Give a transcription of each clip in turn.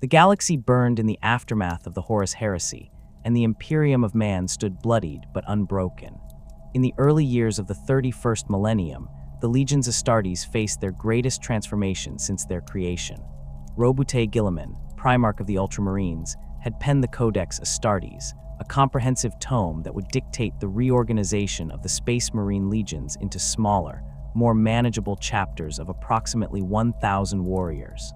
The galaxy burned in the aftermath of the Horus Heresy, and the Imperium of Man stood bloodied but unbroken. In the early years of the 31st millennium, the legions Astartes faced their greatest transformation since their creation. Robute Guilliman, Primarch of the Ultramarines, had penned the Codex Astartes, a comprehensive tome that would dictate the reorganization of the Space Marine legions into smaller, more manageable chapters of approximately 1,000 warriors.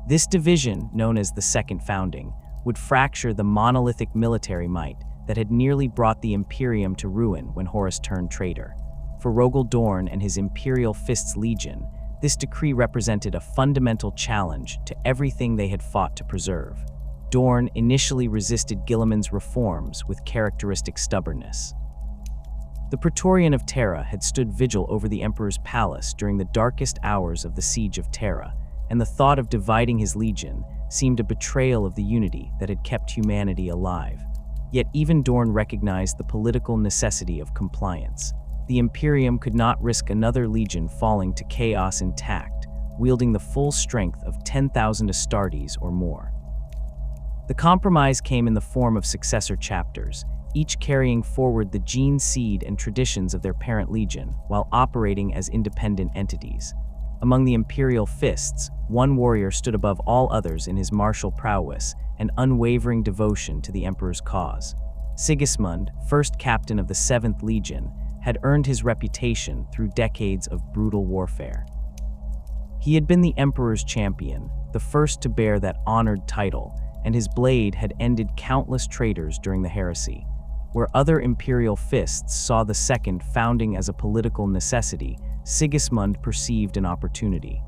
This division, known as the Second Founding, would fracture the monolithic military might that had nearly brought the Imperium to ruin when Horus turned traitor. For Rogel Dorn and his Imperial Fists Legion, this decree represented a fundamental challenge to everything they had fought to preserve. Dorn initially resisted Guilliman's reforms with characteristic stubbornness. The Praetorian of Terra had stood vigil over the Emperor's palace during the darkest hours of the Siege of Terra, and the thought of dividing his legion seemed a betrayal of the unity that had kept humanity alive. Yet even Dorn recognized the political necessity of compliance. The Imperium could not risk another legion falling to chaos intact, wielding the full strength of 10,000 Astartes or more. The compromise came in the form of successor chapters, each carrying forward the gene seed and traditions of their parent legion while operating as independent entities. Among the Imperial Fists, one warrior stood above all others in his martial prowess and unwavering devotion to the Emperor's cause. Sigismund, first captain of the 7th Legion, had earned his reputation through decades of brutal warfare. He had been the Emperor's champion, the first to bear that honored title, and his blade had ended countless traitors during the heresy. Where other Imperial Fists saw the Second Founding as a political necessity, Sigismund perceived an opportunity.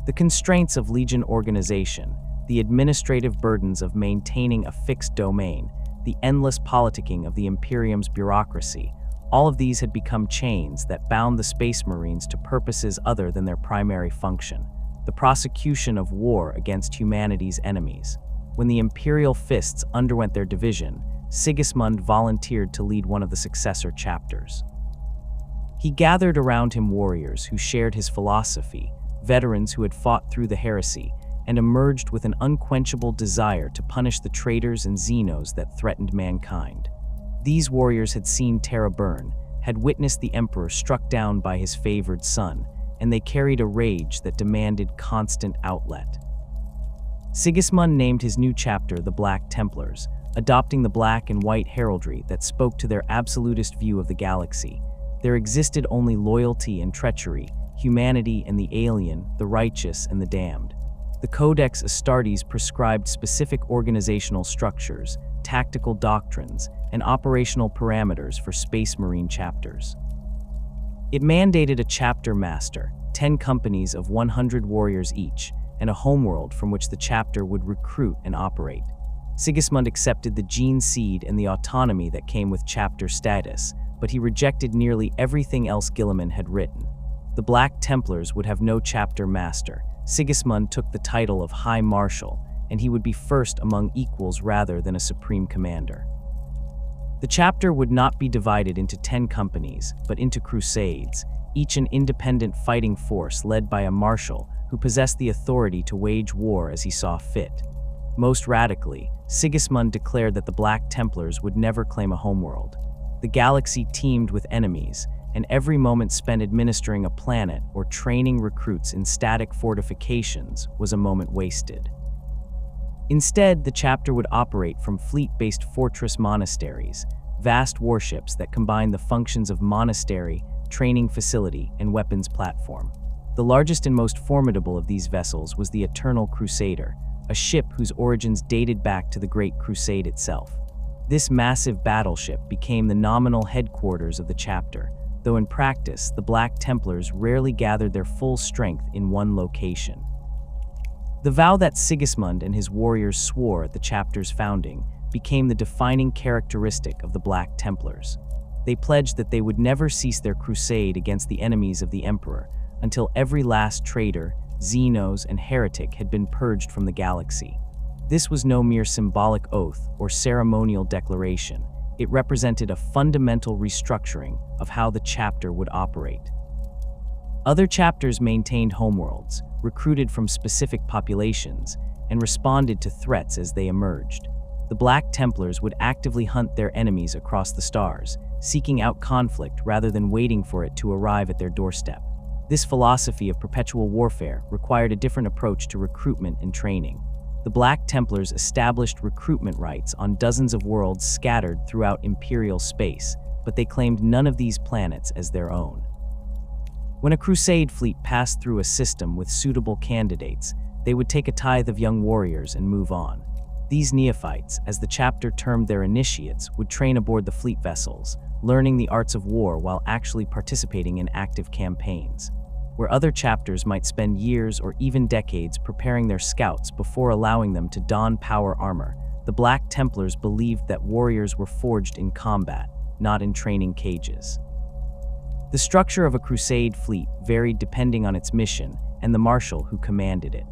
The constraints of legion organization, the administrative burdens of maintaining a fixed domain, the endless politicking of the Imperium's bureaucracy, all of these had become chains that bound the Space Marines to purposes other than their primary function, the prosecution of war against humanity's enemies. When the Imperial Fists underwent their division, Sigismund volunteered to lead one of the successor chapters. He gathered around him warriors who shared his philosophy, veterans who had fought through the heresy, and emerged with an unquenchable desire to punish the traitors and Xenos that threatened mankind. These warriors had seen Terra burn, had witnessed the Emperor struck down by his favored son, and they carried a rage that demanded constant outlet. Sigismund named his new chapter the Black Templars, adopting the black and white heraldry that spoke to their absolutist view of the galaxy. There existed only loyalty and treachery, humanity and the alien, the righteous and the damned. The Codex Astartes prescribed specific organizational structures, tactical doctrines, and operational parameters for Space Marine chapters. It mandated a chapter master, 10 companies of 100 warriors each, and a homeworld from which the chapter would recruit and operate. Sigismund accepted the gene seed and the autonomy that came with chapter status, but he rejected nearly everything else Guilliman had written. The Black Templars would have no chapter master. Sigismund took the title of High Marshal, and he would be first among equals rather than a supreme commander. The chapter would not be divided into 10 companies, but into crusades, each an independent fighting force led by a marshal who possessed the authority to wage war as he saw fit. Most radically, Sigismund declared that the Black Templars would never claim a homeworld. The galaxy teemed with enemies, and every moment spent administering a planet or training recruits in static fortifications was a moment wasted. Instead, the chapter would operate from fleet-based fortress monasteries, vast warships that combined the functions of monastery, training facility, and weapons platform. The largest and most formidable of these vessels was the Eternal Crusader, a ship whose origins dated back to the Great Crusade itself. This massive battleship became the nominal headquarters of the chapter, though in practice, the Black Templars rarely gathered their full strength in one location. The vow that Sigismund and his warriors swore at the chapter's founding became the defining characteristic of the Black Templars. They pledged that they would never cease their crusade against the enemies of the Emperor until every last traitor, Xenos, and heretic had been purged from the galaxy. This was no mere symbolic oath or ceremonial declaration. It represented a fundamental restructuring of how the chapter would operate. Other chapters maintained homeworlds, recruited from specific populations, and responded to threats as they emerged. The Black Templars would actively hunt their enemies across the stars, seeking out conflict rather than waiting for it to arrive at their doorstep. This philosophy of perpetual warfare required a different approach to recruitment and training. The Black Templars established recruitment rights on dozens of worlds scattered throughout imperial space, but they claimed none of these planets as their own. When a crusade fleet passed through a system with suitable candidates, they would take a tithe of young warriors and move on. These neophytes, as the chapter termed their initiates, would train aboard the fleet vessels, learning the arts of war while actually participating in active campaigns. Where other chapters might spend years or even decades preparing their scouts before allowing them to don power armor, the Black Templars believed that warriors were forged in combat, not in training cages. The structure of a crusade fleet varied depending on its mission and the marshal who commanded it.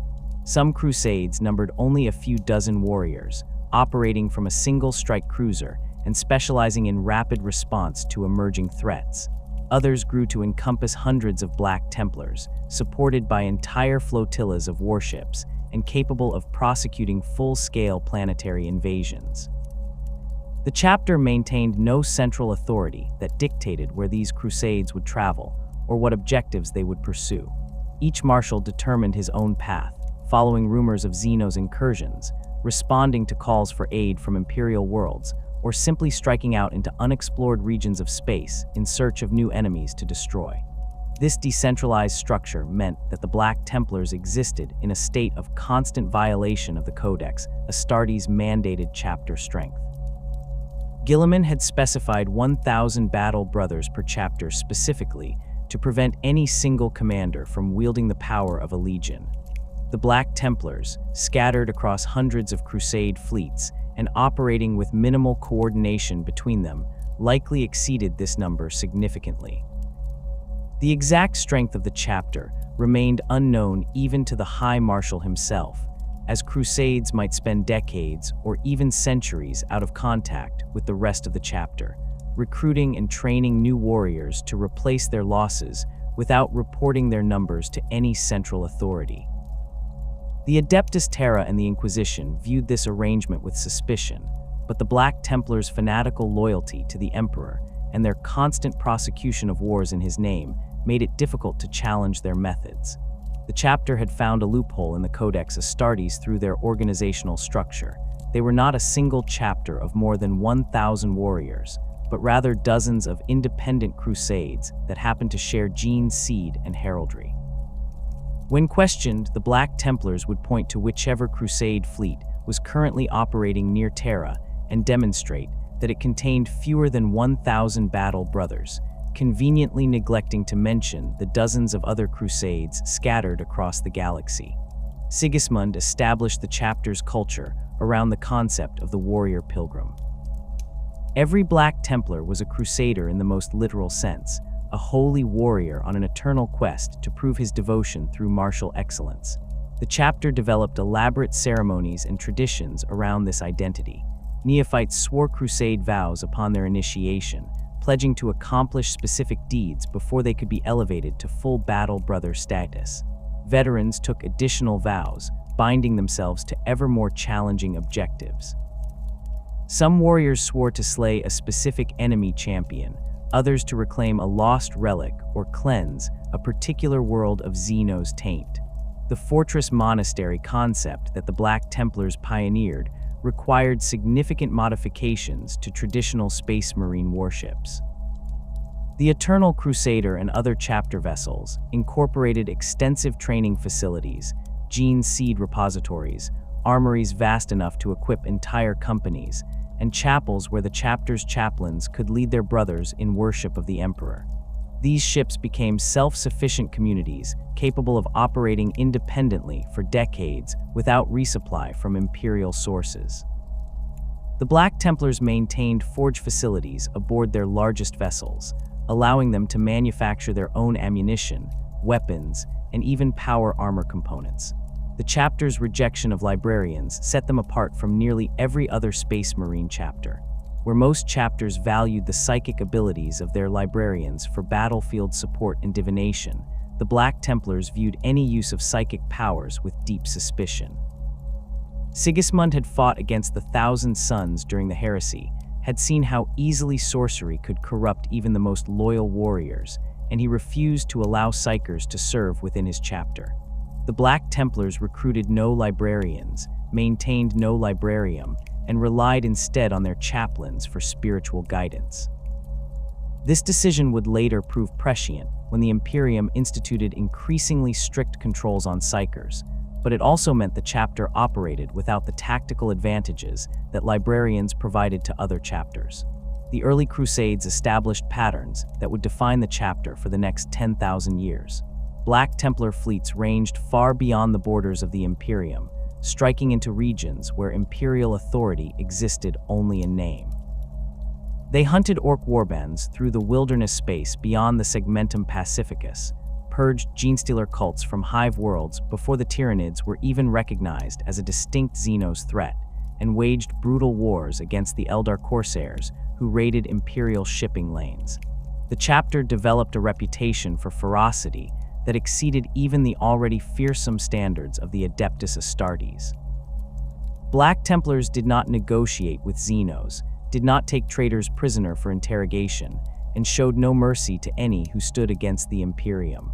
Some crusades numbered only a few dozen warriors, operating from a single strike cruiser and specializing in rapid response to emerging threats. Others grew to encompass hundreds of Black Templars, supported by entire flotillas of warships and capable of prosecuting full-scale planetary invasions. The chapter maintained no central authority that dictated where these crusades would travel or what objectives they would pursue. Each marshal determined his own path, following rumors of Zeno's incursions, responding to calls for aid from imperial worlds, or simply striking out into unexplored regions of space in search of new enemies to destroy. This decentralized structure meant that the Black Templars existed in a state of constant violation of the Codex Astartes' mandated chapter strength. Guilliman had specified 1,000 battle brothers per chapter specifically to prevent any single commander from wielding the power of a legion. The Black Templars, scattered across hundreds of crusade fleets and operating with minimal coordination between them, likely exceeded this number significantly. The exact strength of the chapter remained unknown even to the High Marshal himself, as crusades might spend decades or even centuries out of contact with the rest of the chapter, recruiting and training new warriors to replace their losses without reporting their numbers to any central authority. The Adeptus Terra and the Inquisition viewed this arrangement with suspicion, but the Black Templars' fanatical loyalty to the Emperor and their constant prosecution of wars in his name made it difficult to challenge their methods. The chapter had found a loophole in the Codex Astartes through their organizational structure. They were not a single chapter of more than 1,000 warriors, but rather dozens of independent crusades that happened to share gene seed and heraldry. When questioned, the Black Templars would point to whichever crusade fleet was currently operating near Terra and demonstrate that it contained fewer than 1,000 battle brothers, conveniently neglecting to mention the dozens of other crusades scattered across the galaxy. Sigismund established the chapter's culture around the concept of the warrior pilgrim. Every Black Templar was a crusader in the most literal sense, a holy warrior on an eternal quest to prove his devotion through martial excellence. The chapter developed elaborate ceremonies and traditions around this identity. Neophytes swore crusade vows upon their initiation, pledging to accomplish specific deeds before they could be elevated to full battle brother status. Veterans took additional vows, binding themselves to ever more challenging objectives. Some warriors swore to slay a specific enemy champion, others to reclaim a lost relic or cleanse a particular world of Zeno's taint. The fortress monastery concept that the Black Templars pioneered required significant modifications to traditional Space Marine warships. The Eternal Crusader and other chapter vessels incorporated extensive training facilities, gene seed repositories, armories vast enough to equip entire companies, and chapels where the chapter's chaplains could lead their brothers in worship of the Emperor. These ships became self-sufficient communities capable of operating independently for decades without resupply from imperial sources. The Black Templars maintained forge facilities aboard their largest vessels, allowing them to manufacture their own ammunition, weapons, and even power armor components. The chapter's rejection of librarians set them apart from nearly every other Space Marine chapter, where most chapters valued the psychic abilities of their librarians for battlefield support and divination. The Black Templars viewed any use of psychic powers with deep suspicion. Sigismund had fought against the Thousand Sons during the heresy, had seen how easily sorcery could corrupt even the most loyal warriors, and he refused to allow psychers to serve within his chapter. The Black Templars recruited no librarians, maintained no librarium, and relied instead on their chaplains for spiritual guidance. This decision would later prove prescient when the Imperium instituted increasingly strict controls on psychers, but it also meant the chapter operated without the tactical advantages that librarians provided to other chapters. The early Crusades established patterns that would define the chapter for the next 10,000 years. Black Templar fleets ranged far beyond the borders of the Imperium, striking into regions where imperial authority existed only in name. They hunted orc warbands through the wilderness space beyond the Segmentum Pacificus, purged genestealer cults from hive worlds before the Tyranids were even recognized as a distinct Xenos threat, and waged brutal wars against the Eldar Corsairs who raided imperial shipping lanes. The chapter developed a reputation for ferocity that exceeded even the already fearsome standards of the Adeptus Astartes. Black Templars did not negotiate with Xenos, did not take traitors prisoner for interrogation, and showed no mercy to any who stood against the Imperium.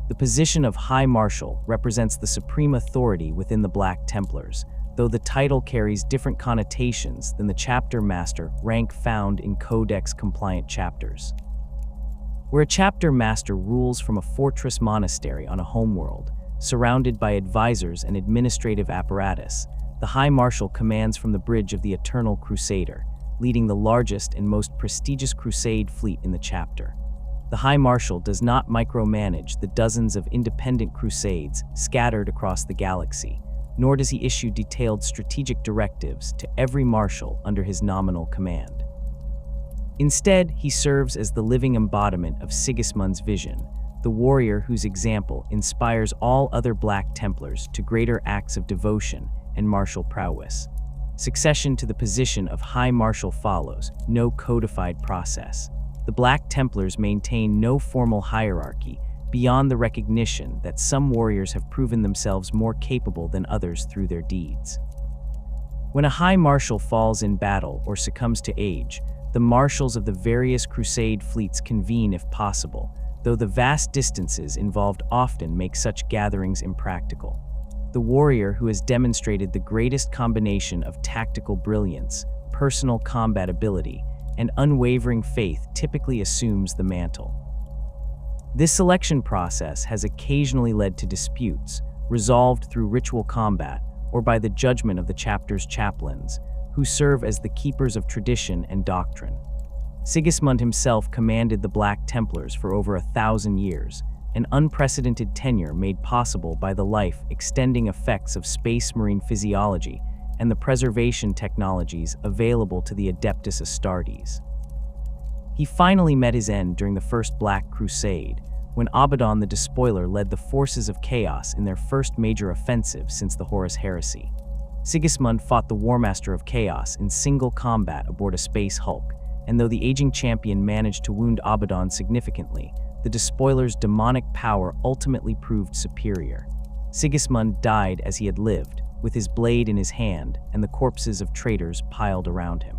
The position of High Marshal represents the supreme authority within the Black Templars, though the title carries different connotations than the chapter master rank found in Codex-compliant chapters. Where a chapter master rules from a fortress monastery on a homeworld, surrounded by advisors and administrative apparatus, the High Marshal commands from the bridge of the Eternal Crusader, leading the largest and most prestigious crusade fleet in the chapter. The High Marshal does not micromanage the dozens of independent crusades scattered across the galaxy, nor does he issue detailed strategic directives to every marshal under his nominal command. Instead, he serves as the living embodiment of Sigismund's vision, the warrior whose example inspires all other Black Templars to greater acts of devotion and martial prowess. Succession to the position of High Marshal follows no codified process. The Black Templars maintain no formal hierarchy beyond the recognition that some warriors have proven themselves more capable than others through their deeds. When a High Marshal falls in battle or succumbs to age, the marshals of the various crusade fleets convene if possible, though the vast distances involved often make such gatherings impractical. The warrior who has demonstrated the greatest combination of tactical brilliance, personal combat ability, and unwavering faith typically assumes the mantle. This selection process has occasionally led to disputes, resolved through ritual combat or by the judgment of the chapter's chaplains, who serve as the keepers of tradition and doctrine. Sigismund himself commanded the Black Templars for over 1,000 years, an unprecedented tenure made possible by the life-extending effects of space marine physiology and the preservation technologies available to the Adeptus Astartes. He finally met his end during the First Black Crusade, when Abaddon the Despoiler led the forces of chaos in their first major offensive since the Horus Heresy. Sigismund fought the Warmaster of Chaos in single combat aboard a space hulk, and though the aging champion managed to wound Abaddon significantly, the Despoiler's demonic power ultimately proved superior. Sigismund died as he had lived, with his blade in his hand and the corpses of traitors piled around him.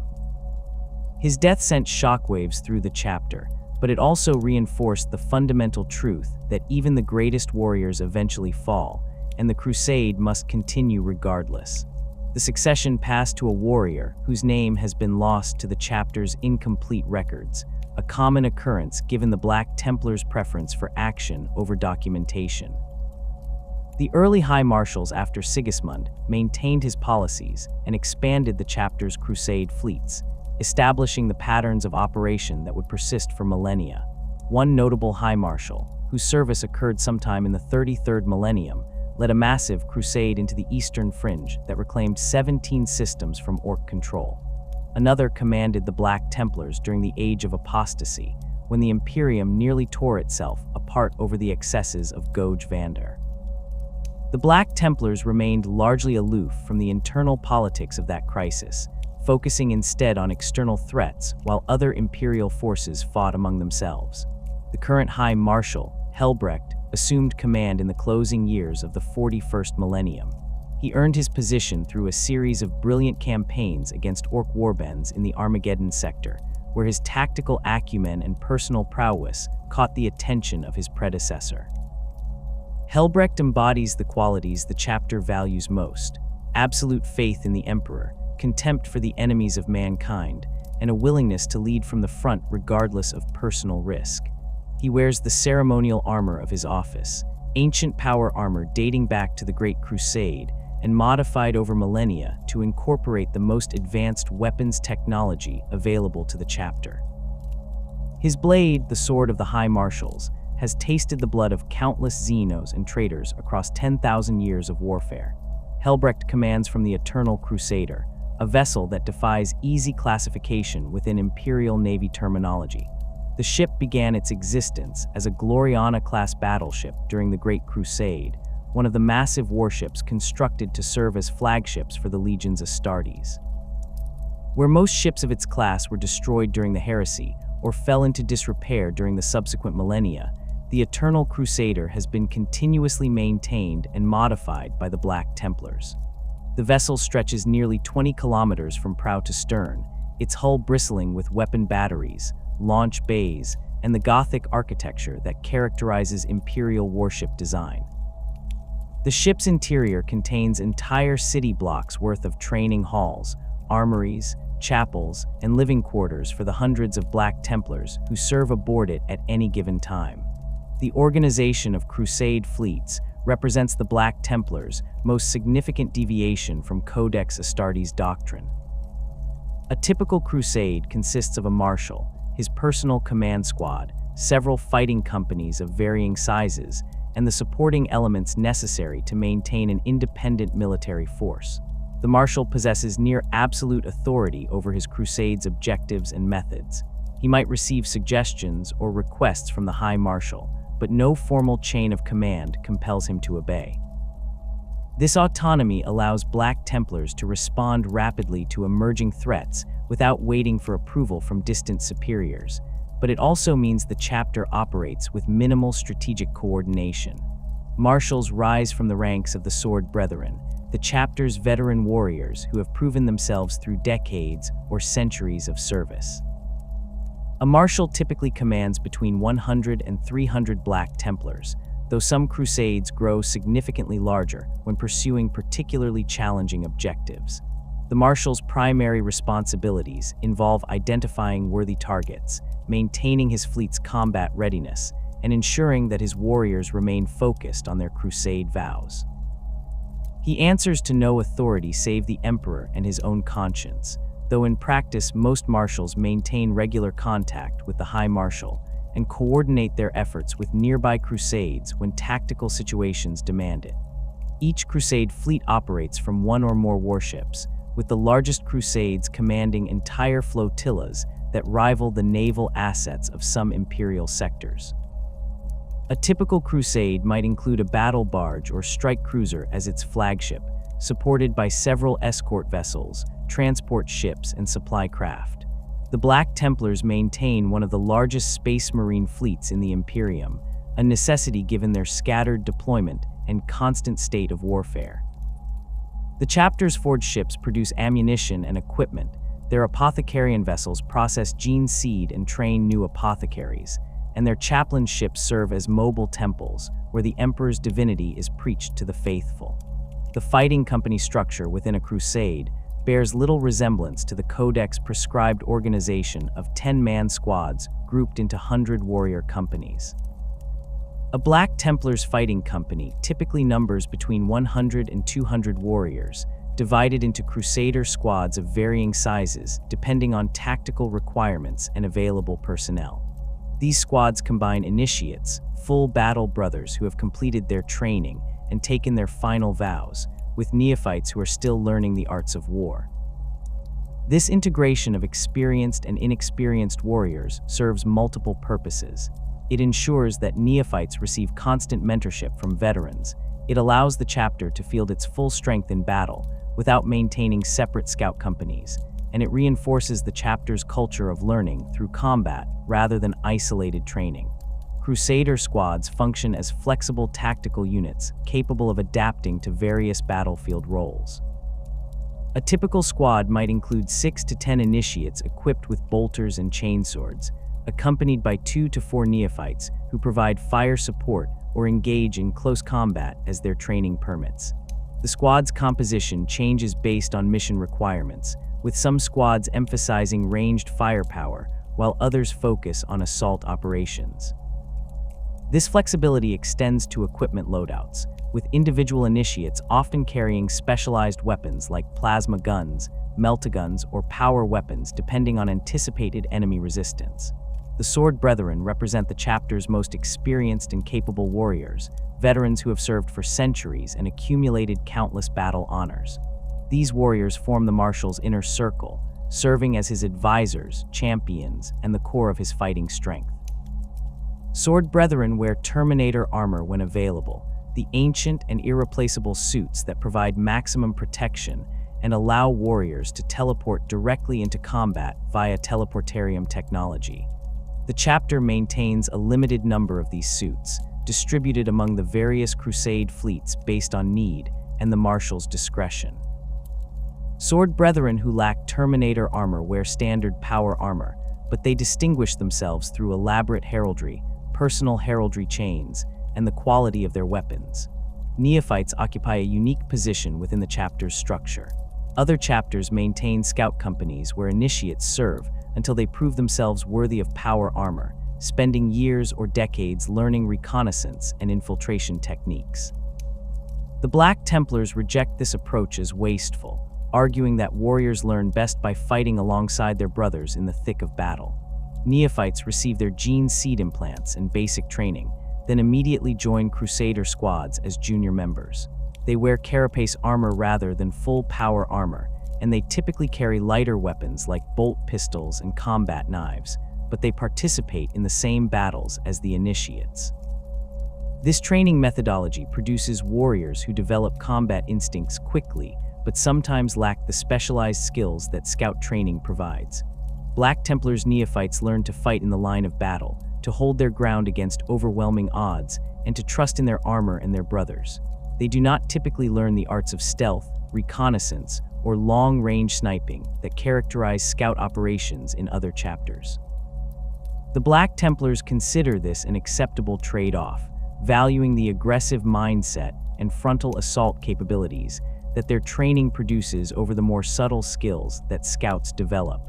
His death sent shockwaves through the chapter, but it also reinforced the fundamental truth that even the greatest warriors eventually fall, and the crusade must continue regardless. The succession passed to a warrior whose name has been lost to the chapter's incomplete records, a common occurrence given the Black Templars' preference for action over documentation. The early High Marshals after Sigismund maintained his policies and expanded the chapter's crusade fleets, establishing the patterns of operation that would persist for millennia. One notable High Marshal, whose service occurred sometime in the 33rd millennium, led a massive crusade into the eastern fringe that reclaimed 17 systems from Orc control. Another commanded the Black Templars during the Age of Apostasy, when the Imperium nearly tore itself apart over the excesses of Goj Vander. The Black Templars remained largely aloof from the internal politics of that crisis, focusing instead on external threats while other imperial forces fought among themselves. The current High Marshal, Helbrecht, assumed command in the closing years of the 41st millennium. He earned his position through a series of brilliant campaigns against orc warbands in the Armageddon sector, where his tactical acumen and personal prowess caught the attention of his predecessor. Helbrecht embodies the qualities the chapter values most: absolute faith in the Emperor, contempt for the enemies of mankind, and a willingness to lead from the front regardless of personal risk. He wears the ceremonial armor of his office, ancient power armor dating back to the Great Crusade, and modified over millennia to incorporate the most advanced weapons technology available to the chapter. His blade, the sword of the High Marshals, has tasted the blood of countless Xenos and traitors across 10,000 years of warfare. Helbrecht commands from the Eternal Crusader, a vessel that defies easy classification within Imperial Navy terminology. The ship began its existence as a Gloriana-class battleship during the Great Crusade, one of the massive warships constructed to serve as flagships for the legions Astartes. Where most ships of its class were destroyed during the Heresy or fell into disrepair during the subsequent millennia, the Eternal Crusader has been continuously maintained and modified by the Black Templars. The vessel stretches nearly 20 kilometers from prow to stern, its hull bristling with weapon batteries, launch bays, and the Gothic architecture that characterizes Imperial warship design. The ship's interior contains entire city blocks worth of training halls, armories, chapels, and living quarters for the hundreds of Black Templars who serve aboard it at any given time. The organization of Crusade fleets represents the Black Templars' most significant deviation from Codex Astartes doctrine. A typical crusade consists of a marshal, his personal command squad, several fighting companies of varying sizes, and the supporting elements necessary to maintain an independent military force. The marshal possesses near absolute authority over his crusade's objectives and methods. He might receive suggestions or requests from the High Marshal, but no formal chain of command compels him to obey. This autonomy allows Black Templars to respond rapidly to emerging threats without waiting for approval from distant superiors, but it also means the chapter operates with minimal strategic coordination. Marshals rise from the ranks of the Sword Brethren, the chapter's veteran warriors who have proven themselves through decades or centuries of service. A marshal typically commands between 100 and 300 Black Templars, though some crusades grow significantly larger when pursuing particularly challenging objectives. The marshal's primary responsibilities involve identifying worthy targets, maintaining his fleet's combat readiness, and ensuring that his warriors remain focused on their crusade vows. He answers to no authority save the Emperor and his own conscience, though in practice most marshals maintain regular contact with the High Marshal and coordinate their efforts with nearby crusades when tactical situations demand it. Each crusade fleet operates from one or more warships, with the largest crusades commanding entire flotillas that rival the naval assets of some imperial sectors. A typical crusade might include a battle barge or strike cruiser as its flagship, supported by several escort vessels, transport ships, and supply craft. The Black Templars maintain one of the largest space marine fleets in the Imperium, a necessity given their scattered deployment and constant state of warfare. The chapter's forged ships produce ammunition and equipment. Their apothecarian vessels process gene seed and train new apothecaries, and their chaplain ships serve as mobile temples where the Emperor's divinity is preached to the faithful. The fighting company structure within a crusade bears little resemblance to the Codex prescribed organization of 10-man squads grouped into 100 warrior companies. A Black Templars fighting company typically numbers between 100 and 200 warriors, divided into crusader squads of varying sizes depending on tactical requirements and available personnel. These squads combine initiates, full battle brothers who have completed their training and taken their final vows, with neophytes who are still learning the arts of war. This integration of experienced and inexperienced warriors serves multiple purposes. It ensures that neophytes receive constant mentorship from veterans. It allows the chapter to field its full strength in battle without maintaining separate scout companies, and it reinforces the chapter's culture of learning through combat rather than isolated training. Crusader squads function as flexible tactical units capable of adapting to various battlefield roles. A typical squad might include 6 to 10 initiates equipped with bolters and chainswords, accompanied by 2 to 4 neophytes who provide fire support or engage in close combat as their training permits. The squad's composition changes based on mission requirements, with some squads emphasizing ranged firepower while others focus on assault operations. This flexibility extends to equipment loadouts, with individual initiates often carrying specialized weapons like plasma guns, meltaguns, or power weapons depending on anticipated enemy resistance. The Sword Brethren represent the chapter's most experienced and capable warriors, veterans who have served for centuries and accumulated countless battle honors. These warriors form the Marshal's inner circle, serving as his advisors, champions, and the core of his fighting strength. Sword Brethren wear Terminator armor when available, the ancient and irreplaceable suits that provide maximum protection and allow warriors to teleport directly into combat via teleportarium technology. The chapter maintains a limited number of these suits, distributed among the various crusade fleets based on need and the Marshal's discretion. Sword Brethren who lack Terminator armor wear standard power armor, but they distinguish themselves through elaborate heraldry, personal heraldry chains, and the quality of their weapons. Neophytes occupy a unique position within the chapter's structure. Other chapters maintain scout companies where initiates serve until they prove themselves worthy of power armor, spending years or decades learning reconnaissance and infiltration techniques. The Black Templars reject this approach as wasteful, arguing that warriors learn best by fighting alongside their brothers in the thick of battle. Neophytes receive their gene seed implants and basic training, then immediately join Crusader squads as junior members. They wear carapace armor rather than full power armor, and they typically carry lighter weapons like bolt pistols and combat knives, but they participate in the same battles as the initiates. This training methodology produces warriors who develop combat instincts quickly, but sometimes lack the specialized skills that scout training provides. Black Templars neophytes learn to fight in the line of battle, to hold their ground against overwhelming odds, and to trust in their armor and their brothers. They do not typically learn the arts of stealth, reconnaissance, or long-range sniping that characterize scout operations in other chapters. The Black Templars consider this an acceptable trade-off, valuing the aggressive mindset and frontal assault capabilities that their training produces over the more subtle skills that scouts develop.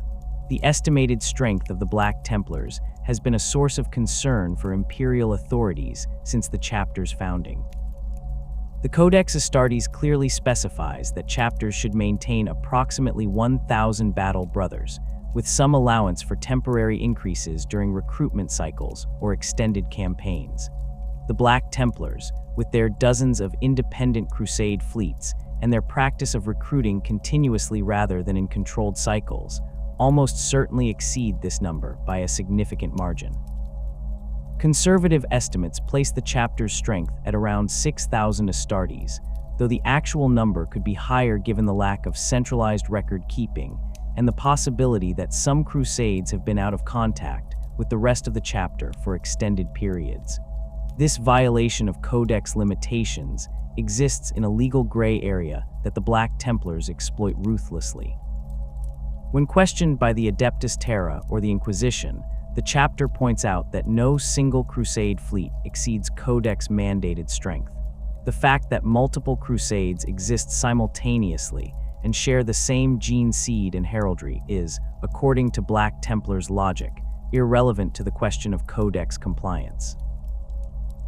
The estimated strength of the Black Templars has been a source of concern for imperial authorities since the chapter's founding. The Codex Astartes clearly specifies that chapters should maintain approximately 1,000 battle brothers, with some allowance for temporary increases during recruitment cycles or extended campaigns. The Black Templars, with their dozens of independent crusade fleets and their practice of recruiting continuously rather than in controlled cycles, almost certainly exceed this number by a significant margin. Conservative estimates place the chapter's strength at around 6,000 Astartes, though the actual number could be higher given the lack of centralized record keeping and the possibility that some crusades have been out of contact with the rest of the chapter for extended periods. This violation of Codex limitations exists in a legal gray area that the Black Templars exploit ruthlessly. When questioned by the Adeptus Terra or the Inquisition, the chapter points out that no single crusade fleet exceeds Codex-mandated strength. The fact that multiple crusades exist simultaneously and share the same gene seed and heraldry is, according to Black Templars' logic, irrelevant to the question of Codex compliance.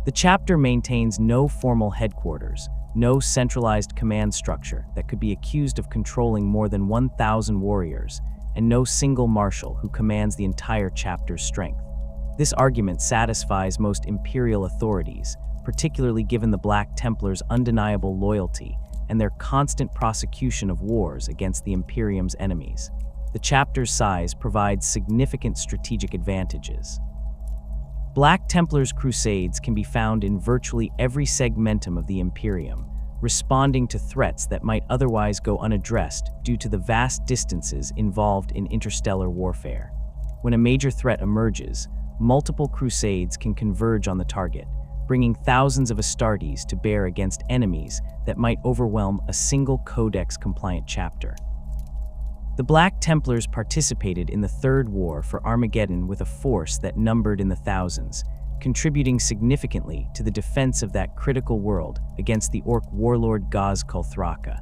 The chapter maintains no formal headquarters, no centralized command structure that could be accused of controlling more than 1,000 warriors, and no single marshal who commands the entire chapter's strength. This argument satisfies most imperial authorities, particularly given the Black Templars' undeniable loyalty and their constant prosecution of wars against the Imperium's enemies. The chapter's size provides significant strategic advantages. Black Templars' crusades can be found in virtually every segmentum of the Imperium, responding to threats that might otherwise go unaddressed due to the vast distances involved in interstellar warfare. When a major threat emerges, multiple crusades can converge on the target, bringing thousands of Astartes to bear against enemies that might overwhelm a single Codex-compliant chapter. The Black Templars participated in the Third War for Armageddon with a force that numbered in the thousands, contributing significantly to the defense of that critical world against the Orc warlord Gaz-Kulthraka.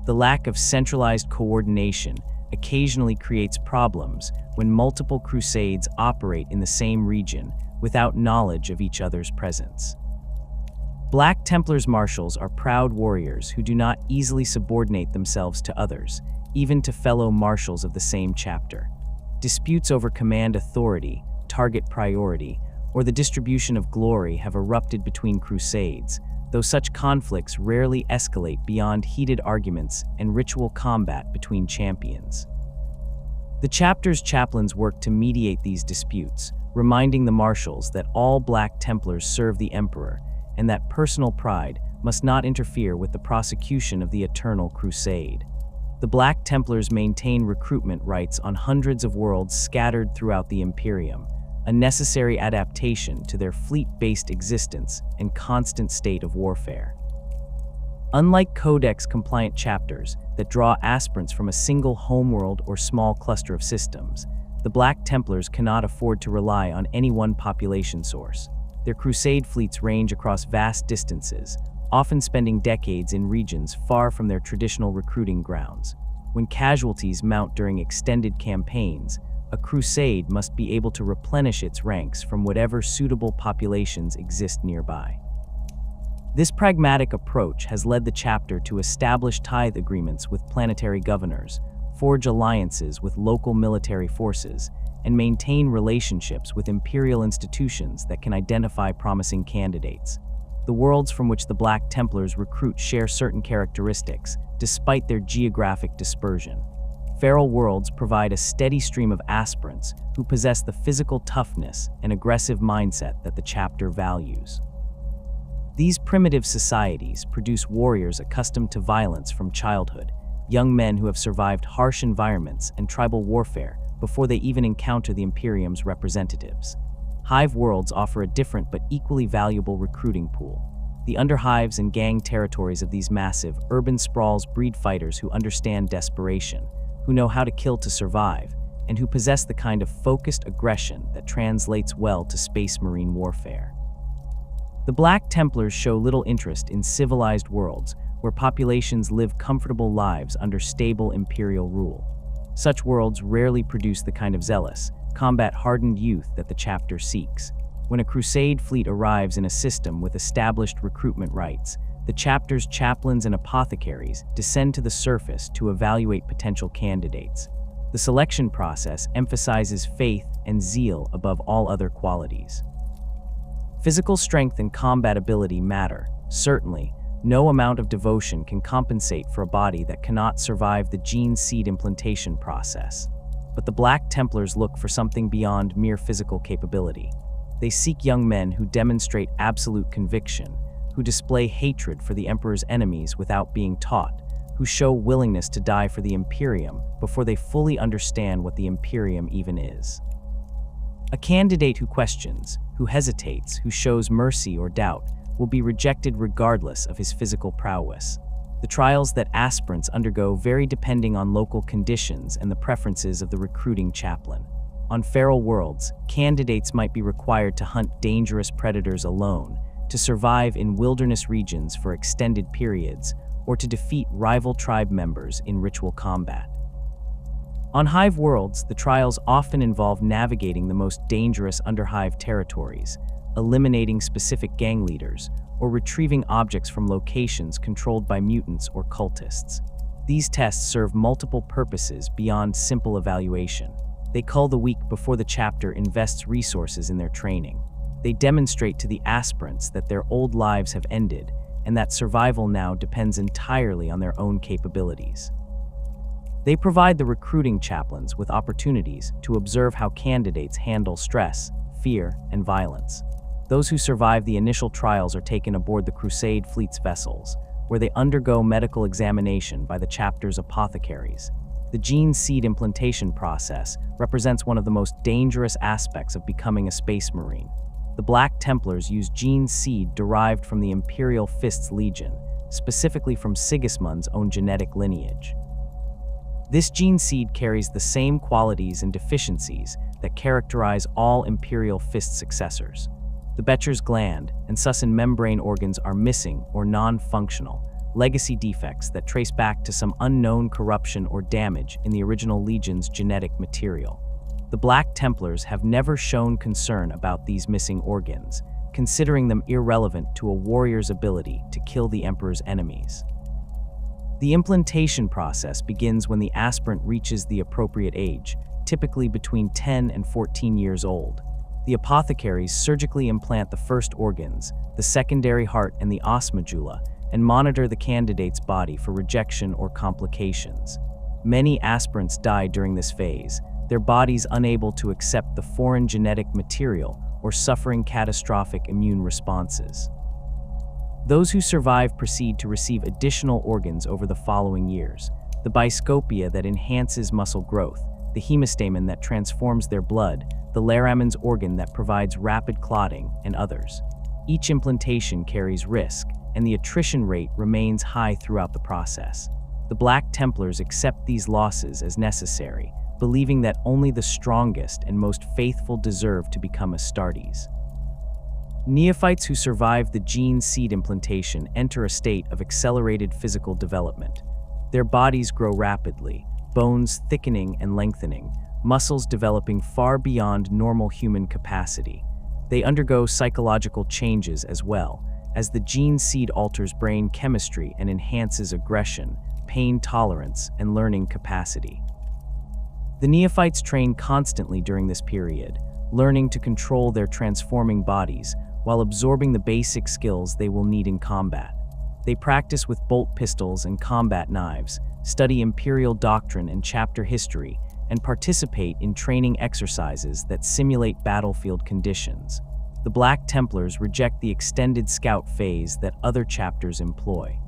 The lack of centralized coordination occasionally creates problems when multiple crusades operate in the same region without knowledge of each other's presence. Black Templars marshals are proud warriors who do not easily subordinate themselves to others, even to fellow marshals of the same chapter. Disputes over command authority, target priority, or the distribution of glory have erupted between crusades, though such conflicts rarely escalate beyond heated arguments and ritual combat between champions. The chapter's chaplains work to mediate these disputes, reminding the marshals that all Black Templars serve the Emperor and that personal pride must not interfere with the prosecution of the eternal crusade. The Black Templars maintain recruitment rights on hundreds of worlds scattered throughout the Imperium, a necessary adaptation to their fleet-based existence and constant state of warfare. Unlike Codex-compliant chapters that draw aspirants from a single homeworld or small cluster of systems, the Black Templars cannot afford to rely on any one population source. Their crusade fleets range across vast distances, often spending decades in regions far from their traditional recruiting grounds. When casualties mount during extended campaigns, a crusade must be able to replenish its ranks from whatever suitable populations exist nearby. This pragmatic approach has led the chapter to establish tithe agreements with planetary governors, forge alliances with local military forces, and maintain relationships with imperial institutions that can identify promising candidates. The worlds from which the Black Templars recruit share certain characteristics, despite their geographic dispersion. Feral worlds provide a steady stream of aspirants who possess the physical toughness and aggressive mindset that the chapter values. These primitive societies produce warriors accustomed to violence from childhood, young men who have survived harsh environments and tribal warfare before they even encounter the Imperium's representatives. Hive worlds offer a different but equally valuable recruiting pool. The underhives and gang territories of these massive, urban sprawls breed fighters who understand desperation, who know how to kill to survive, and who possess the kind of focused aggression that translates well to Space Marine warfare. The Black Templars show little interest in civilized worlds where populations live comfortable lives under stable imperial rule. Such worlds rarely produce the kind of zealous, combat-hardened youth that the chapter seeks. When a crusade fleet arrives in a system with established recruitment rights, the chapter's chaplains and apothecaries descend to the surface to evaluate potential candidates. The selection process emphasizes faith and zeal above all other qualities. Physical strength and combat ability matter, certainly. No amount of devotion can compensate for a body that cannot survive the gene seed implantation process. But the Black Templars look for something beyond mere physical capability. They seek young men who demonstrate absolute conviction, who display hatred for the Emperor's enemies without being taught, who show willingness to die for the Imperium before they fully understand what the Imperium even is. A candidate who questions, who hesitates, who shows mercy or doubt, will be rejected regardless of his physical prowess. The trials that aspirants undergo vary depending on local conditions and the preferences of the recruiting chaplain. On feral worlds, candidates might be required to hunt dangerous predators alone, to survive in wilderness regions for extended periods, or to defeat rival tribe members in ritual combat. On Hive worlds, the trials often involve navigating the most dangerous underhive territories, eliminating specific gang leaders, or retrieving objects from locations controlled by mutants or cultists. These tests serve multiple purposes beyond simple evaluation. They cull the weak before the chapter invests resources in their training. They demonstrate to the aspirants that their old lives have ended and that survival now depends entirely on their own capabilities. They provide the recruiting chaplains with opportunities to observe how candidates handle stress, fear, and violence. Those who survive the initial trials are taken aboard the Crusade fleet's vessels, where they undergo medical examination by the chapter's apothecaries. The gene seed implantation process represents one of the most dangerous aspects of becoming a space marine. The Black Templars use gene seed derived from the Imperial Fist's Legion, specifically from Sigismund's own genetic lineage. This gene seed carries the same qualities and deficiencies that characterize all Imperial Fist successors. The Becher's gland and Susan membrane organs are missing or non-functional, legacy defects that trace back to some unknown corruption or damage in the original Legion's genetic material. The Black Templars have never shown concern about these missing organs, considering them irrelevant to a warrior's ability to kill the Emperor's enemies. The implantation process begins when the aspirant reaches the appropriate age, typically between 10 and 14 years old. The apothecaries surgically implant the first organs, the secondary heart and the os medulla, and monitor the candidate's body for rejection or complications. Many aspirants die during this phase, their bodies unable to accept the foreign genetic material or suffering catastrophic immune responses. Those who survive proceed to receive additional organs over the following years: the biscopia that enhances muscle growth, the hemastamen that transforms their blood, the Laramens organ that provides rapid clotting, and others. Each implantation carries risk, and the attrition rate remains high throughout the process. The Black Templars accept these losses as necessary, believing that only the strongest and most faithful deserve to become Astartes. Neophytes who survive the gene seed implantation enter a state of accelerated physical development. Their bodies grow rapidly, bones thickening and lengthening, muscles developing far beyond normal human capacity. They undergo psychological changes as well, as the gene seed alters brain chemistry and enhances aggression, pain tolerance, and learning capacity. The neophytes train constantly during this period, learning to control their transforming bodies while absorbing the basic skills they will need in combat. They practice with bolt pistols and combat knives, study imperial doctrine and chapter history, and participate in training exercises that simulate battlefield conditions. The Black Templars reject the extended scout phase that other chapters employ.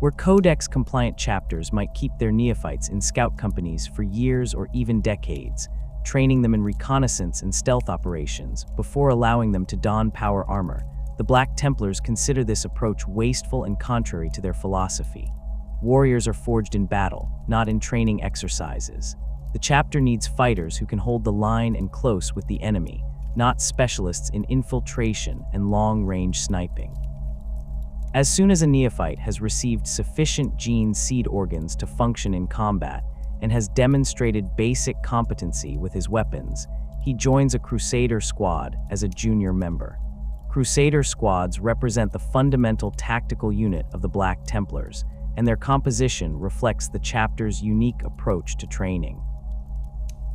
Where Codex-compliant chapters might keep their neophytes in scout companies for years or even decades, training them in reconnaissance and stealth operations before allowing them to don power armor, the Black Templars consider this approach wasteful and contrary to their philosophy. Warriors are forged in battle, not in training exercises. The chapter needs fighters who can hold the line and close with the enemy, not specialists in infiltration and long-range sniping. As soon as a neophyte has received sufficient gene seed organs to function in combat and has demonstrated basic competency with his weapons, he joins a Crusader squad as a junior member. Crusader squads represent the fundamental tactical unit of the Black Templars, and their composition reflects the chapter's unique approach to training.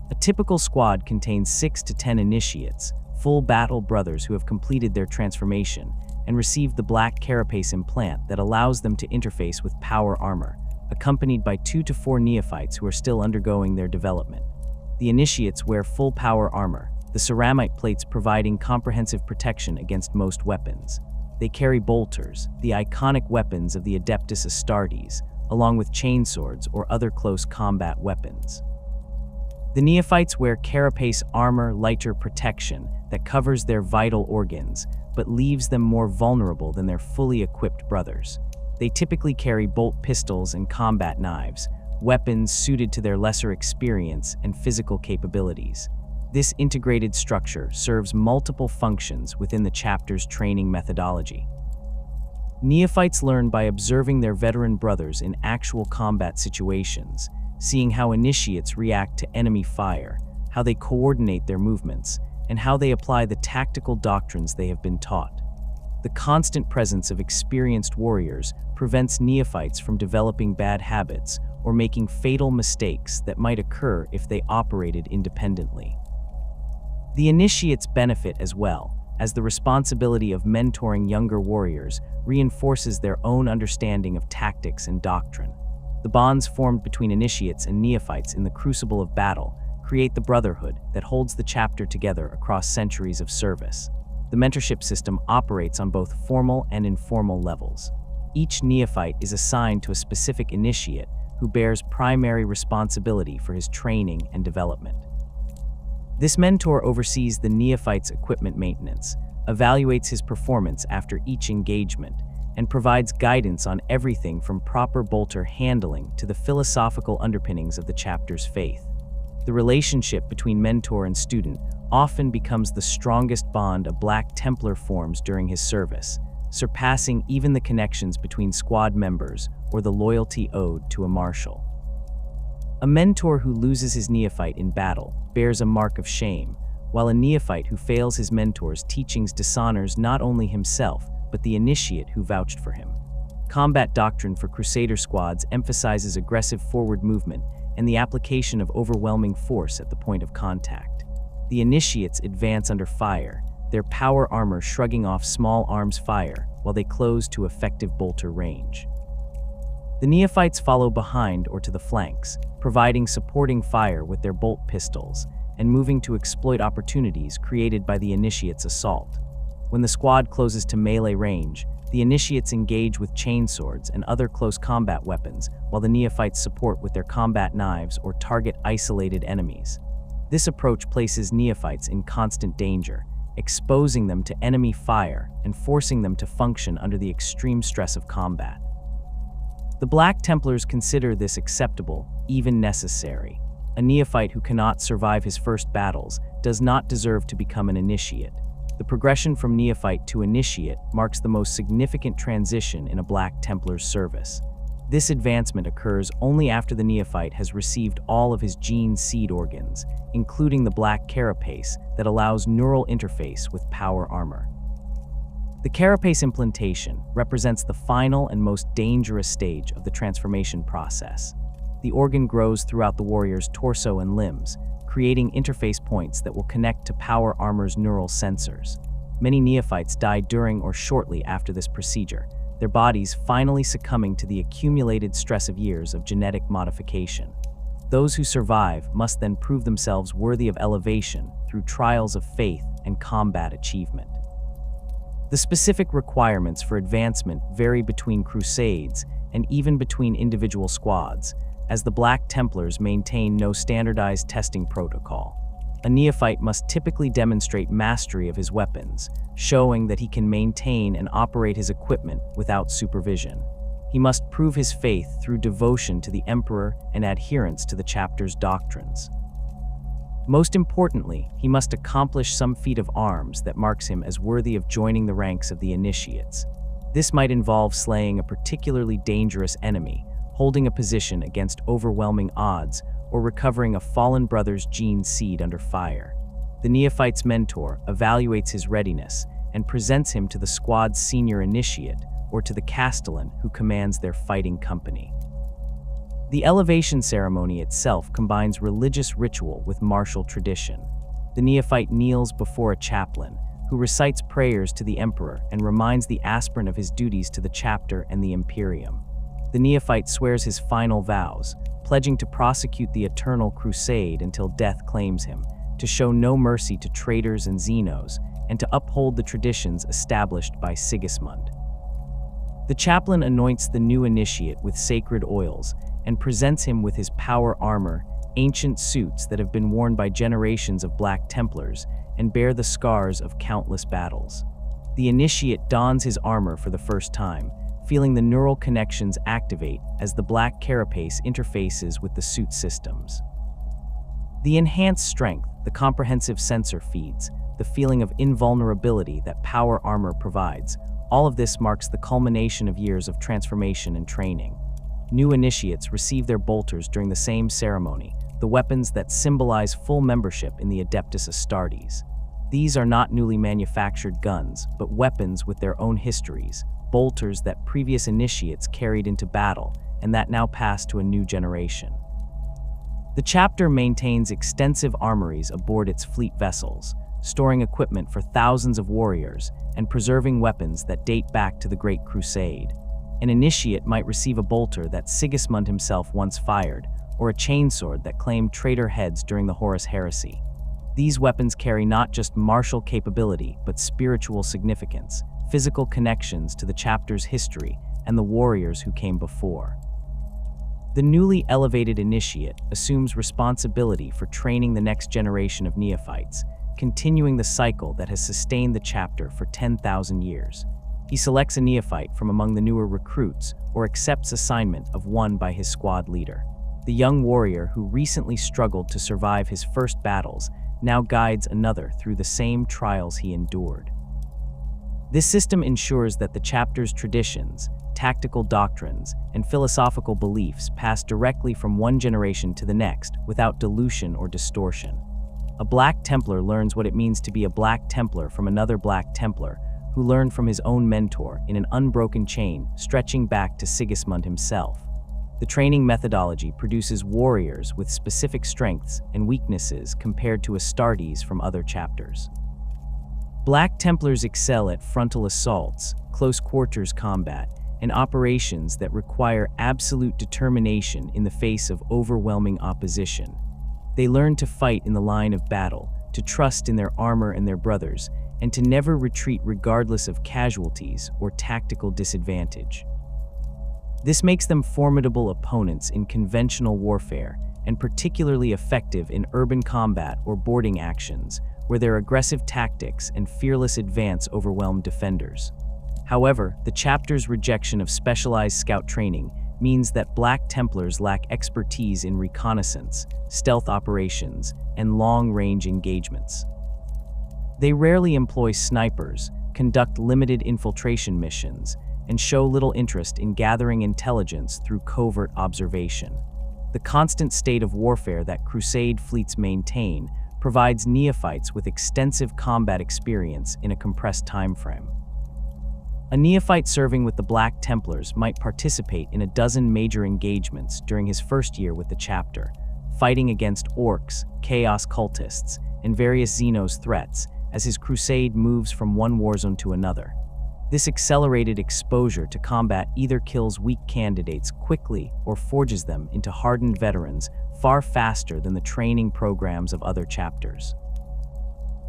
A typical squad contains 6 to 10 initiates, full battle brothers who have completed their transformation and received the black carapace implant that allows them to interface with power armor, accompanied by 2 to 4 neophytes who are still undergoing their development. The initiates wear full power armor, the ceramite plates providing comprehensive protection against most weapons. They carry bolters, the iconic weapons of the Adeptus Astartes, along with chainswords or other close combat weapons. The neophytes wear carapace armor, lighter protection that covers their vital organs, but leaves them more vulnerable than their fully equipped brothers. They typically carry bolt pistols and combat knives, weapons suited to their lesser experience and physical capabilities. This integrated structure serves multiple functions within the chapter's training methodology. Neophytes learn by observing their veteran brothers in actual combat situations, seeing how initiates react to enemy fire, how they coordinate their movements, and how they apply the tactical doctrines they have been taught. The constant presence of experienced warriors prevents neophytes from developing bad habits or making fatal mistakes that might occur if they operated independently. The initiates benefit as well, as the responsibility of mentoring younger warriors reinforces their own understanding of tactics and doctrine. The bonds formed between initiates and neophytes in the crucible of battle create the brotherhood that holds the chapter together across centuries of service. The mentorship system operates on both formal and informal levels. Each neophyte is assigned to a specific initiate who bears primary responsibility for his training and development. This mentor oversees the neophyte's equipment maintenance, evaluates his performance after each engagement, and provides guidance on everything from proper bolter handling to the philosophical underpinnings of the chapter's faith. The relationship between mentor and student often becomes the strongest bond a Black Templar forms during his service, surpassing even the connections between squad members or the loyalty owed to a marshal. A mentor who loses his neophyte in battle bears a mark of shame, while a neophyte who fails his mentor's teachings dishonors not only himself, but the initiate who vouched for him. Combat doctrine for Crusader squads emphasizes aggressive forward movement and the application of overwhelming force at the point of contact. The initiates advance under fire, their power armor shrugging off small arms fire while they close to effective bolter range. The neophytes follow behind or to the flanks, providing supporting fire with their bolt pistols and moving to exploit opportunities created by the initiate's assault. When the squad closes to melee range, the initiates engage with chainswords and other close combat weapons, while the neophytes support with their combat knives or target isolated enemies. This approach places neophytes in constant danger, exposing them to enemy fire and forcing them to function under the extreme stress of combat. The Black Templars consider this acceptable, even necessary. A neophyte who cannot survive his first battles does not deserve to become an initiate. The progression from neophyte to initiate marks the most significant transition in a Black Templar's service. This advancement occurs only after the neophyte has received all of his gene seed organs, including the black carapace that allows neural interface with power armor. The carapace implantation represents the final and most dangerous stage of the transformation process. The organ grows throughout the warrior's torso and limbs, creating interface points that will connect to power armor's neural sensors. Many neophytes die during or shortly after this procedure, their bodies finally succumbing to the accumulated stress of years of genetic modification. Those who survive must then prove themselves worthy of elevation through trials of faith and combat achievement. The specific requirements for advancement vary between crusades and even between individual squads, as the Black Templars maintain no standardized testing protocol. A neophyte must typically demonstrate mastery of his weapons, showing that he can maintain and operate his equipment without supervision. He must prove his faith through devotion to the Emperor and adherence to the chapter's doctrines. Most importantly, he must accomplish some feat of arms that marks him as worthy of joining the ranks of the initiates. This might involve slaying a particularly dangerous enemy, holding a position against overwhelming odds, or recovering a fallen brother's gene seed under fire. The neophyte's mentor evaluates his readiness and presents him to the squad's senior initiate or to the castellan who commands their fighting company. The elevation ceremony itself combines religious ritual with martial tradition. The neophyte kneels before a chaplain, who recites prayers to the emperor and reminds the aspirant of his duties to the chapter and the imperium. The neophyte swears his final vows, pledging to prosecute the eternal crusade until death claims him, to show no mercy to traitors and xenos, and to uphold the traditions established by Sigismund. The chaplain anoints the new initiate with sacred oils and presents him with his power armor, ancient suits that have been worn by generations of Black Templars and bear the scars of countless battles. The initiate dons his armor for the first time, feeling the neural connections activate as the black carapace interfaces with the suit systems. The enhanced strength, the comprehensive sensor feeds, the feeling of invulnerability that power armor provides, all of this marks the culmination of years of transformation and training. New initiates receive their bolters during the same ceremony, the weapons that symbolize full membership in the Adeptus Astartes. These are not newly manufactured guns, but weapons with their own histories, bolters that previous initiates carried into battle and that now pass to a new generation. The chapter maintains extensive armories aboard its fleet vessels, storing equipment for thousands of warriors and preserving weapons that date back to the Great Crusade. An initiate might receive a bolter that Sigismund himself once fired, or a chainsword that claimed traitor heads during the Horus Heresy. These weapons carry not just martial capability, but spiritual significance, physical connections to the chapter's history and the warriors who came before. The newly elevated initiate assumes responsibility for training the next generation of neophytes, continuing the cycle that has sustained the chapter for 10,000 years. He selects a neophyte from among the newer recruits or accepts assignment of one by his squad leader. The young warrior who recently struggled to survive his first battles now guides another through the same trials he endured. This system ensures that the chapter's traditions, tactical doctrines, and philosophical beliefs pass directly from one generation to the next without dilution or distortion. A Black Templar learns what it means to be a Black Templar from another Black Templar who learned from his own mentor in an unbroken chain stretching back to Sigismund himself. The training methodology produces warriors with specific strengths and weaknesses compared to Astartes from other chapters. Black Templars excel at frontal assaults, close quarters combat, and operations that require absolute determination in the face of overwhelming opposition. They learn to fight in the line of battle, to trust in their armor and their brothers, and to never retreat regardless of casualties or tactical disadvantage. This makes them formidable opponents in conventional warfare and particularly effective in urban combat or boarding actions, where their aggressive tactics and fearless advance overwhelm defenders. However, the chapter's rejection of specialized scout training means that Black Templars lack expertise in reconnaissance, stealth operations, and long-range engagements. They rarely employ snipers, conduct limited infiltration missions, and show little interest in gathering intelligence through covert observation. The constant state of warfare that crusade fleets maintain provides neophytes with extensive combat experience in a compressed timeframe. A neophyte serving with the Black Templars might participate in a dozen major engagements during his first year with the chapter, fighting against orcs, chaos cultists, and various Xenos threats as his crusade moves from one warzone to another. This accelerated exposure to combat either kills weak candidates quickly or forges them into hardened veterans far faster than the training programs of other chapters.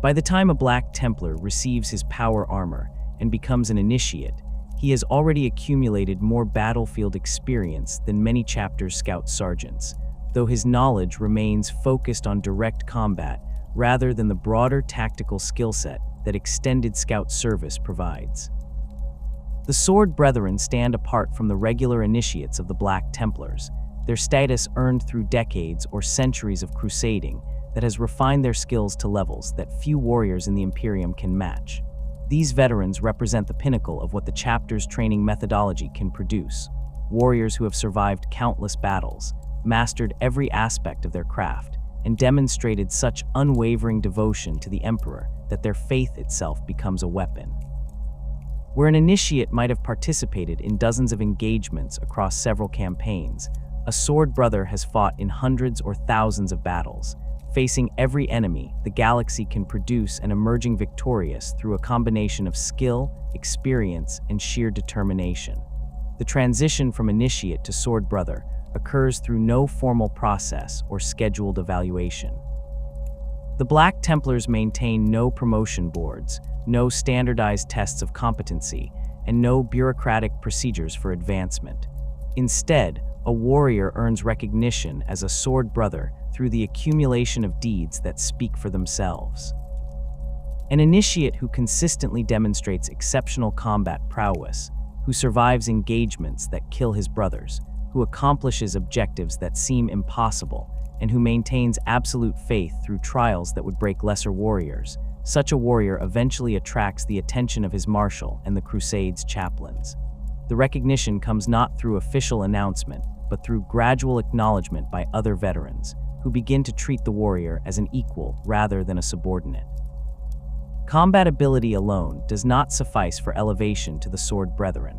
By the time a Black Templar receives his power armor and becomes an initiate, he has already accumulated more battlefield experience than many chapters' scout sergeants, though his knowledge remains focused on direct combat rather than the broader tactical skill set that extended scout service provides. The Sword Brethren stand apart from the regular initiates of the Black Templars, their status earned through decades or centuries of crusading that has refined their skills to levels that few warriors in the Imperium can match. These veterans represent the pinnacle of what the chapter's training methodology can produce: warriors who have survived countless battles, mastered every aspect of their craft, and demonstrated such unwavering devotion to the Emperor that their faith itself becomes a weapon. Where an initiate might have participated in dozens of engagements across several campaigns, a sword brother has fought in hundreds or thousands of battles, facing every enemy the galaxy can produce and emerging victorious through a combination of skill, experience, and sheer determination. The transition from initiate to sword brother occurs through no formal process or scheduled evaluation. The Black Templars maintain no promotion boards, no standardized tests of competency, and no bureaucratic procedures for advancement. Instead, a warrior earns recognition as a sword brother through the accumulation of deeds that speak for themselves. An initiate who consistently demonstrates exceptional combat prowess, who survives engagements that kill his brothers, who accomplishes objectives that seem impossible, and who maintains absolute faith through trials that would break lesser warriors. Such a warrior eventually attracts the attention of his marshal and the Crusade's chaplains. The recognition comes not through official announcement, but through gradual acknowledgement by other veterans, who begin to treat the warrior as an equal rather than a subordinate. Combat ability alone does not suffice for elevation to the Sword Brethren.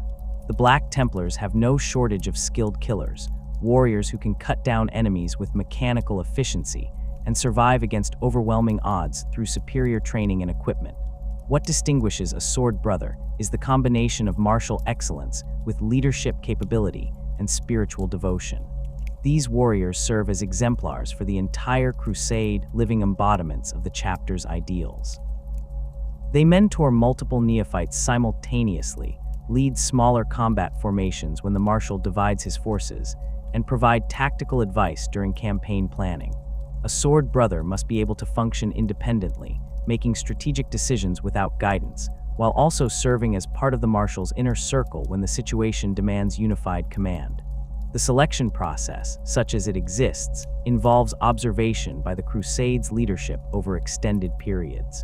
The Black Templars have no shortage of skilled killers, warriors who can cut down enemies with mechanical efficiency and survive against overwhelming odds through superior training and equipment. What distinguishes a sword brother is the combination of martial excellence with leadership capability and spiritual devotion. These warriors serve as exemplars for the entire crusade, living embodiments of the chapter's ideals. They mentor multiple neophytes simultaneously, lead smaller combat formations when the marshal divides his forces, and provide tactical advice during campaign planning. A sword brother must be able to function independently, making strategic decisions without guidance, while also serving as part of the marshal's inner circle when the situation demands unified command. The selection process, such as it exists, involves observation by the Crusade's leadership over extended periods.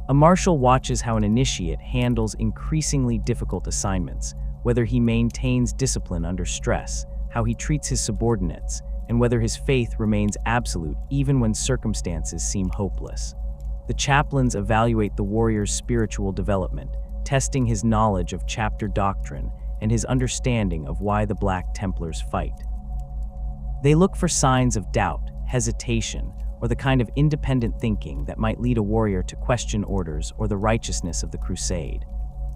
A marshal watches how an initiate handles increasingly difficult assignments, whether he maintains discipline under stress, how he treats his subordinates, and whether his faith remains absolute even when circumstances seem hopeless. The chaplains evaluate the warrior's spiritual development, testing his knowledge of chapter doctrine and his understanding of why the Black Templars fight. They look for signs of doubt, hesitation, or the kind of independent thinking that might lead a warrior to question orders or the righteousness of the crusade.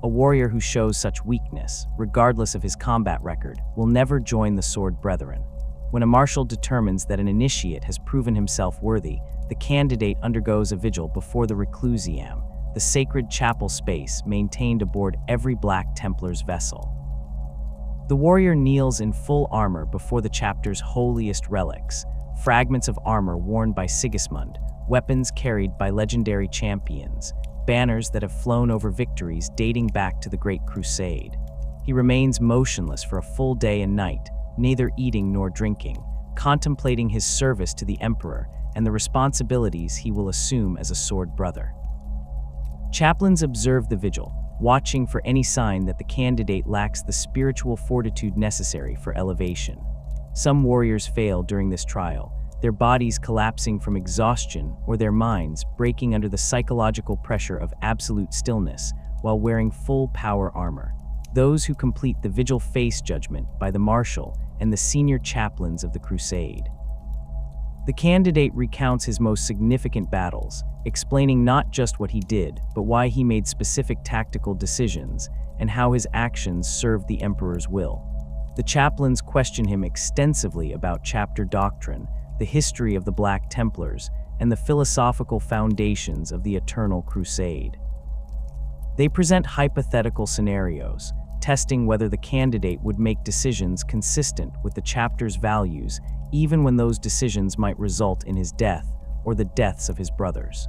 A warrior who shows such weakness, regardless of his combat record, will never join the Sword Brethren. When a marshal determines that an initiate has proven himself worthy, the candidate undergoes a vigil before the reclusiam, the sacred chapel space maintained aboard every Black Templar's vessel. The warrior kneels in full armor before the chapter's holiest relics, fragments of armor worn by Sigismund, weapons carried by legendary champions, banners that have flown over victories dating back to the Great Crusade. He remains motionless for a full day and night, neither eating nor drinking, contemplating his service to the emperor and the responsibilities he will assume as a sword brother. Chaplains observe the vigil, watching for any sign that the candidate lacks the spiritual fortitude necessary for elevation. Some warriors fail during this trial, their bodies collapsing from exhaustion or their minds breaking under the psychological pressure of absolute stillness while wearing full power armor. Those who complete the vigil face judgment by the marshal and the senior chaplains of the crusade. The candidate recounts his most significant battles, explaining not just what he did, but why he made specific tactical decisions and how his actions served the emperor's will. The chaplains question him extensively about chapter doctrine, the history of the Black Templars, and the philosophical foundations of the Eternal Crusade. They present hypothetical scenarios, testing whether the candidate would make decisions consistent with the chapter's values, even when those decisions might result in his death or the deaths of his brothers.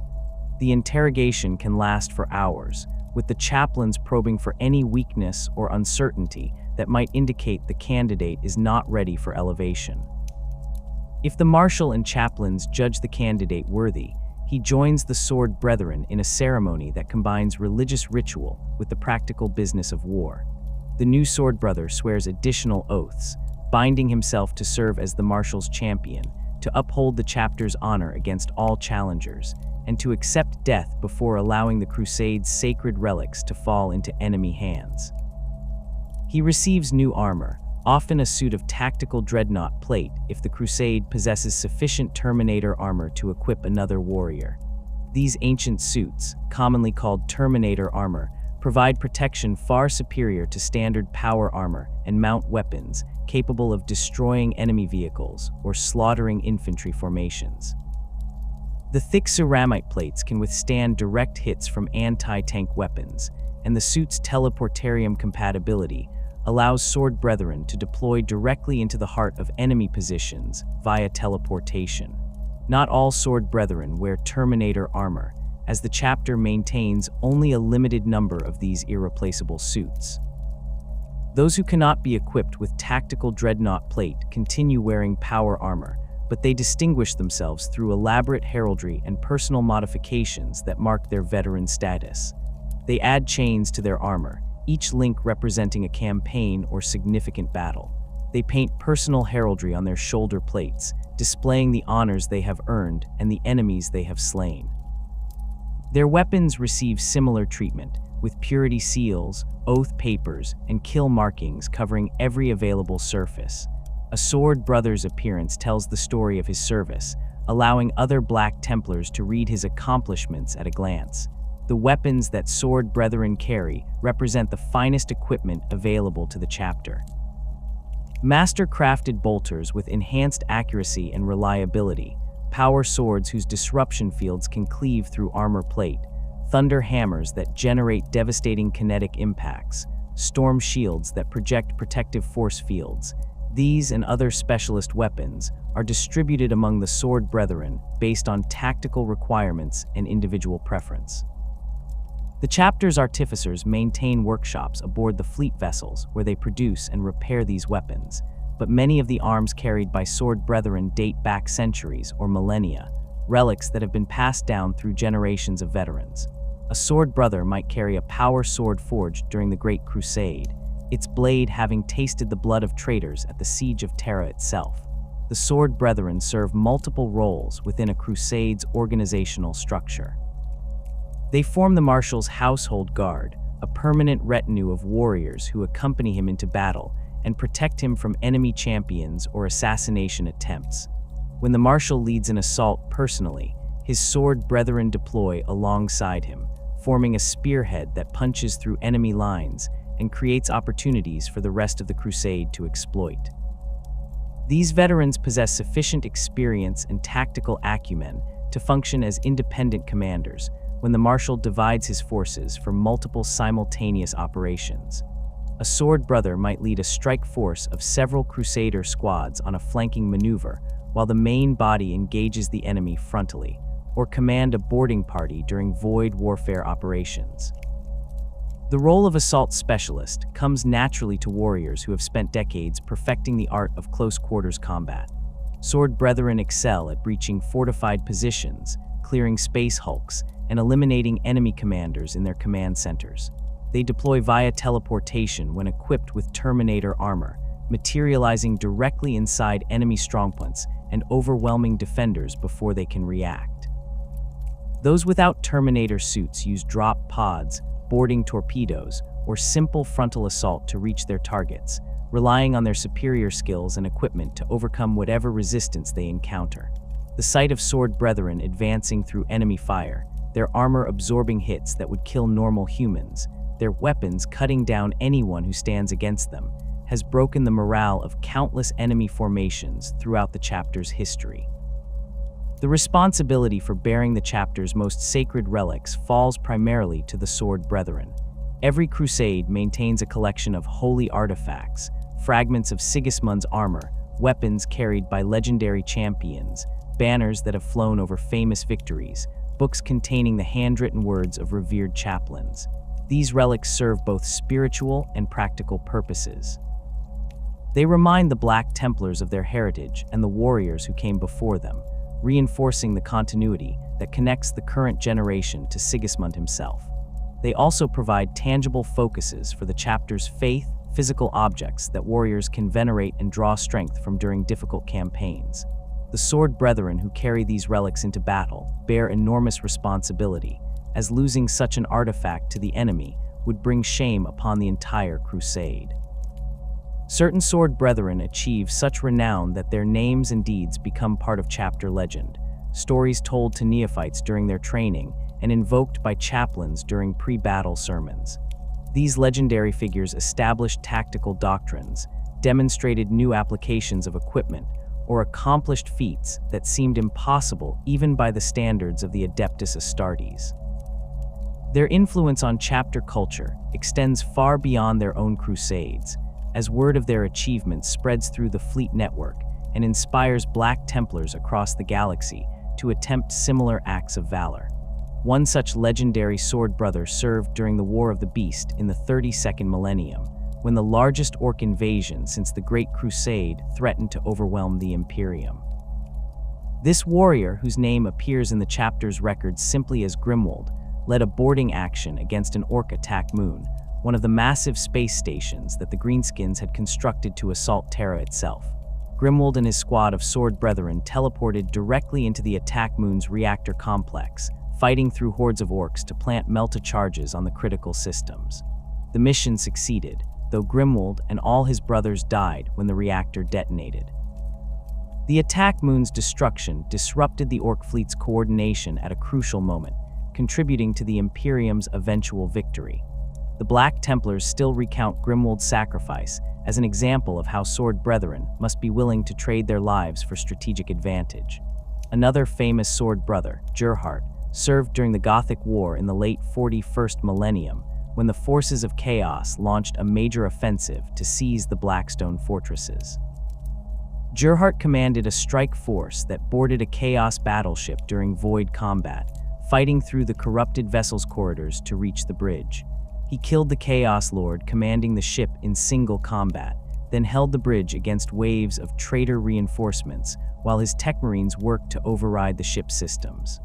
The interrogation can last for hours, with the chaplains probing for any weakness or uncertainty that might indicate the candidate is not ready for elevation. If the marshal and chaplains judge the candidate worthy, he joins the Sword Brethren in a ceremony that combines religious ritual with the practical business of war. The new sword brother swears additional oaths, binding himself to serve as the marshal's champion, to uphold the chapter's honor against all challengers, and to accept death before allowing the crusade's sacred relics to fall into enemy hands. He receives new armor, often a suit of tactical dreadnought plate if the crusade possesses sufficient Terminator armor to equip another warrior. These ancient suits, commonly called Terminator armor, provide protection far superior to standard power armor and mount weapons capable of destroying enemy vehicles or slaughtering infantry formations. The thick ceramite plates can withstand direct hits from anti-tank weapons, and the suit's teleportarium compatibility allows Sword Brethren to deploy directly into the heart of enemy positions via teleportation. Not all Sword Brethren wear Terminator armor, as the chapter maintains only a limited number of these irreplaceable suits. Those who cannot be equipped with tactical dreadnought plate continue wearing power armor, but they distinguish themselves through elaborate heraldry and personal modifications that mark their veteran status. They add chains to their armor, each link representing a campaign or significant battle. They paint personal heraldry on their shoulder plates, displaying the honors they have earned and the enemies they have slain. Their weapons receive similar treatment, with purity seals, oath papers, and kill markings covering every available surface. A Sword Brother's appearance tells the story of his service, allowing other Black Templars to read his accomplishments at a glance. The weapons that Sword Brethren carry represent the finest equipment available to the chapter. Master-crafted bolters with enhanced accuracy and reliability, power swords whose disruption fields can cleave through armor plate, thunder hammers that generate devastating kinetic impacts, storm shields that project protective force fields. These and other specialist weapons are distributed among the Sword Brethren based on tactical requirements and individual preference. The chapter's artificers maintain workshops aboard the fleet vessels where they produce and repair these weapons, but many of the arms carried by Sword Brethren date back centuries or millennia, relics that have been passed down through generations of veterans. A Sword Brother might carry a power sword forged during the Great Crusade, its blade having tasted the blood of traitors at the Siege of Tara itself. The Sword Brethren serve multiple roles within a crusade's organizational structure. They form the Marshal's household guard, a permanent retinue of warriors who accompany him into battle and protect him from enemy champions or assassination attempts. When the Marshal leads an assault personally, his Sword Brethren deploy alongside him, forming a spearhead that punches through enemy lines and creates opportunities for the rest of the crusade to exploit. These veterans possess sufficient experience and tactical acumen to function as independent commanders when the Marshal divides his forces for multiple simultaneous operations. A Sword Brother might lead a strike force of several Crusader squads on a flanking maneuver while the main body engages the enemy frontally, or command a boarding party during void warfare operations. The role of assault specialist comes naturally to warriors who have spent decades perfecting the art of close-quarters combat. Sword Brethren excel at breaching fortified positions, clearing space hulks, and eliminating enemy commanders in their command centers. They deploy via teleportation when equipped with Terminator armor, materializing directly inside enemy strongpoints and overwhelming defenders before they can react. Those without Terminator suits use drop pods, boarding torpedoes, or simple frontal assault to reach their targets, relying on their superior skills and equipment to overcome whatever resistance they encounter. The sight of Sword Brethren advancing through enemy fire, their armor absorbing hits that would kill normal humans, their weapons cutting down anyone who stands against them, has broken the morale of countless enemy formations throughout the chapter's history. The responsibility for bearing the chapter's most sacred relics falls primarily to the Sword Brethren. Every crusade maintains a collection of holy artifacts, fragments of Sigismund's armor, weapons carried by legendary champions, banners that have flown over famous victories, books containing the handwritten words of revered chaplains. These relics serve both spiritual and practical purposes. They remind the Black Templars of their heritage and the warriors who came before them, reinforcing the continuity that connects the current generation to Sigismund himself. They also provide tangible focuses for the chapter's faith, physical objects that warriors can venerate and draw strength from during difficult campaigns. The Sword Brethren who carry these relics into battle bear enormous responsibility, as losing such an artifact to the enemy would bring shame upon the entire crusade. Certain Sword Brethren achieve such renown that their names and deeds become part of chapter legend, stories told to neophytes during their training and invoked by chaplains during pre-battle sermons. These legendary figures established tactical doctrines, demonstrated new applications of equipment, or accomplished feats that seemed impossible even by the standards of the Codex Astartes. Their influence on chapter culture extends far beyond their own crusades, as word of their achievements spreads through the fleet network and inspires Black Templars across the galaxy to attempt similar acts of valor. One such legendary Sword Brother served during the War of the Beast in the 32nd millennium, when the largest orc invasion since the Great Crusade threatened to overwhelm the Imperium. This warrior, whose name appears in the chapter's records simply as Grimwald, led a boarding action against an orc attack moon, one of the massive space stations that the Greenskins had constructed to assault Terra itself. Grimwald and his squad of Sword Brethren teleported directly into the attack moon's reactor complex, fighting through hordes of orcs to plant melta charges on the critical systems. The mission succeeded, though Grimwald and all his brothers died when the reactor detonated. The attack moon's destruction disrupted the orc fleet's coordination at a crucial moment, contributing to the Imperium's eventual victory. The Black Templars still recount Grimwald's sacrifice as an example of how Sword Brethren must be willing to trade their lives for strategic advantage. Another famous Sword Brother, Gerhard, served during the Gothic War in the late 41st millennium when the forces of chaos launched a major offensive to seize the Blackstone fortresses. Gerhardt commanded a strike force that boarded a Chaos battleship during void combat, fighting through the corrupted vessel's corridors to reach the bridge. He killed the Chaos Lord commanding the ship in single combat, then held the bridge against waves of traitor reinforcements while his tech marines worked to override the ship's systems.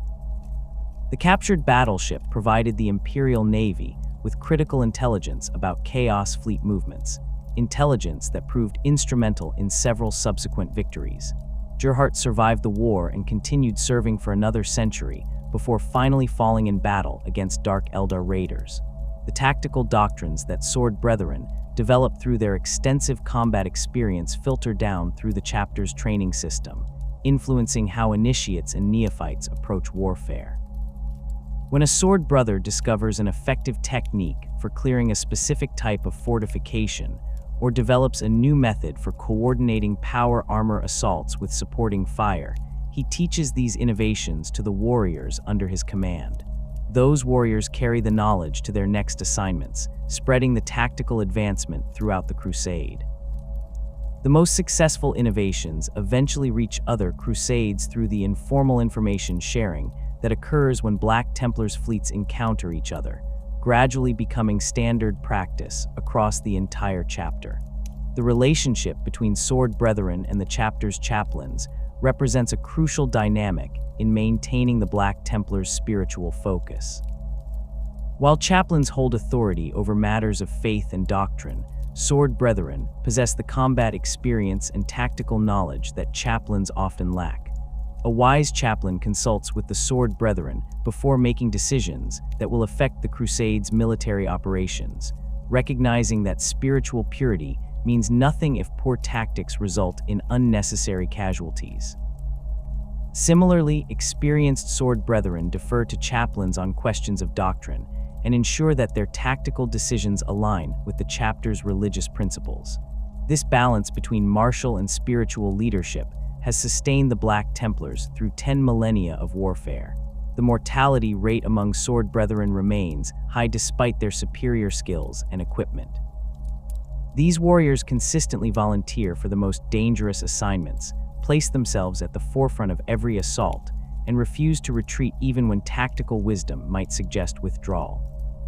The captured battleship provided the Imperial Navy with critical intelligence about Chaos fleet movements, intelligence that proved instrumental in several subsequent victories. Gerhardt survived the war and continued serving for another century before finally falling in battle against Dark Eldar raiders. The tactical doctrines that Sword Brethren developed through their extensive combat experience filtered down through the chapter's training system, influencing how initiates and neophytes approach warfare. When a sword brother discovers an effective technique for clearing a specific type of fortification, or develops a new method for coordinating power armor assaults with supporting fire, he teaches these innovations to the warriors under his command. Those warriors carry the knowledge to their next assignments, spreading the tactical advancement throughout the crusade. The most successful innovations eventually reach other crusades through the informal information sharing that occurs when Black Templars fleets encounter each other, gradually becoming standard practice across the entire chapter. The relationship between Sword Brethren and the chapter's chaplains represents a crucial dynamic in maintaining the Black Templars' spiritual focus. While chaplains hold authority over matters of faith and doctrine, Sword Brethren possess the combat experience and tactical knowledge that chaplains often lack. A wise chaplain consults with the Sword Brethren before making decisions that will affect the Crusade's military operations, recognizing that spiritual purity means nothing if poor tactics result in unnecessary casualties. Similarly, experienced Sword Brethren defer to chaplains on questions of doctrine and ensure that their tactical decisions align with the chapter's religious principles. This balance between martial and spiritual leadership has sustained the Black Templars through 10 millennia of warfare. The mortality rate among Sword Brethren remains high despite their superior skills and equipment. These warriors consistently volunteer for the most dangerous assignments, place themselves at the forefront of every assault, and refuse to retreat even when tactical wisdom might suggest withdrawal.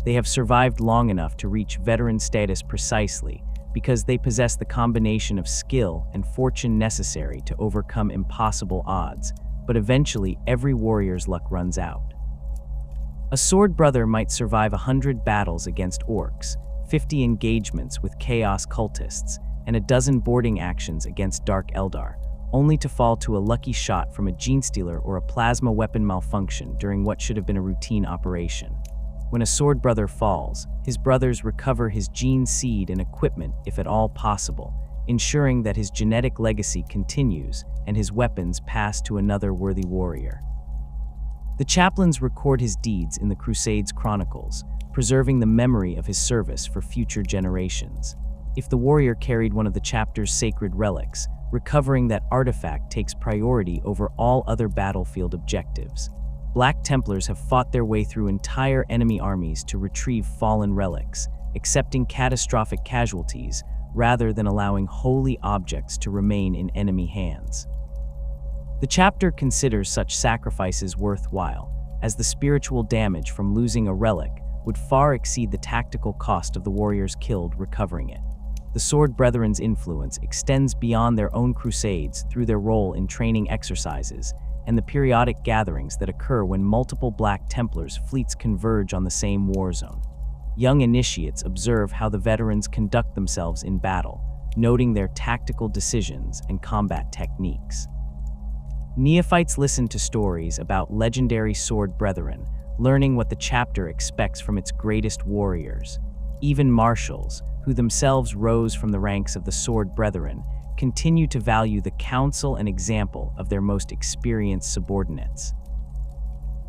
They have survived long enough to reach veteran status precisely because they possess the combination of skill and fortune necessary to overcome impossible odds, but eventually every warrior's luck runs out. A sword brother might survive 100 battles against orcs, 50 engagements with chaos cultists, and a dozen boarding actions against Dark Eldar, only to fall to a lucky shot from a genestealer or a plasma weapon malfunction during what should have been a routine operation. When a sword brother falls, his brothers recover his gene seed and equipment if at all possible, ensuring that his genetic legacy continues and his weapons pass to another worthy warrior. The chaplains record his deeds in the Crusade's chronicles, preserving the memory of his service for future generations. If the warrior carried one of the chapter's sacred relics, recovering that artifact takes priority over all other battlefield objectives. Black Templars have fought their way through entire enemy armies to retrieve fallen relics, accepting catastrophic casualties rather than allowing holy objects to remain in enemy hands. The chapter considers such sacrifices worthwhile, as the spiritual damage from losing a relic would far exceed the tactical cost of the warriors killed recovering it. The Sword Brethren's influence extends beyond their own crusades through their role in training exercises and the periodic gatherings that occur when multiple Black Templars fleets converge on the same war zone. Young initiates observe how the veterans conduct themselves in battle, noting their tactical decisions and combat techniques. Neophytes listen to stories about legendary Sword Brethren, learning what the chapter expects from its greatest warriors. Even marshals, who themselves rose from the ranks of the Sword Brethren, continue to value the counsel and example of their most experienced subordinates.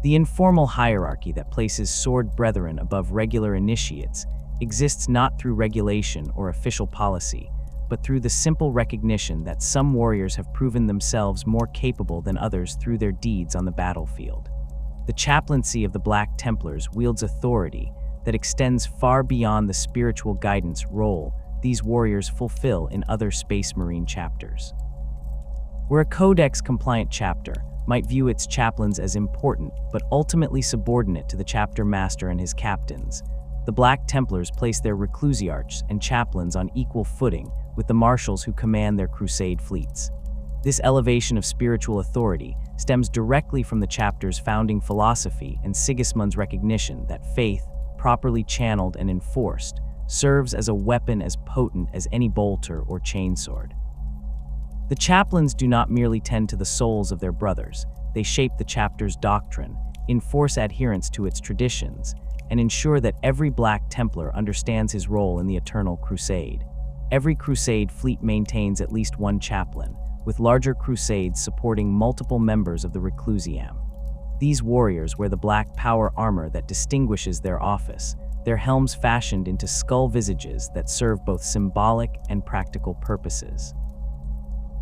The informal hierarchy that places Sword Brethren above regular initiates exists not through regulation or official policy, but through the simple recognition that some warriors have proven themselves more capable than others through their deeds on the battlefield. The chaplaincy of the Black Templars wields authority that extends far beyond the spiritual guidance role these warriors fulfill in other Space Marine chapters. Where a codex-compliant chapter might view its chaplains as important but ultimately subordinate to the chapter master and his captains, the Black Templars place their reclusiarchs and chaplains on equal footing with the marshals who command their crusade fleets. This elevation of spiritual authority stems directly from the chapter's founding philosophy and Sigismund's recognition that faith, properly channeled and enforced, serves as a weapon as potent as any bolter or chainsword. The chaplains do not merely tend to the souls of their brothers, they shape the chapter's doctrine, enforce adherence to its traditions, and ensure that every Black Templar understands his role in the eternal crusade. Every crusade fleet maintains at least one chaplain, with larger crusades supporting multiple members of the reclusiam. These warriors wear the black power armor that distinguishes their office, their helms fashioned into skull visages that serve both symbolic and practical purposes.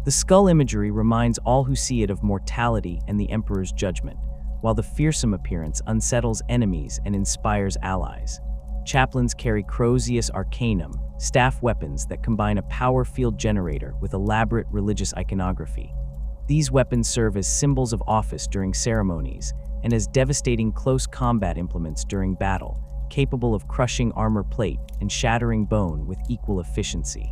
The skull imagery reminds all who see it of mortality and the Emperor's judgment, while the fearsome appearance unsettles enemies and inspires allies. Chaplains carry Crozius Arcanum, staff weapons that combine a power field generator with elaborate religious iconography. These weapons serve as symbols of office during ceremonies and as devastating close combat implements during battle, capable of crushing armor plate and shattering bone with equal efficiency.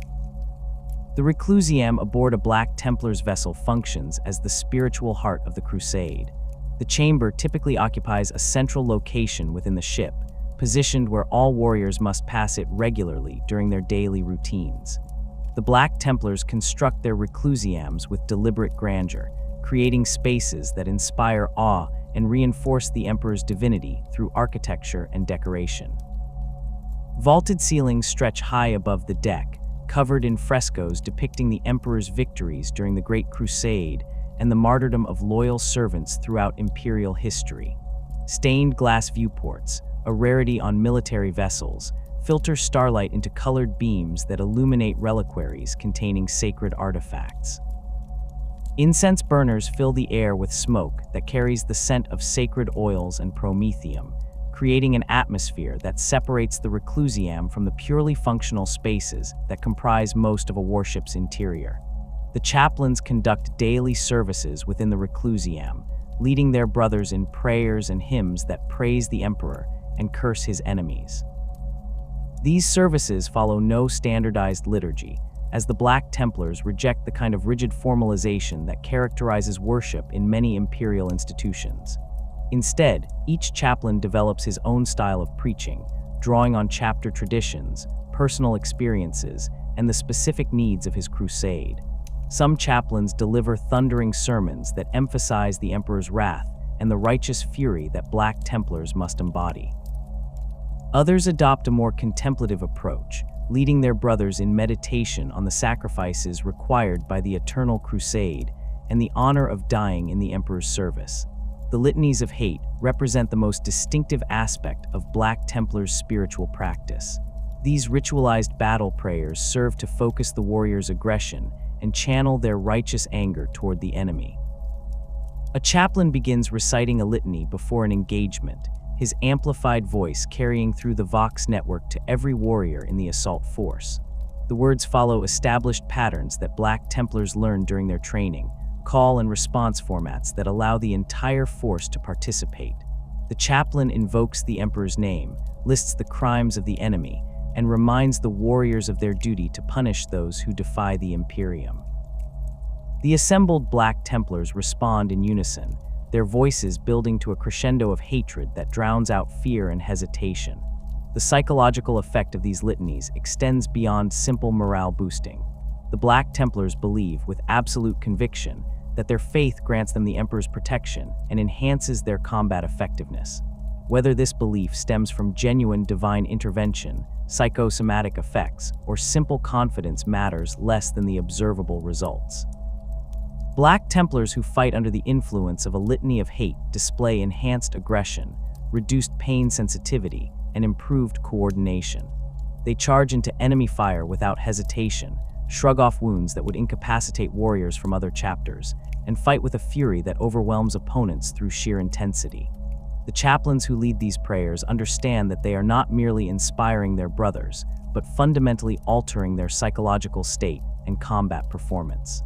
The reclusiam aboard a Black Templar's vessel functions as the spiritual heart of the crusade. The chamber typically occupies a central location within the ship, positioned where all warriors must pass it regularly during their daily routines. The Black Templars construct their reclusiams with deliberate grandeur, creating spaces that inspire awe and reinforce the Emperor's divinity through architecture and decoration. Vaulted ceilings stretch high above the deck, covered in frescoes depicting the Emperor's victories during the Great Crusade and the martyrdom of loyal servants throughout imperial history. Stained glass viewports, a rarity on military vessels, filter starlight into colored beams that illuminate reliquaries containing sacred artifacts. Incense burners fill the air with smoke that carries the scent of sacred oils and promethium, creating an atmosphere that separates the reclusiam from the purely functional spaces that comprise most of a warship's interior. The chaplains conduct daily services within the reclusiam, leading their brothers in prayers and hymns that praise the Emperor and curse his enemies. These services follow no standardized liturgy, as the Black Templars reject the kind of rigid formalization that characterizes worship in many imperial institutions. Instead, each chaplain develops his own style of preaching, drawing on chapter traditions, personal experiences, and the specific needs of his crusade. Some chaplains deliver thundering sermons that emphasize the Emperor's wrath and the righteous fury that Black Templars must embody. Others adopt a more contemplative approach, leading their brothers in meditation on the sacrifices required by the eternal crusade and the honor of dying in the Emperor's service. The litanies of hate represent the most distinctive aspect of Black Templars' spiritual practice. These ritualized battle prayers serve to focus the warrior's aggression and channel their righteous anger toward the enemy. A chaplain begins reciting a litany before an engagement, his amplified voice carrying through the Vox network to every warrior in the assault force. The words follow established patterns that Black Templars learned during their training, call and response formats that allow the entire force to participate. The chaplain invokes the Emperor's name, lists the crimes of the enemy, and reminds the warriors of their duty to punish those who defy the Imperium. The assembled Black Templars respond in unison, their voices building to a crescendo of hatred that drowns out fear and hesitation. The psychological effect of these litanies extends beyond simple morale boosting. The Black Templars believe with absolute conviction that their faith grants them the Emperor's protection and enhances their combat effectiveness. Whether this belief stems from genuine divine intervention, psychosomatic effects, or simple confidence matters less than the observable results. Black Templars who fight under the influence of a litany of hate display enhanced aggression, reduced pain sensitivity, and improved coordination. They charge into enemy fire without hesitation, shrug off wounds that would incapacitate warriors from other chapters, and fight with a fury that overwhelms opponents through sheer intensity. The chaplains who lead these prayers understand that they are not merely inspiring their brothers, but fundamentally altering their psychological state and combat performance.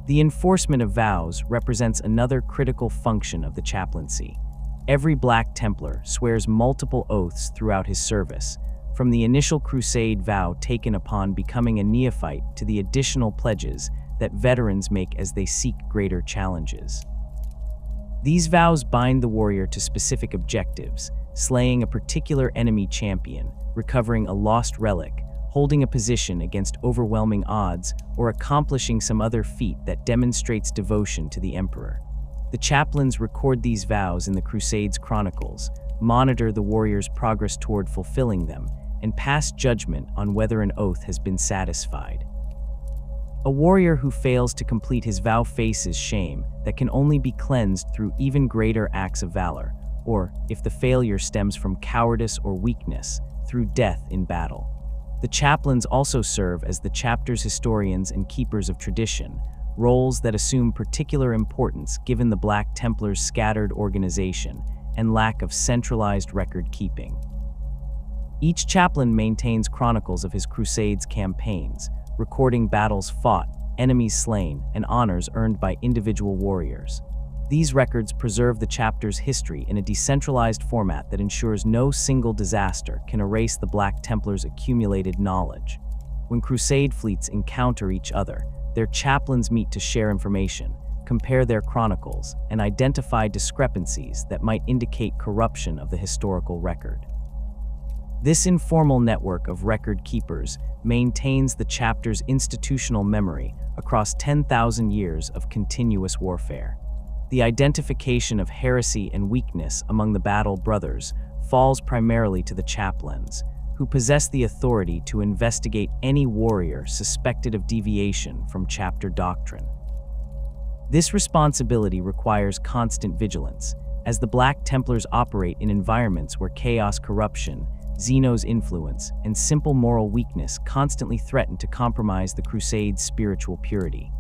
The enforcement of vows represents another critical function of the chaplaincy. Every Black Templar swears multiple oaths throughout his service, from the initial crusade vow taken upon becoming a neophyte to the additional pledges that veterans make as they seek greater challenges. These vows bind the warrior to specific objectives, slaying a particular enemy champion, recovering a lost relic, holding a position against overwhelming odds, or accomplishing some other feat that demonstrates devotion to the emperor. The chaplains record these vows in the Crusade's chronicles, monitor the warrior's progress toward fulfilling them, and pass judgment on whether an oath has been satisfied. A warrior who fails to complete his vow faces shame that can only be cleansed through even greater acts of valor, or, if the failure stems from cowardice or weakness, through death in battle. The chaplains also serve as the chapter's historians and keepers of tradition, roles that assume particular importance given the Black Templars' scattered organization and lack of centralized record-keeping. Each chaplain maintains chronicles of his Crusades campaigns, recording battles fought, enemies slain, and honors earned by individual warriors. These records preserve the chapter's history in a decentralized format that ensures no single disaster can erase the Black Templars' accumulated knowledge. When Crusade fleets encounter each other, their chaplains meet to share information, compare their chronicles, and identify discrepancies that might indicate corruption of the historical record. This informal network of record keepers maintains the chapter's institutional memory across 10,000 years of continuous warfare. The identification of heresy and weakness among the battle brothers falls primarily to the chaplains, who possess the authority to investigate any warrior suspected of deviation from chapter doctrine. This responsibility requires constant vigilance, as the Black Templars operate in environments where chaos, corruption, Xeno's influence, and simple moral weakness constantly threaten to compromise the Crusade's spiritual purity.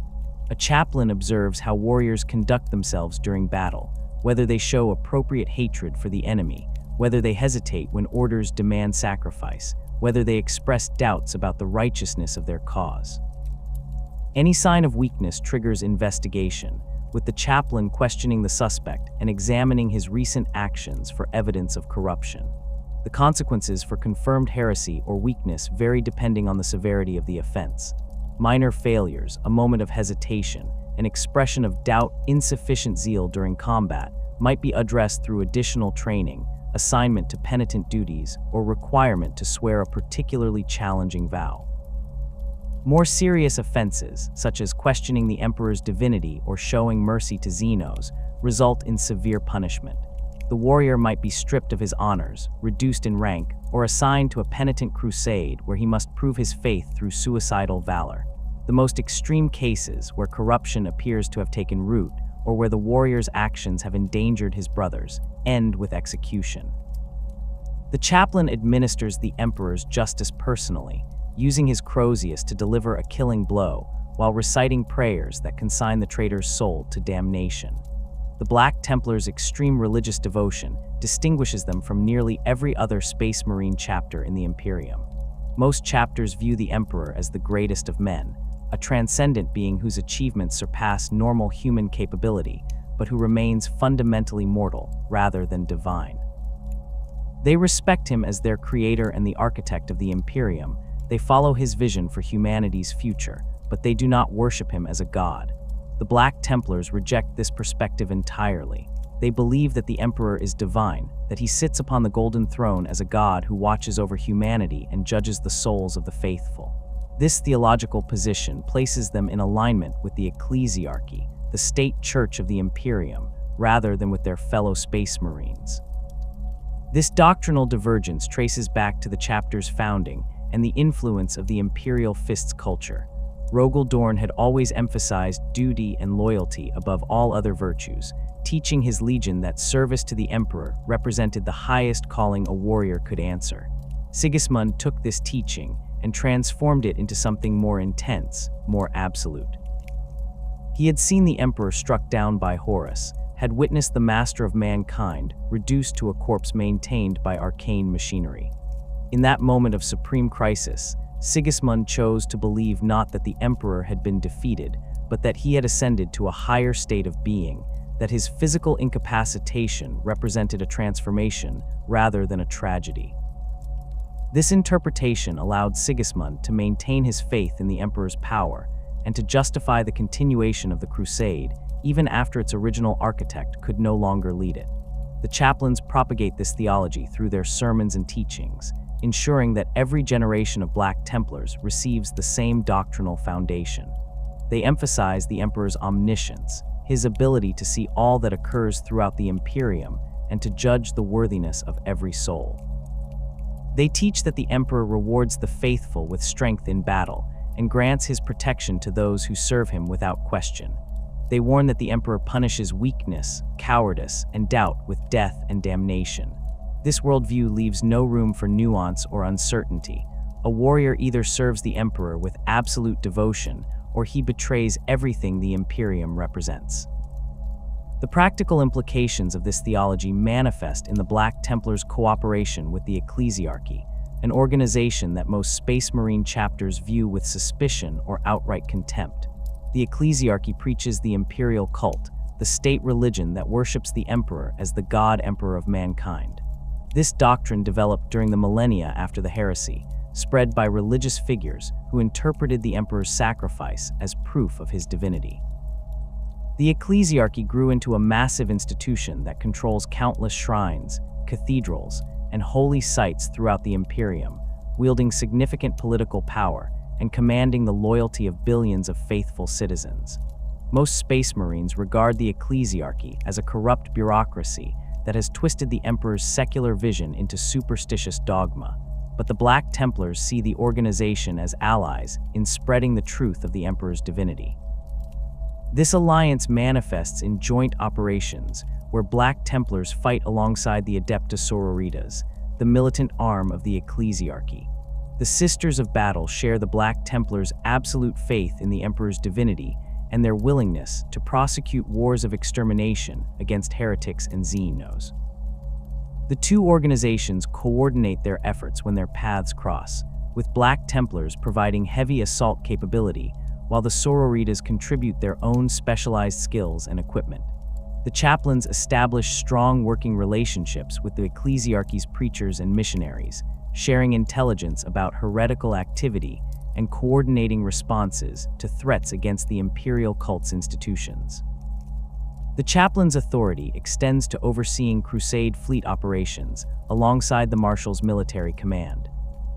A chaplain observes how warriors conduct themselves during battle, whether they show appropriate hatred for the enemy, whether they hesitate when orders demand sacrifice, whether they express doubts about the righteousness of their cause. Any sign of weakness triggers investigation, with the chaplain questioning the suspect and examining his recent actions for evidence of corruption. The consequences for confirmed heresy or weakness vary depending on the severity of the offense. Minor failures, a moment of hesitation, an expression of doubt, insufficient zeal during combat might be addressed through additional training, assignment to penitent duties, or requirement to swear a particularly challenging vow. More serious offenses, such as questioning the emperor's divinity or showing mercy to Xenos, result in severe punishment. The warrior might be stripped of his honors, reduced in rank, or assigned to a penitent crusade where he must prove his faith through suicidal valor. The most extreme cases, where corruption appears to have taken root, or where the warrior's actions have endangered his brothers, end with execution. The chaplain administers the emperor's justice personally, using his crozius to deliver a killing blow, while reciting prayers that consign the traitor's soul to damnation. The Black Templars' extreme religious devotion distinguishes them from nearly every other Space Marine chapter in the Imperium. Most chapters view the Emperor as the greatest of men, a transcendent being whose achievements surpass normal human capability, but who remains fundamentally mortal rather than divine. They respect him as their creator and the architect of the Imperium. They follow his vision for humanity's future, but they do not worship him as a god. The Black Templars reject this perspective entirely. They believe that the Emperor is divine, that he sits upon the golden throne as a god who watches over humanity and judges the souls of the faithful. This theological position places them in alignment with the ecclesiarchy, the state church of the Imperium, rather than with their fellow Space Marines. This doctrinal divergence traces back to the chapter's founding and the influence of the Imperial Fist's culture. Rogel Dorn had always emphasized duty and loyalty above all other virtues, teaching his legion that service to the Emperor represented the highest calling a warrior could answer. Sigismund took this teaching and transformed it into something more intense, more absolute. He had seen the Emperor struck down by Horus, had witnessed the master of mankind reduced to a corpse maintained by arcane machinery. In that moment of supreme crisis, Sigismund chose to believe not that the Emperor had been defeated, but that he had ascended to a higher state of being, that his physical incapacitation represented a transformation rather than a tragedy. This interpretation allowed Sigismund to maintain his faith in the emperor's power and to justify the continuation of the crusade even after its original architect could no longer lead it. The chaplains propagate this theology through their sermons and teachings, ensuring that every generation of Black Templars receives the same doctrinal foundation. They emphasize the emperor's omniscience, his ability to see all that occurs throughout the Imperium and to judge the worthiness of every soul. They teach that the emperor rewards the faithful with strength in battle and grants his protection to those who serve him without question. They warn that the emperor punishes weakness, cowardice, and doubt with death and damnation. This worldview leaves no room for nuance or uncertainty. A warrior either serves the emperor with absolute devotion or he betrays everything the Imperium represents. The practical implications of this theology manifest in the Black Templars' cooperation with the Ecclesiarchy, an organization that most Space Marine chapters view with suspicion or outright contempt. The Ecclesiarchy preaches the imperial cult, the state religion that worships the emperor as the god-emperor of mankind. This doctrine developed during the millennia after the heresy, spread by religious figures who interpreted the emperor's sacrifice as proof of his divinity. The Ecclesiarchy grew into a massive institution that controls countless shrines, cathedrals, and holy sites throughout the Imperium, wielding significant political power and commanding the loyalty of billions of faithful citizens. Most Space Marines regard the Ecclesiarchy as a corrupt bureaucracy that has twisted the Emperor's secular vision into superstitious dogma, but the Black Templars see the organization as allies in spreading the truth of the Emperor's divinity. This alliance manifests in joint operations, where Black Templars fight alongside the Adeptus Sororitas, the militant arm of the Ecclesiarchy. The Sisters of Battle share the Black Templars' absolute faith in the Emperor's divinity and their willingness to prosecute wars of extermination against heretics and Xenos. The two organizations coordinate their efforts when their paths cross, with Black Templars providing heavy assault capability, while the Sororitas contribute their own specialized skills and equipment. The chaplains establish strong working relationships with the Ecclesiarchy's preachers and missionaries, sharing intelligence about heretical activity and coordinating responses to threats against the imperial cult's institutions. The chaplain's authority extends to overseeing crusade fleet operations alongside the marshal's military command.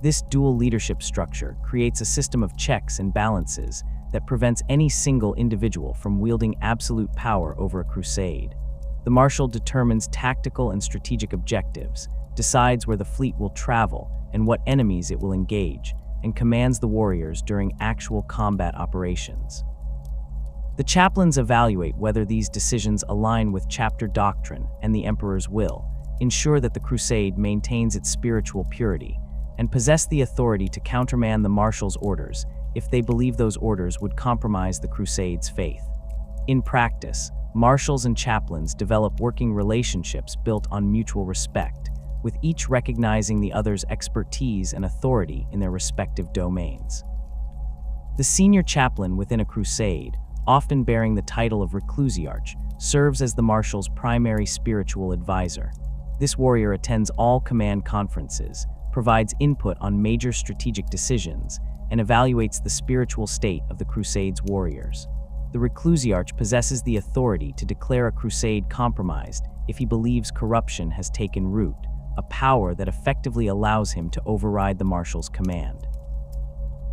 This dual leadership structure creates a system of checks and balances that prevents any single individual from wielding absolute power over a crusade. The marshal determines tactical and strategic objectives, decides where the fleet will travel and what enemies it will engage, and commands the warriors during actual combat operations. The chaplains evaluate whether these decisions align with chapter doctrine and the Emperor's will, ensure that the crusade maintains its spiritual purity, and possess the authority to countermand the marshal's orders if they believe those orders would compromise the crusade's faith. In practice, marshals and chaplains develop working relationships built on mutual respect, with each recognizing the other's expertise and authority in their respective domains. The senior chaplain within a crusade, often bearing the title of Reclusiarch, serves as the marshal's primary spiritual advisor. This warrior attends all command conferences, provides input on major strategic decisions, and evaluates the spiritual state of the crusade's warriors. The Reclusiarch possesses the authority to declare a crusade compromised if he believes corruption has taken root, a power that effectively allows him to override the marshal's command.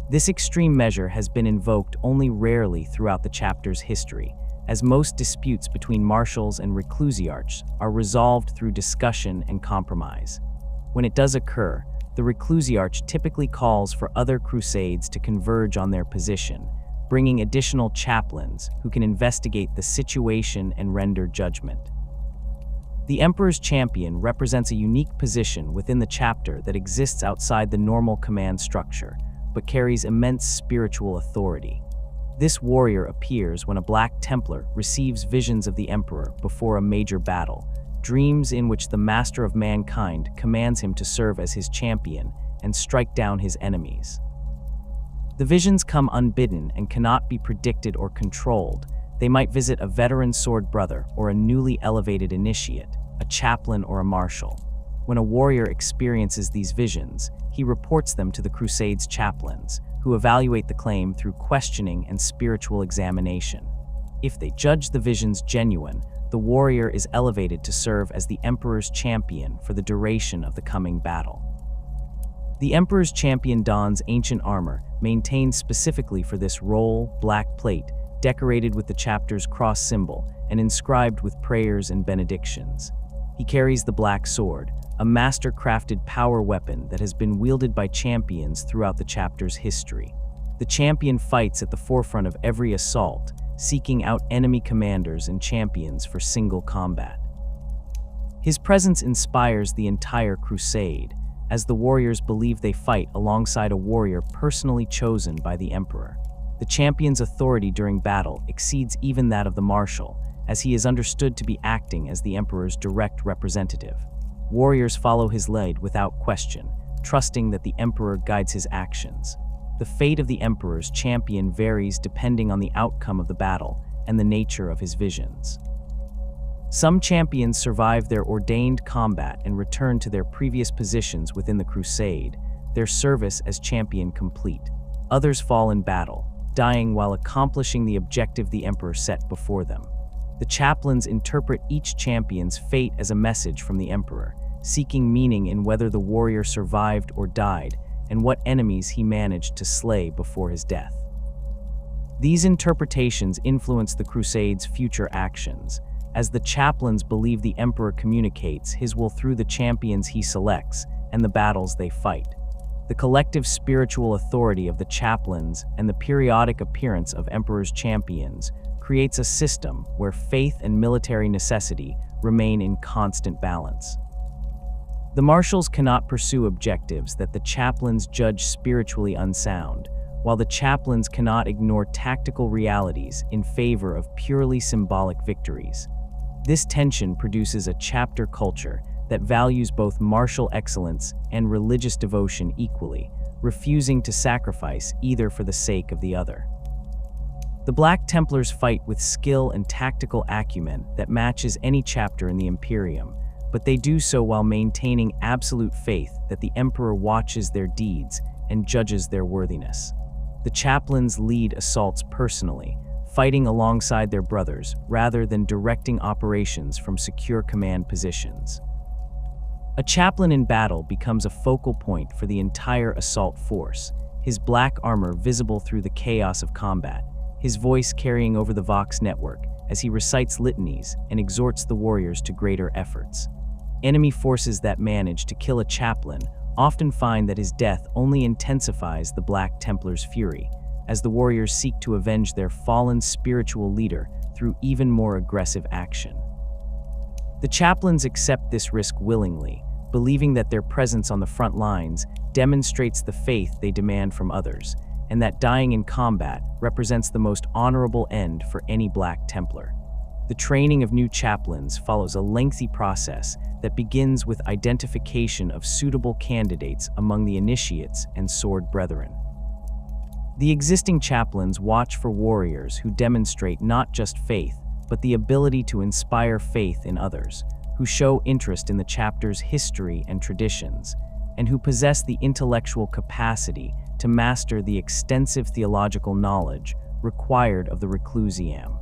This extreme measure has been invoked only rarely throughout the chapter's history, as most disputes between marshals and Reclusiarchs are resolved through discussion and compromise. When it does occur, the Reclusiarch typically calls for other crusades to converge on their position, bringing additional chaplains who can investigate the situation and render judgment. The Emperor's Champion represents a unique position within the chapter that exists outside the normal command structure, but carries immense spiritual authority. This warrior appears when a Black Templar receives visions of the Emperor before a major battle, dreams in which the Master of Mankind commands him to serve as his champion and strike down his enemies. The visions come unbidden and cannot be predicted or controlled. They might visit a veteran sword brother or a newly elevated initiate, a chaplain or a marshal. When a warrior experiences these visions, he reports them to the Crusade's chaplains, who evaluate the claim through questioning and spiritual examination. If they judge the visions genuine, the warrior is elevated to serve as the Emperor's champion for the duration of the coming battle. The Emperor's champion dons ancient armor, maintained specifically for this role, black plate, decorated with the chapter's cross symbol and inscribed with prayers and benedictions. He carries the black sword, a master-crafted power weapon that has been wielded by champions throughout the chapter's history. The champion fights at the forefront of every assault, seeking out enemy commanders and champions for single combat. His presence inspires the entire crusade, as the warriors believe they fight alongside a warrior personally chosen by the Emperor. The champion's authority during battle exceeds even that of the marshal, as he is understood to be acting as the Emperor's direct representative. Warriors follow his lead without question, trusting that the Emperor guides his actions. The fate of the Emperor's champion varies depending on the outcome of the battle and the nature of his visions. Some champions survive their ordained combat and return to their previous positions within the crusade, their service as champion complete. Others fall in battle, dying while accomplishing the objective the Emperor set before them. The chaplains interpret each champion's fate as a message from the Emperor, seeking meaning in whether the warrior survived or died, and what enemies he managed to slay before his death. These interpretations influence the Crusade's future actions, as the chaplains believe the Emperor communicates his will through the champions he selects and the battles they fight. The collective spiritual authority of the chaplains and the periodic appearance of Emperor's champions creates a system where faith and military necessity remain in constant balance. The marshals cannot pursue objectives that the chaplains judge spiritually unsound, while the chaplains cannot ignore tactical realities in favor of purely symbolic victories. This tension produces a chapter culture that values both martial excellence and religious devotion equally, refusing to sacrifice either for the sake of the other. The Black Templars fight with skill and tactical acumen that matches any chapter in the Imperium, but they do so while maintaining absolute faith that the Emperor watches their deeds and judges their worthiness. The chaplains lead assaults personally, fighting alongside their brothers rather than directing operations from secure command positions. A chaplain in battle becomes a focal point for the entire assault force, his black armor visible through the chaos of combat, his voice carrying over the Vox network as he recites litanies and exhorts the warriors to greater efforts. Enemy forces that manage to kill a chaplain often find that his death only intensifies the Black Templars' fury, as the warriors seek to avenge their fallen spiritual leader through even more aggressive action. The chaplains accept this risk willingly, believing that their presence on the front lines demonstrates the faith they demand from others, and that dying in combat represents the most honorable end for any Black Templar. The training of new chaplains follows a lengthy process that begins with identification of suitable candidates among the initiates and sword brethren. The existing chaplains watch for warriors who demonstrate not just faith, but the ability to inspire faith in others, who show interest in the chapter's history and traditions, and who possess the intellectual capacity to master the extensive theological knowledge required of the reclusiam.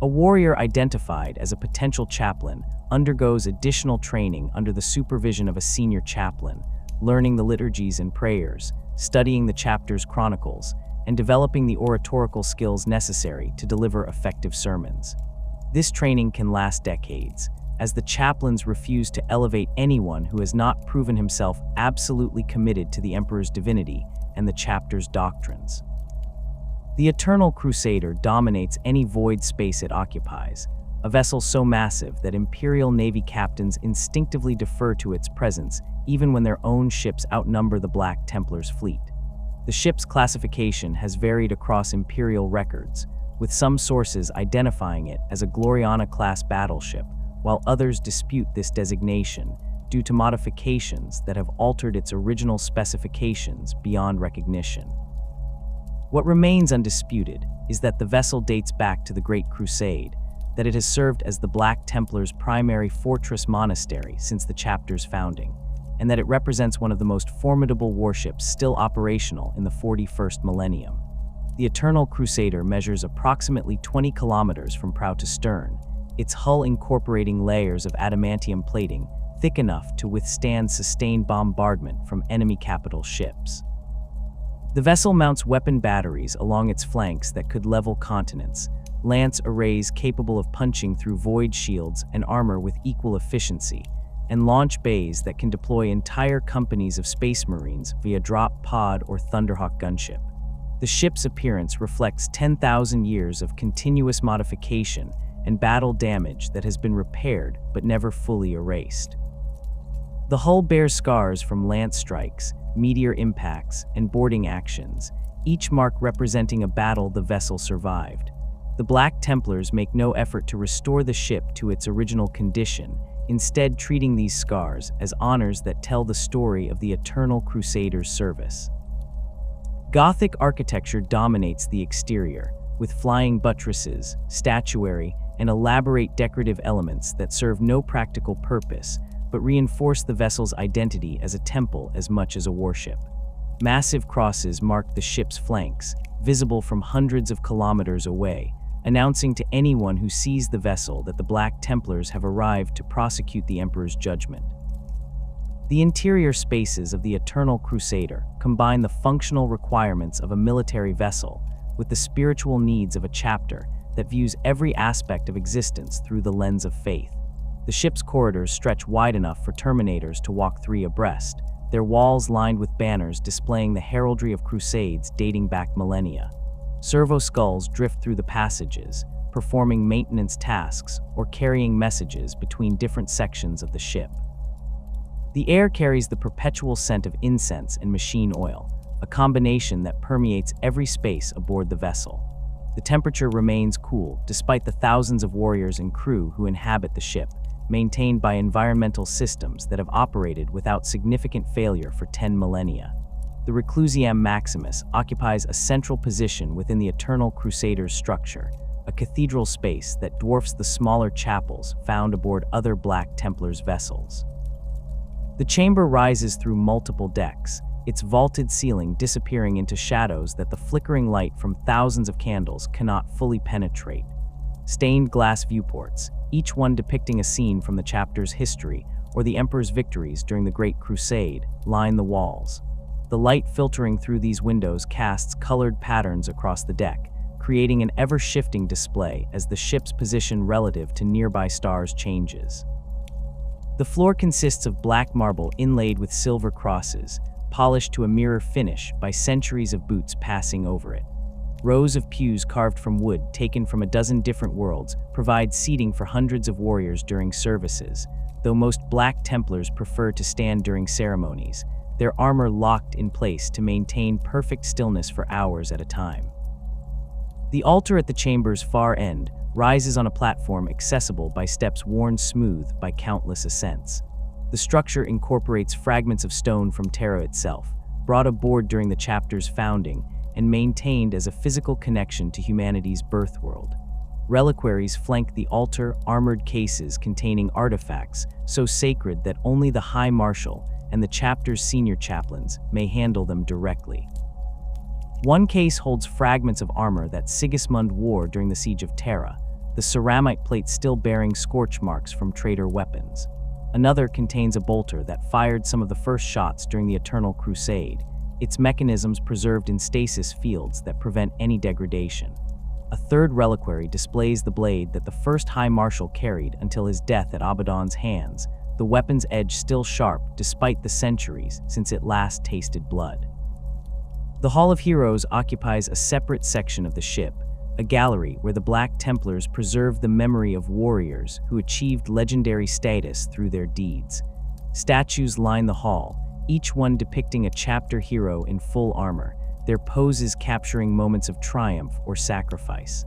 A warrior identified as a potential chaplain undergoes additional training under the supervision of a senior chaplain, learning the liturgies and prayers, studying the chapter's chronicles, and developing the oratorical skills necessary to deliver effective sermons. This training can last decades, as the chaplains refuse to elevate anyone who has not proven himself absolutely committed to the Emperor's divinity and the chapter's doctrines. The Eternal Crusader dominates any void space it occupies, a vessel so massive that Imperial Navy captains instinctively defer to its presence even when their own ships outnumber the Black Templars' fleet. The ship's classification has varied across Imperial records, with some sources identifying it as a Gloriana-class battleship, while others dispute this designation due to modifications that have altered its original specifications beyond recognition. What remains undisputed is that the vessel dates back to the Great Crusade, that it has served as the Black Templars' primary fortress monastery since the chapter's founding, and that it represents one of the most formidable warships still operational in the 41st millennium. The Eternal Crusader measures approximately 20 kilometers from prow to stern, its hull incorporating layers of adamantium plating thick enough to withstand sustained bombardment from enemy capital ships. The vessel mounts weapon batteries along its flanks that could level continents, lance arrays capable of punching through void shields and armor with equal efficiency, and launch bays that can deploy entire companies of space marines via drop pod or Thunderhawk gunship. The ship's appearance reflects 10,000 years of continuous modification and battle damage that has been repaired but never fully erased. The hull bears scars from lance strikes, meteor impacts, and boarding actions, each mark representing a battle the vessel survived. The Black Templars make no effort to restore the ship to its original condition, instead treating these scars as honors that tell the story of the Eternal Crusader's service. Gothic architecture dominates the exterior, with flying buttresses, statuary, and elaborate decorative elements that serve no practical purpose, but reinforce the vessel's identity as a temple as much as a warship. Massive crosses mark the ship's flanks, visible from hundreds of kilometers away, announcing to anyone who sees the vessel that the Black Templars have arrived to prosecute the Emperor's judgment. The interior spaces of the Eternal Crusader combine the functional requirements of a military vessel with the spiritual needs of a chapter that views every aspect of existence through the lens of faith. The ship's corridors stretch wide enough for Terminators to walk three abreast, their walls lined with banners displaying the heraldry of crusades dating back millennia. Servo skulls drift through the passages, performing maintenance tasks or carrying messages between different sections of the ship. The air carries the perpetual scent of incense and machine oil, a combination that permeates every space aboard the vessel. The temperature remains cool despite the thousands of warriors and crew who inhabit the ship, maintained by environmental systems that have operated without significant failure for 10 millennia. The Reclusium Maximus occupies a central position within the Eternal Crusader's structure, a cathedral space that dwarfs the smaller chapels found aboard other Black Templars vessels. The chamber rises through multiple decks, its vaulted ceiling disappearing into shadows that the flickering light from thousands of candles cannot fully penetrate. Stained glass viewports, each one depicting a scene from the chapter's history or the Emperor's victories during the Great Crusade, line the walls. The light filtering through these windows casts colored patterns across the deck, creating an ever-shifting display as the ship's position relative to nearby stars changes. The floor consists of black marble inlaid with silver crosses, polished to a mirror finish by centuries of boots passing over it. Rows of pews carved from wood taken from a dozen different worlds provide seating for hundreds of warriors during services, though most Black Templars prefer to stand during ceremonies, their armor locked in place to maintain perfect stillness for hours at a time. The altar at the chamber's far end rises on a platform accessible by steps worn smooth by countless ascents. The structure incorporates fragments of stone from Terra itself, brought aboard during the chapter's founding and maintained as a physical connection to humanity's birth world. Reliquaries flank the altar, armored cases containing artifacts so sacred that only the High Marshal and the chapter's senior chaplains may handle them directly. One case holds fragments of armor that Sigismund wore during the siege of Terra, the ceramite plate still bearing scorch marks from traitor weapons. Another contains a bolter that fired some of the first shots during the Eternal Crusade, its mechanisms preserved in stasis fields that prevent any degradation. A third reliquary displays the blade that the first High Marshal carried until his death at Abaddon's hands, the weapon's edge still sharp despite the centuries since it last tasted blood. The Hall of Heroes occupies a separate section of the ship, a gallery where the Black Templars preserve the memory of warriors who achieved legendary status through their deeds. Statues line the hall, each one depicting a chapter hero in full armor, their poses capturing moments of triumph or sacrifice.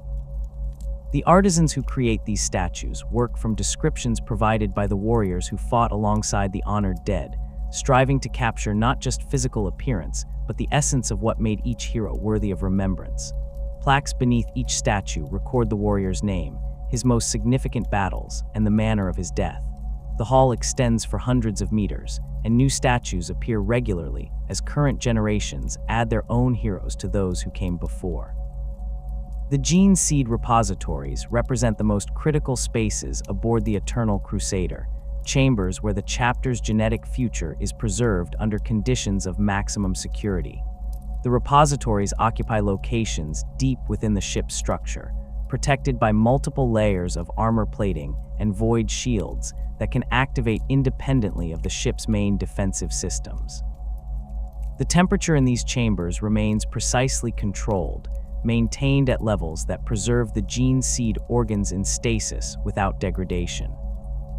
The artisans who create these statues work from descriptions provided by the warriors who fought alongside the honored dead, striving to capture not just physical appearance, but the essence of what made each hero worthy of remembrance. Plaques beneath each statue record the warrior's name, his most significant battles, and the manner of his death. The hall extends for hundreds of meters, and new statues appear regularly as current generations add their own heroes to those who came before. The Gene Seed repositories represent the most critical spaces aboard the Eternal Crusader, chambers where the chapter's genetic future is preserved under conditions of maximum security. The repositories occupy locations deep within the ship's structure, protected by multiple layers of armor plating and void shields that can activate independently of the ship's main defensive systems. The temperature in these chambers remains precisely controlled, maintained at levels that preserve the Gene Seed organs in stasis without degradation.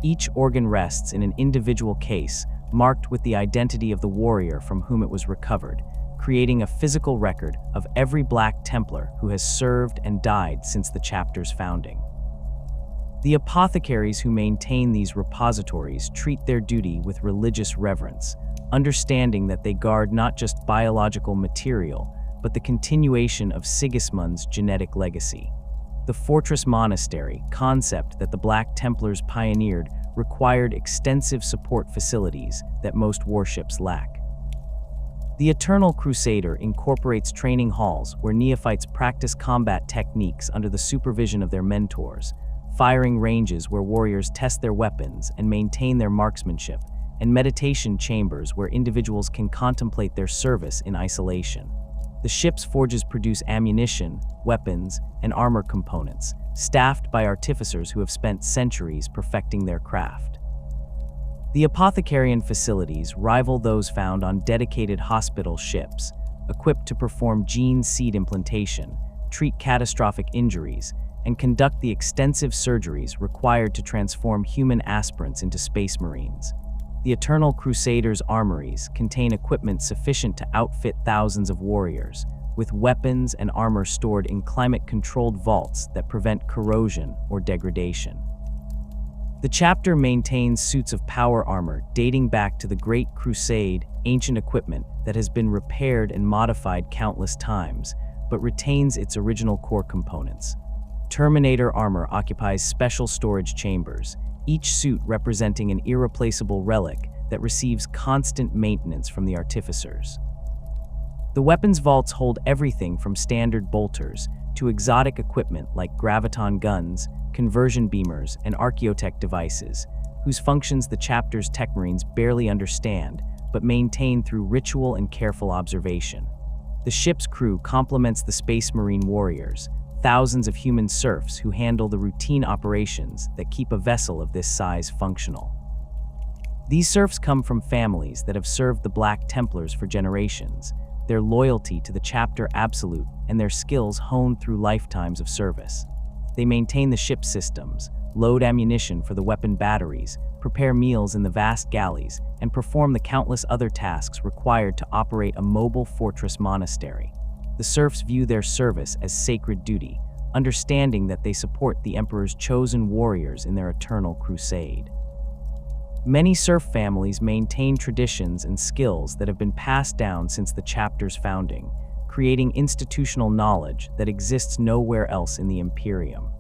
Each organ rests in an individual case marked with the identity of the warrior from whom it was recovered, creating a physical record of every Black Templar who has served and died since the chapter's founding. The apothecaries who maintain these repositories treat their duty with religious reverence, understanding that they guard not just biological material, but the continuation of Sigismund's genetic legacy. The Fortress Monastery, concept that the Black Templars pioneered, required extensive support facilities that most warships lack. The Eternal Crusader incorporates training halls where neophytes practice combat techniques under the supervision of their mentors, firing ranges where warriors test their weapons and maintain their marksmanship, and meditation chambers where individuals can contemplate their service in isolation. The ship's forges produce ammunition, weapons, and armor components, staffed by artificers who have spent centuries perfecting their craft. The apothecarian facilities rival those found on dedicated hospital ships, equipped to perform gene seed implantation, treat catastrophic injuries, and conduct the extensive surgeries required to transform human aspirants into space marines. The Eternal Crusader's armories contain equipment sufficient to outfit thousands of warriors, with weapons and armor stored in climate-controlled vaults that prevent corrosion or degradation. The chapter maintains suits of power armor dating back to the Great Crusade, ancient equipment that has been repaired and modified countless times, but retains its original core components. Terminator armor occupies special storage chambers, each suit representing an irreplaceable relic that receives constant maintenance from the artificers. The weapons vaults hold everything from standard bolters to exotic equipment like graviton guns, conversion beamers, and archaeotech devices, whose functions the chapter's techmarines barely understand, but maintain through ritual and careful observation. The ship's crew complements the Space Marine warriors, thousands of human serfs who handle the routine operations that keep a vessel of this size functional. These serfs come from families that have served the Black Templars for generations, their loyalty to the chapter absolute, and their skills honed through lifetimes of service. They maintain the ship's systems, load ammunition for the weapon batteries, prepare meals in the vast galleys, and perform the countless other tasks required to operate a mobile fortress monastery. The serfs view their service as sacred duty, understanding that they support the Emperor's chosen warriors in their eternal crusade. Many serf families maintain traditions and skills that have been passed down since the chapter's founding, creating institutional knowledge that exists nowhere else in the Imperium.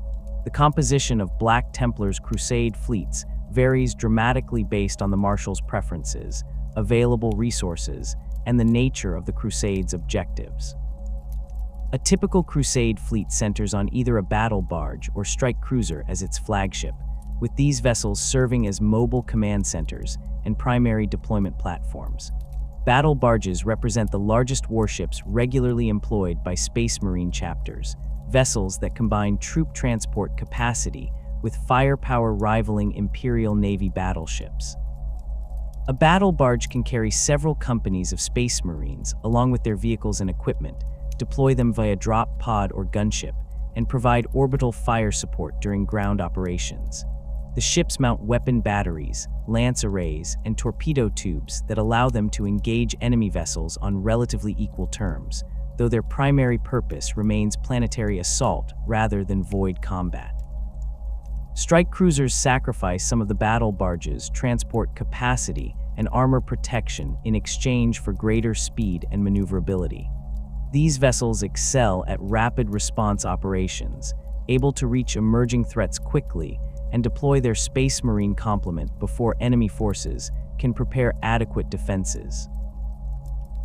The composition of Black Templars' crusade fleets varies dramatically based on the Marshal's preferences, available resources, and the nature of the crusade's objectives. A typical crusade fleet centers on either a battle barge or strike cruiser as its flagship, with these vessels serving as mobile command centers and primary deployment platforms. Battle barges represent the largest warships regularly employed by Space Marine chapters, vessels that combine troop transport capacity with firepower rivaling Imperial Navy battleships. A battle barge can carry several companies of Space Marines along with their vehicles and equipment, deploy them via drop pod or gunship, and provide orbital fire support during ground operations. The ships mount weapon batteries, lance arrays, and torpedo tubes that allow them to engage enemy vessels on relatively equal terms, though their primary purpose remains planetary assault rather than void combat. Strike cruisers sacrifice some of the battle barges' transport capacity and armor protection in exchange for greater speed and maneuverability. These vessels excel at rapid response operations, able to reach emerging threats quickly and deploy their Space Marine complement before enemy forces can prepare adequate defenses.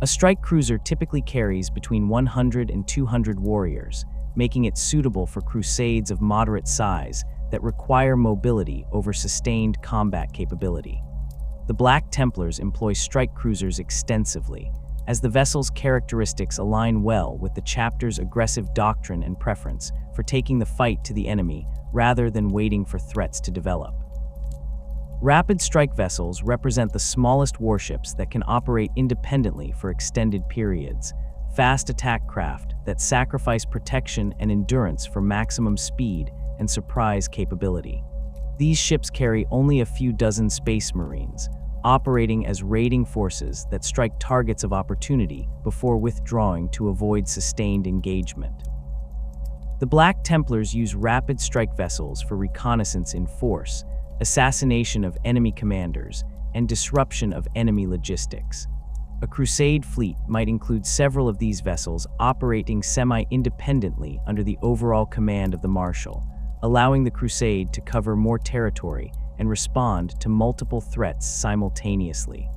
A strike cruiser typically carries between 100 and 200 warriors, making it suitable for crusades of moderate size that require mobility over sustained combat capability. The Black Templars employ strike cruisers extensively, as the vessel's characteristics align well with the chapter's aggressive doctrine and preference for taking the fight to the enemy rather than waiting for threats to develop. Rapid strike vessels represent the smallest warships that can operate independently for extended periods, fast attack craft that sacrifice protection and endurance for maximum speed and surprise capability. These ships carry only a few dozen Space Marines, operating as raiding forces that strike targets of opportunity before withdrawing to avoid sustained engagement. The Black Templars use rapid strike vessels for reconnaissance in force, assassination of enemy commanders, and disruption of enemy logistics. A crusade fleet might include several of these vessels operating semi-independently under the overall command of the Marshal, allowing the crusade to cover more territory and respond to multiple threats simultaneously.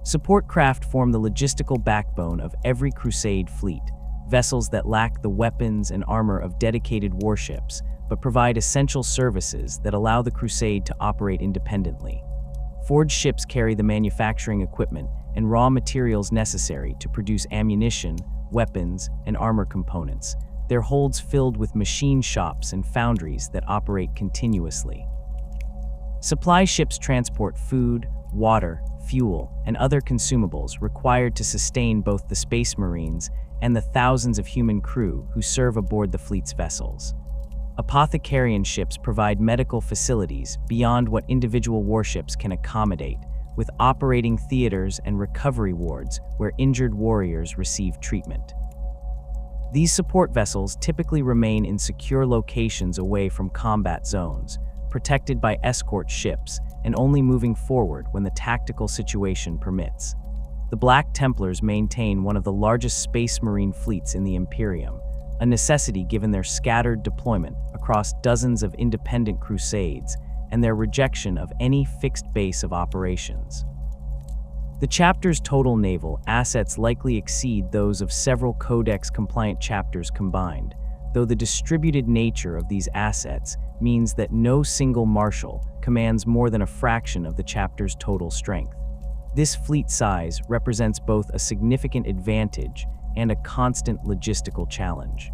Support craft form the logistical backbone of every crusade fleet, vessels that lack the weapons and armor of dedicated warships, but provide essential services that allow the crusade to operate independently. Forged ships carry the manufacturing equipment and raw materials necessary to produce ammunition, weapons, and armor components, their holds filled with machine shops and foundries that operate continuously. Supply ships transport food, water, fuel, and other consumables required to sustain both the Space Marines and the thousands of human crew who serve aboard the fleet's vessels. Apothecarian ships provide medical facilities beyond what individual warships can accommodate, with operating theaters and recovery wards where injured warriors receive treatment. These support vessels typically remain in secure locations away from combat zones, protected by escort ships and only moving forward when the tactical situation permits. The Black Templars maintain one of the largest Space Marine fleets in the Imperium, a necessity given their scattered deployment across dozens of independent crusades and their rejection of any fixed base of operations. The chapter's total naval assets likely exceed those of several Codex-compliant chapters combined, though the distributed nature of these assets means that no single marshal commands more than a fraction of the chapter's total strength. This fleet size represents both a significant advantage and a constant logistical challenge.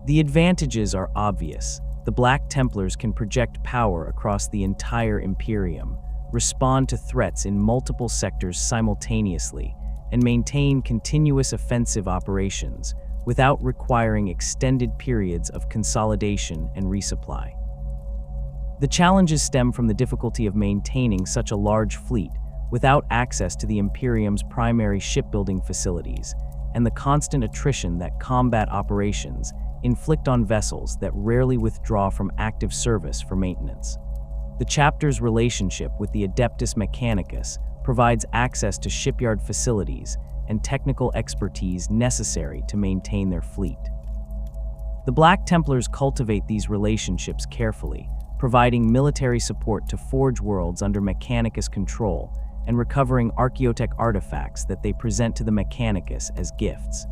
The advantages are obvious. The Black Templars can project power across the entire Imperium, respond to threats in multiple sectors simultaneously, and maintain continuous offensive operations without requiring extended periods of consolidation and resupply. The challenges stem from the difficulty of maintaining such a large fleet without access to the Imperium's primary shipbuilding facilities, and the constant attrition that combat operations inflict on vessels that rarely withdraw from active service for maintenance. The chapter's relationship with the Adeptus Mechanicus provides access to shipyard facilities and technical expertise necessary to maintain their fleet. The Black Templars cultivate these relationships carefully, providing military support to Forge worlds under Mechanicus control and recovering Archaeotech artifacts that they present to the Mechanicus as gifts.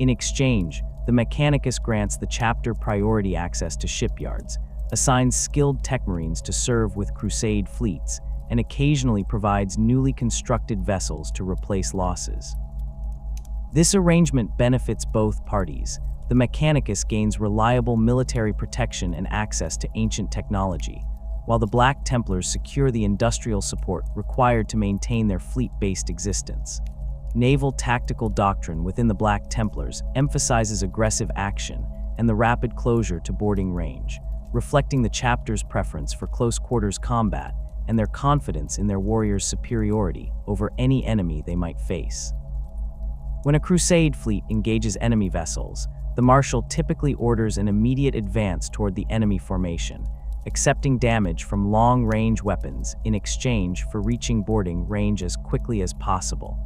In exchange, the Mechanicus grants the chapter priority access to shipyards, assigns skilled tech marines to serve with crusade fleets, and occasionally provides newly constructed vessels to replace losses. This arrangement benefits both parties. The Mechanicus gains reliable military protection and access to ancient technology, while the Black Templars secure the industrial support required to maintain their fleet-based existence. Naval tactical doctrine within the Black Templars emphasizes aggressive action and the rapid closure to boarding range, reflecting the chapter's preference for close-quarters combat and their confidence in their warriors' superiority over any enemy they might face. When a crusade fleet engages enemy vessels, the Marshal typically orders an immediate advance toward the enemy formation, accepting damage from long-range weapons in exchange for reaching boarding range as quickly as possible.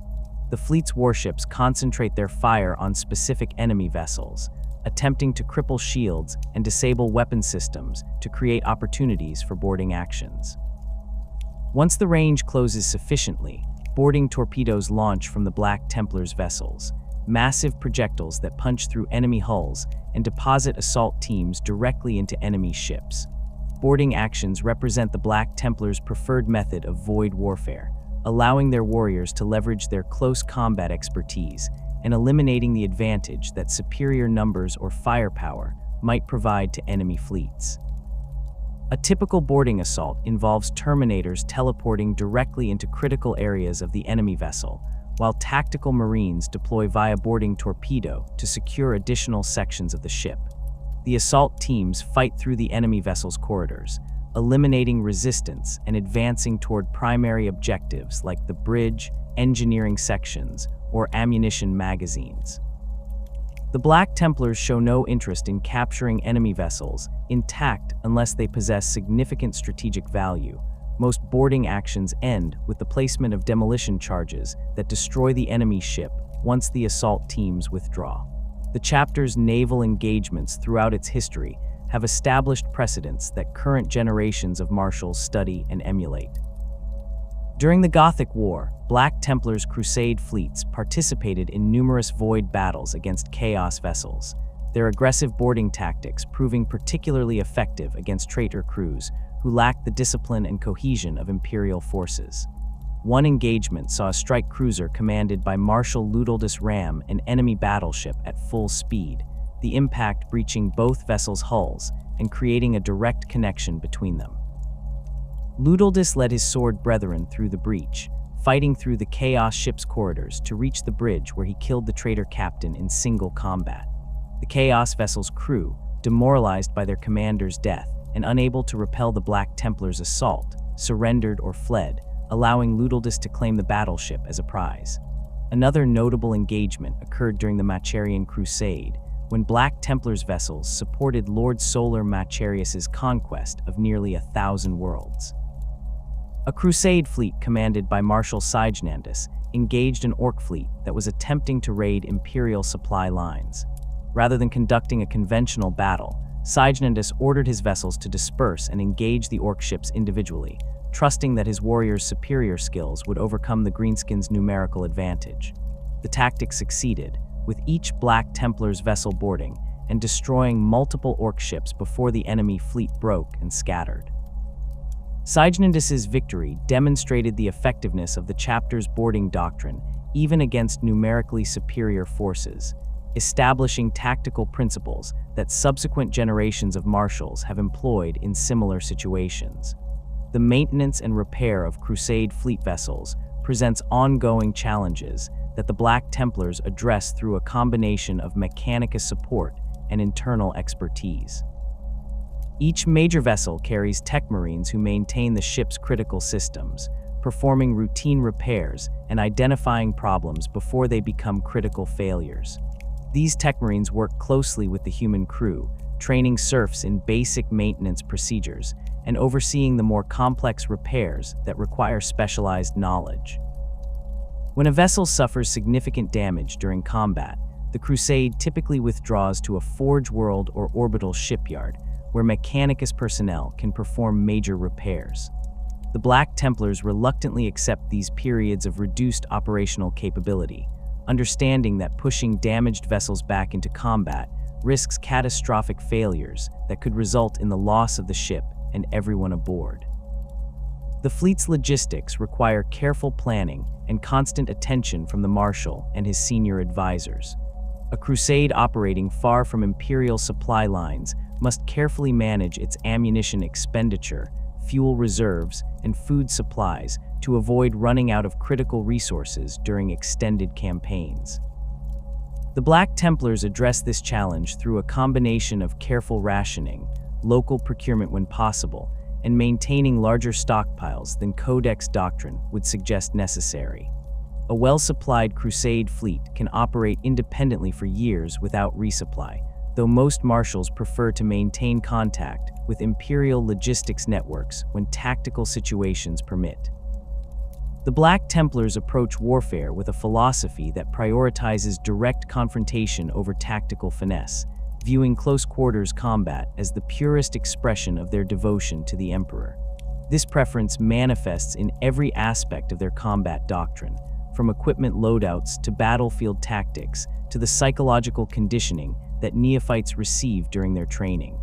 The fleet's warships concentrate their fire on specific enemy vessels, attempting to cripple shields and disable weapon systems to create opportunities for boarding actions. Once the range closes sufficiently, boarding torpedoes launch from the Black Templars' vessels, massive projectiles that punch through enemy hulls and deposit assault teams directly into enemy ships. Boarding actions represent the Black Templars' preferred method of void warfare, allowing their warriors to leverage their close combat expertise and eliminating the advantage that superior numbers or firepower might provide to enemy fleets. A typical boarding assault involves Terminators teleporting directly into critical areas of the enemy vessel, while tactical Marines deploy via boarding torpedo to secure additional sections of the ship. The assault teams fight through the enemy vessel's corridors, eliminating resistance and advancing toward primary objectives like the bridge, engineering sections, or ammunition magazines. The Black Templars show no interest in capturing enemy vessels intact unless they possess significant strategic value. Most boarding actions end with the placement of demolition charges that destroy the enemy ship once the assault teams withdraw. The chapter's naval engagements throughout its history have established precedents that current generations of marshals study and emulate. During the Gothic War, Black Templars' crusade fleets participated in numerous void battles against chaos vessels, their aggressive boarding tactics proving particularly effective against traitor crews who lacked the discipline and cohesion of Imperial forces. One engagement saw a strike cruiser commanded by Marshal Ludoldus ram an enemy battleship at full speed, the impact breaching both vessels' hulls and creating a direct connection between them. Ludoldus led his sword brethren through the breach, fighting through the Chaos ship's corridors to reach the bridge where he killed the traitor captain in single combat. The Chaos vessel's crew, demoralized by their commander's death and unable to repel the Black Templars' assault, surrendered or fled, allowing Ludoldus to claim the battleship as a prize. Another notable engagement occurred during the Macharian Crusade, when Black Templars vessels supported Lord Solar Macharius's conquest of nearly 1,000 worlds. A crusade fleet commanded by Marshal Sigismund engaged an orc fleet that was attempting to raid Imperial supply lines. Rather than conducting a conventional battle, Sigismund ordered his vessels to disperse and engage the orc ships individually, trusting that his warriors' superior skills would overcome the greenskins' numerical advantage. The tactic succeeded, with each Black Templars vessel boarding and destroying multiple orc ships before the enemy fleet broke and scattered. Sigismund's victory demonstrated the effectiveness of the chapter's boarding doctrine even against numerically superior forces, establishing tactical principles that subsequent generations of marshals have employed in similar situations. The maintenance and repair of crusade fleet vessels presents ongoing challenges that the Black Templars address through a combination of mechanicus support and internal expertise. Each major vessel carries tech marines who maintain the ship's critical systems, performing routine repairs and identifying problems before they become critical failures. These tech marines work closely with the human crew, training serfs in basic maintenance procedures and overseeing the more complex repairs that require specialized knowledge. When a vessel suffers significant damage during combat, the crusade typically withdraws to a forge world or orbital shipyard, where mechanicus personnel can perform major repairs. The Black Templars reluctantly accept these periods of reduced operational capability, understanding that pushing damaged vessels back into combat risks catastrophic failures that could result in the loss of the ship and everyone aboard. The fleet's logistics require careful planning and constant attention from the Marshal and his senior advisors. A crusade operating far from Imperial supply lines must carefully manage its ammunition expenditure, fuel reserves, and food supplies to avoid running out of critical resources during extended campaigns. The Black Templars address this challenge through a combination of careful rationing, local procurement when possible, and maintaining larger stockpiles than Codex doctrine would suggest necessary. A well-supplied crusade fleet can operate independently for years without resupply, though most marshals prefer to maintain contact with imperial logistics networks when tactical situations permit. The Black Templars approach warfare with a philosophy that prioritizes direct confrontation over tactical finesse, viewing close-quarters combat as the purest expression of their devotion to the Emperor. This preference manifests in every aspect of their combat doctrine, from equipment loadouts to battlefield tactics to the psychological conditioning that neophytes receive during their training.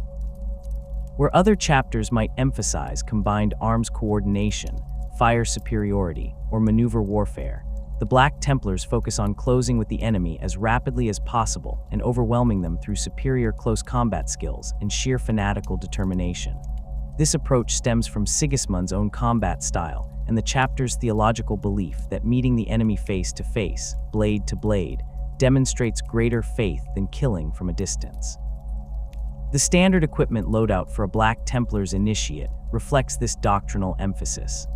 Where other chapters might emphasize combined arms coordination, fire superiority, or maneuver warfare, the Black Templars focus on closing with the enemy as rapidly as possible and overwhelming them through superior close combat skills and sheer fanatical determination. This approach stems from Sigismund's own combat style and the chapter's theological belief that meeting the enemy face to face, blade to blade, demonstrates greater faith than killing from a distance. The standard equipment loadout for a Black Templars initiate reflects this doctrinal emphasis.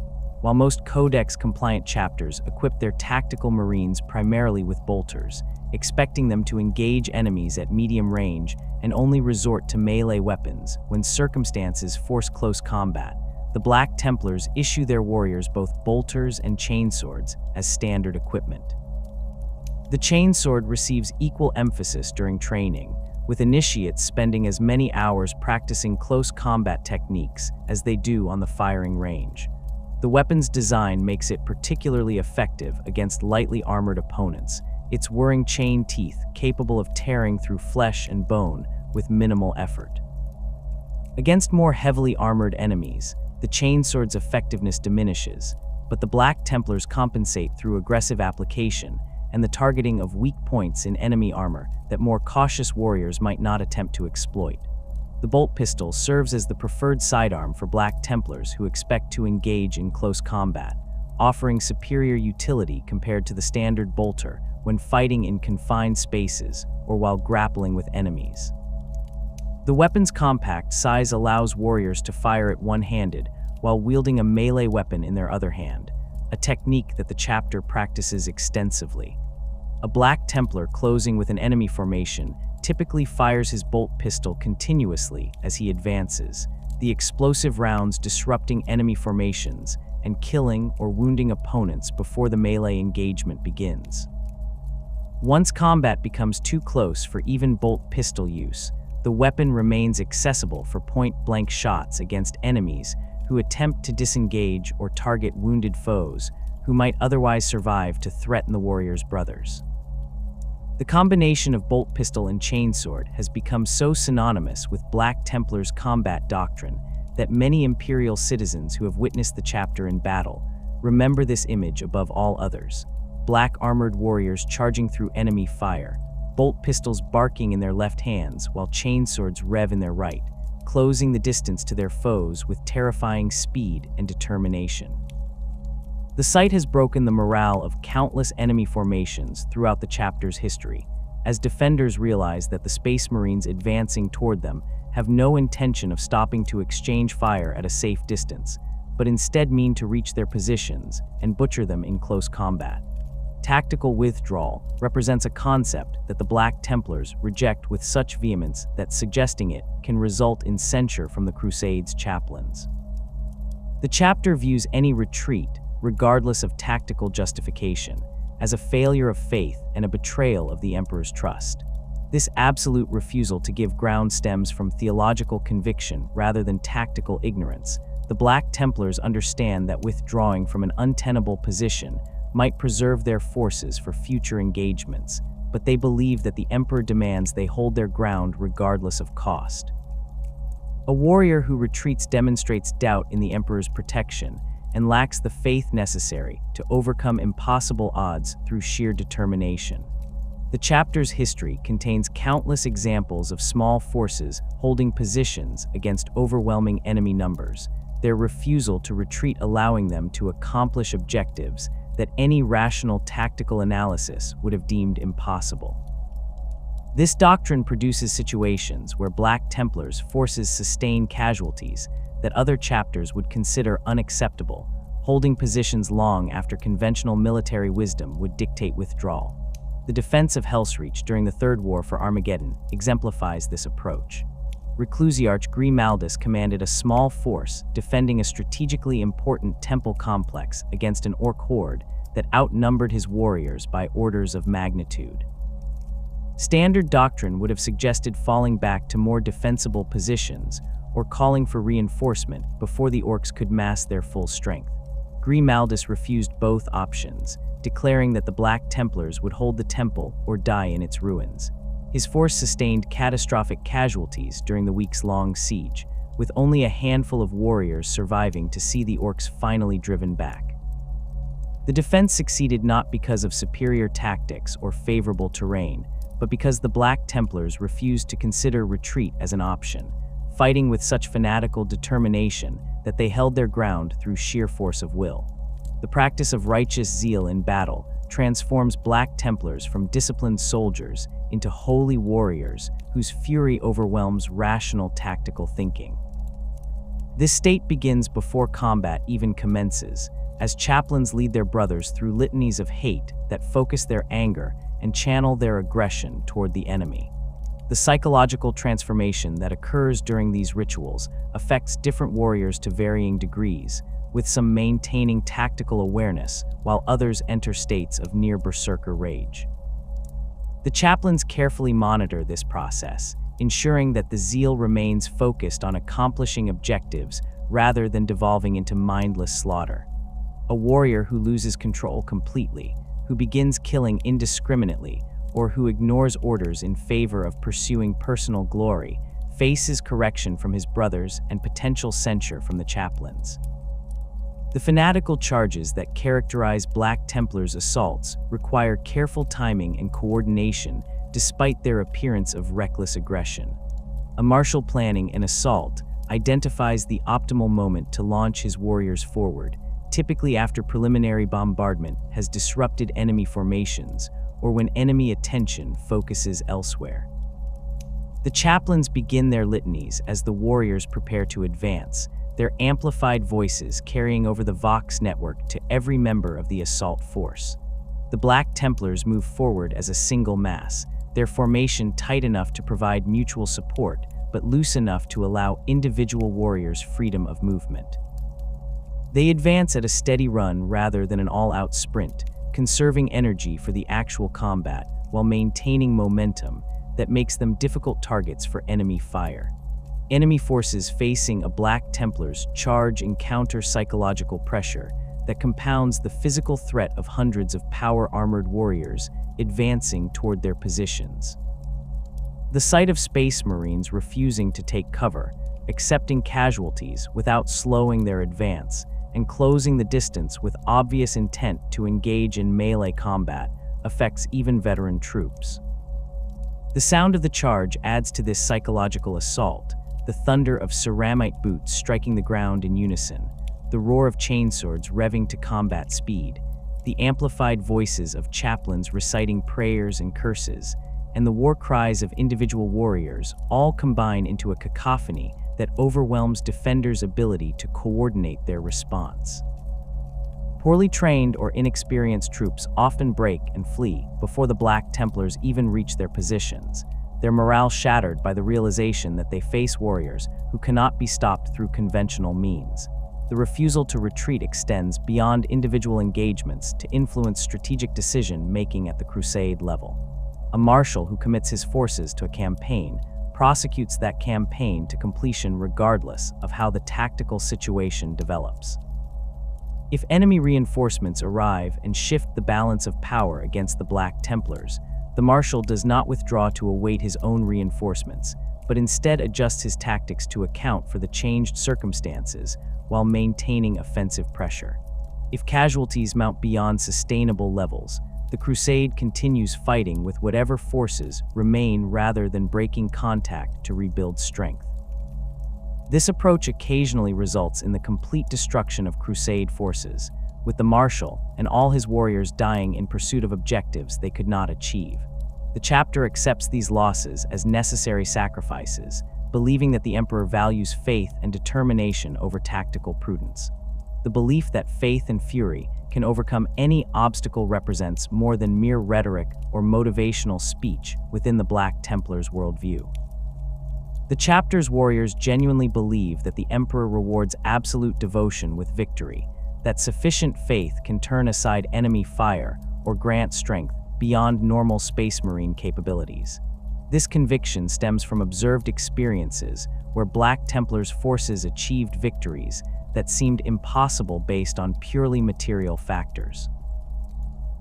While most Codex-compliant chapters equip their tactical marines primarily with bolters, expecting them to engage enemies at medium range and only resort to melee weapons when circumstances force close combat, the Black Templars issue their warriors both bolters and chainswords as standard equipment. The chainsword receives equal emphasis during training, with initiates spending as many hours practicing close combat techniques as they do on the firing range. The weapon's design makes it particularly effective against lightly armored opponents, its whirring chain teeth capable of tearing through flesh and bone with minimal effort. Against more heavily armored enemies, the chainsword's effectiveness diminishes, but the Black Templars compensate through aggressive application and the targeting of weak points in enemy armor that more cautious warriors might not attempt to exploit. The bolt pistol serves as the preferred sidearm for Black Templars who expect to engage in close combat, offering superior utility compared to the standard bolter when fighting in confined spaces or while grappling with enemies. The weapon's compact size allows warriors to fire it one-handed while wielding a melee weapon in their other hand, a technique that the chapter practices extensively. A Black Templar closing with an enemy formation typically fires his bolt pistol continuously as he advances, the explosive rounds disrupting enemy formations and killing or wounding opponents before the melee engagement begins. Once combat becomes too close for even bolt pistol use, the weapon remains accessible for point-blank shots against enemies who attempt to disengage or target wounded foes who might otherwise survive to threaten the warrior's brothers. The combination of bolt pistol and chainsword has become so synonymous with Black Templars' combat doctrine that many imperial citizens who have witnessed the chapter in battle remember this image above all others: black armored warriors charging through enemy fire, bolt pistols barking in their left hands while chainswords rev in their right, closing the distance to their foes with terrifying speed and determination. The sight has broken the morale of countless enemy formations throughout the chapter's history, as defenders realize that the Space Marines advancing toward them have no intention of stopping to exchange fire at a safe distance, but instead mean to reach their positions and butcher them in close combat. Tactical withdrawal represents a concept that the Black Templars reject with such vehemence that suggesting it can result in censure from the Crusade's chaplains. The chapter views any retreat, regardless of tactical justification, as a failure of faith and a betrayal of the Emperor's trust. This absolute refusal to give ground stems from theological conviction rather than tactical ignorance. The Black Templars understand that withdrawing from an untenable position might preserve their forces for future engagements, but they believe that the Emperor demands they hold their ground regardless of cost. A warrior who retreats demonstrates doubt in the Emperor's protection and lacks the faith necessary to overcome impossible odds through sheer determination. The chapter's history contains countless examples of small forces holding positions against overwhelming enemy numbers, their refusal to retreat allowing them to accomplish objectives that any rational tactical analysis would have deemed impossible. This doctrine produces situations where Black Templars forces sustain casualties that other chapters would consider unacceptable, holding positions long after conventional military wisdom would dictate withdrawal. The defense of Hellsreach during the Third War for Armageddon exemplifies this approach. Reclusiarch Grimaldus commanded a small force defending a strategically important temple complex against an orc horde that outnumbered his warriors by orders of magnitude. Standard doctrine would have suggested falling back to more defensible positions or calling for reinforcement before the orcs could mass their full strength. Grimaldus refused both options, declaring that the Black Templars would hold the temple or die in its ruins. His force sustained catastrophic casualties during the weeks-long siege, with only a handful of warriors surviving to see the orcs finally driven back. The defense succeeded not because of superior tactics or favorable terrain, but because the Black Templars refused to consider retreat as an option, fighting with such fanatical determination that they held their ground through sheer force of will. The practice of righteous zeal in battle transforms Black Templars from disciplined soldiers into holy warriors whose fury overwhelms rational tactical thinking. This state begins before combat even commences, as chaplains lead their brothers through litanies of hate that focus their anger and channel their aggression toward the enemy. The psychological transformation that occurs during these rituals affects different warriors to varying degrees, with some maintaining tactical awareness while others enter states of near berserker rage. The chaplains carefully monitor this process, ensuring that the zeal remains focused on accomplishing objectives rather than devolving into mindless slaughter. A warrior who loses control completely, who begins killing indiscriminately, or who ignores orders in favor of pursuing personal glory, faces correction from his brothers and potential censure from the chaplains. The fanatical charges that characterize Black Templars' assaults require careful timing and coordination despite their appearance of reckless aggression. A martial planning an assault identifies the optimal moment to launch his warriors forward, typically after preliminary bombardment has disrupted enemy formations or when enemy attention focuses elsewhere. The chaplains begin their litanies as the warriors prepare to advance, their amplified voices carrying over the Vox network to every member of the assault force. The Black Templars move forward as a single mass, their formation tight enough to provide mutual support, but loose enough to allow individual warriors freedom of movement. They advance at a steady run rather than an all-out sprint, conserving energy for the actual combat while maintaining momentum that makes them difficult targets for enemy fire. Enemy forces facing a Black Templars charge encounter psychological pressure that compounds the physical threat of hundreds of power-armored warriors advancing toward their positions. The sight of Space Marines refusing to take cover, accepting casualties without slowing their advance, and closing the distance with obvious intent to engage in melee combat affects even veteran troops. The sound of the charge adds to this psychological assault, the thunder of ceramite boots striking the ground in unison, the roar of chainswords revving to combat speed, the amplified voices of chaplains reciting prayers and curses, and the war cries of individual warriors all combine into a cacophony that overwhelms defenders' ability to coordinate their response. Poorly trained or inexperienced troops often break and flee before the Black Templars even reach their positions, their morale shattered by the realization that they face warriors who cannot be stopped through conventional means. The refusal to retreat extends beyond individual engagements to influence strategic decision-making at the crusade level. A marshal who commits his forces to a campaign prosecutes that campaign to completion regardless of how the tactical situation develops. If enemy reinforcements arrive and shift the balance of power against the Black Templars, the marshal does not withdraw to await his own reinforcements, but instead adjusts his tactics to account for the changed circumstances while maintaining offensive pressure. If casualties mount beyond sustainable levels, the crusade continues fighting with whatever forces remain rather than breaking contact to rebuild strength. This approach occasionally results in the complete destruction of crusade forces, with the marshal and all his warriors dying in pursuit of objectives they could not achieve. The chapter accepts these losses as necessary sacrifices, believing that the emperor values faith and determination over tactical prudence. the belief that faith and fury can overcome any obstacle represents more than mere rhetoric or motivational speech within the Black Templars' worldview. The chapter's warriors genuinely believe that the Emperor rewards absolute devotion with victory, that sufficient faith can turn aside enemy fire or grant strength beyond normal Space Marine capabilities. This conviction stems from observed experiences where Black Templars' forces achieved victories that seemed impossible based on purely material factors.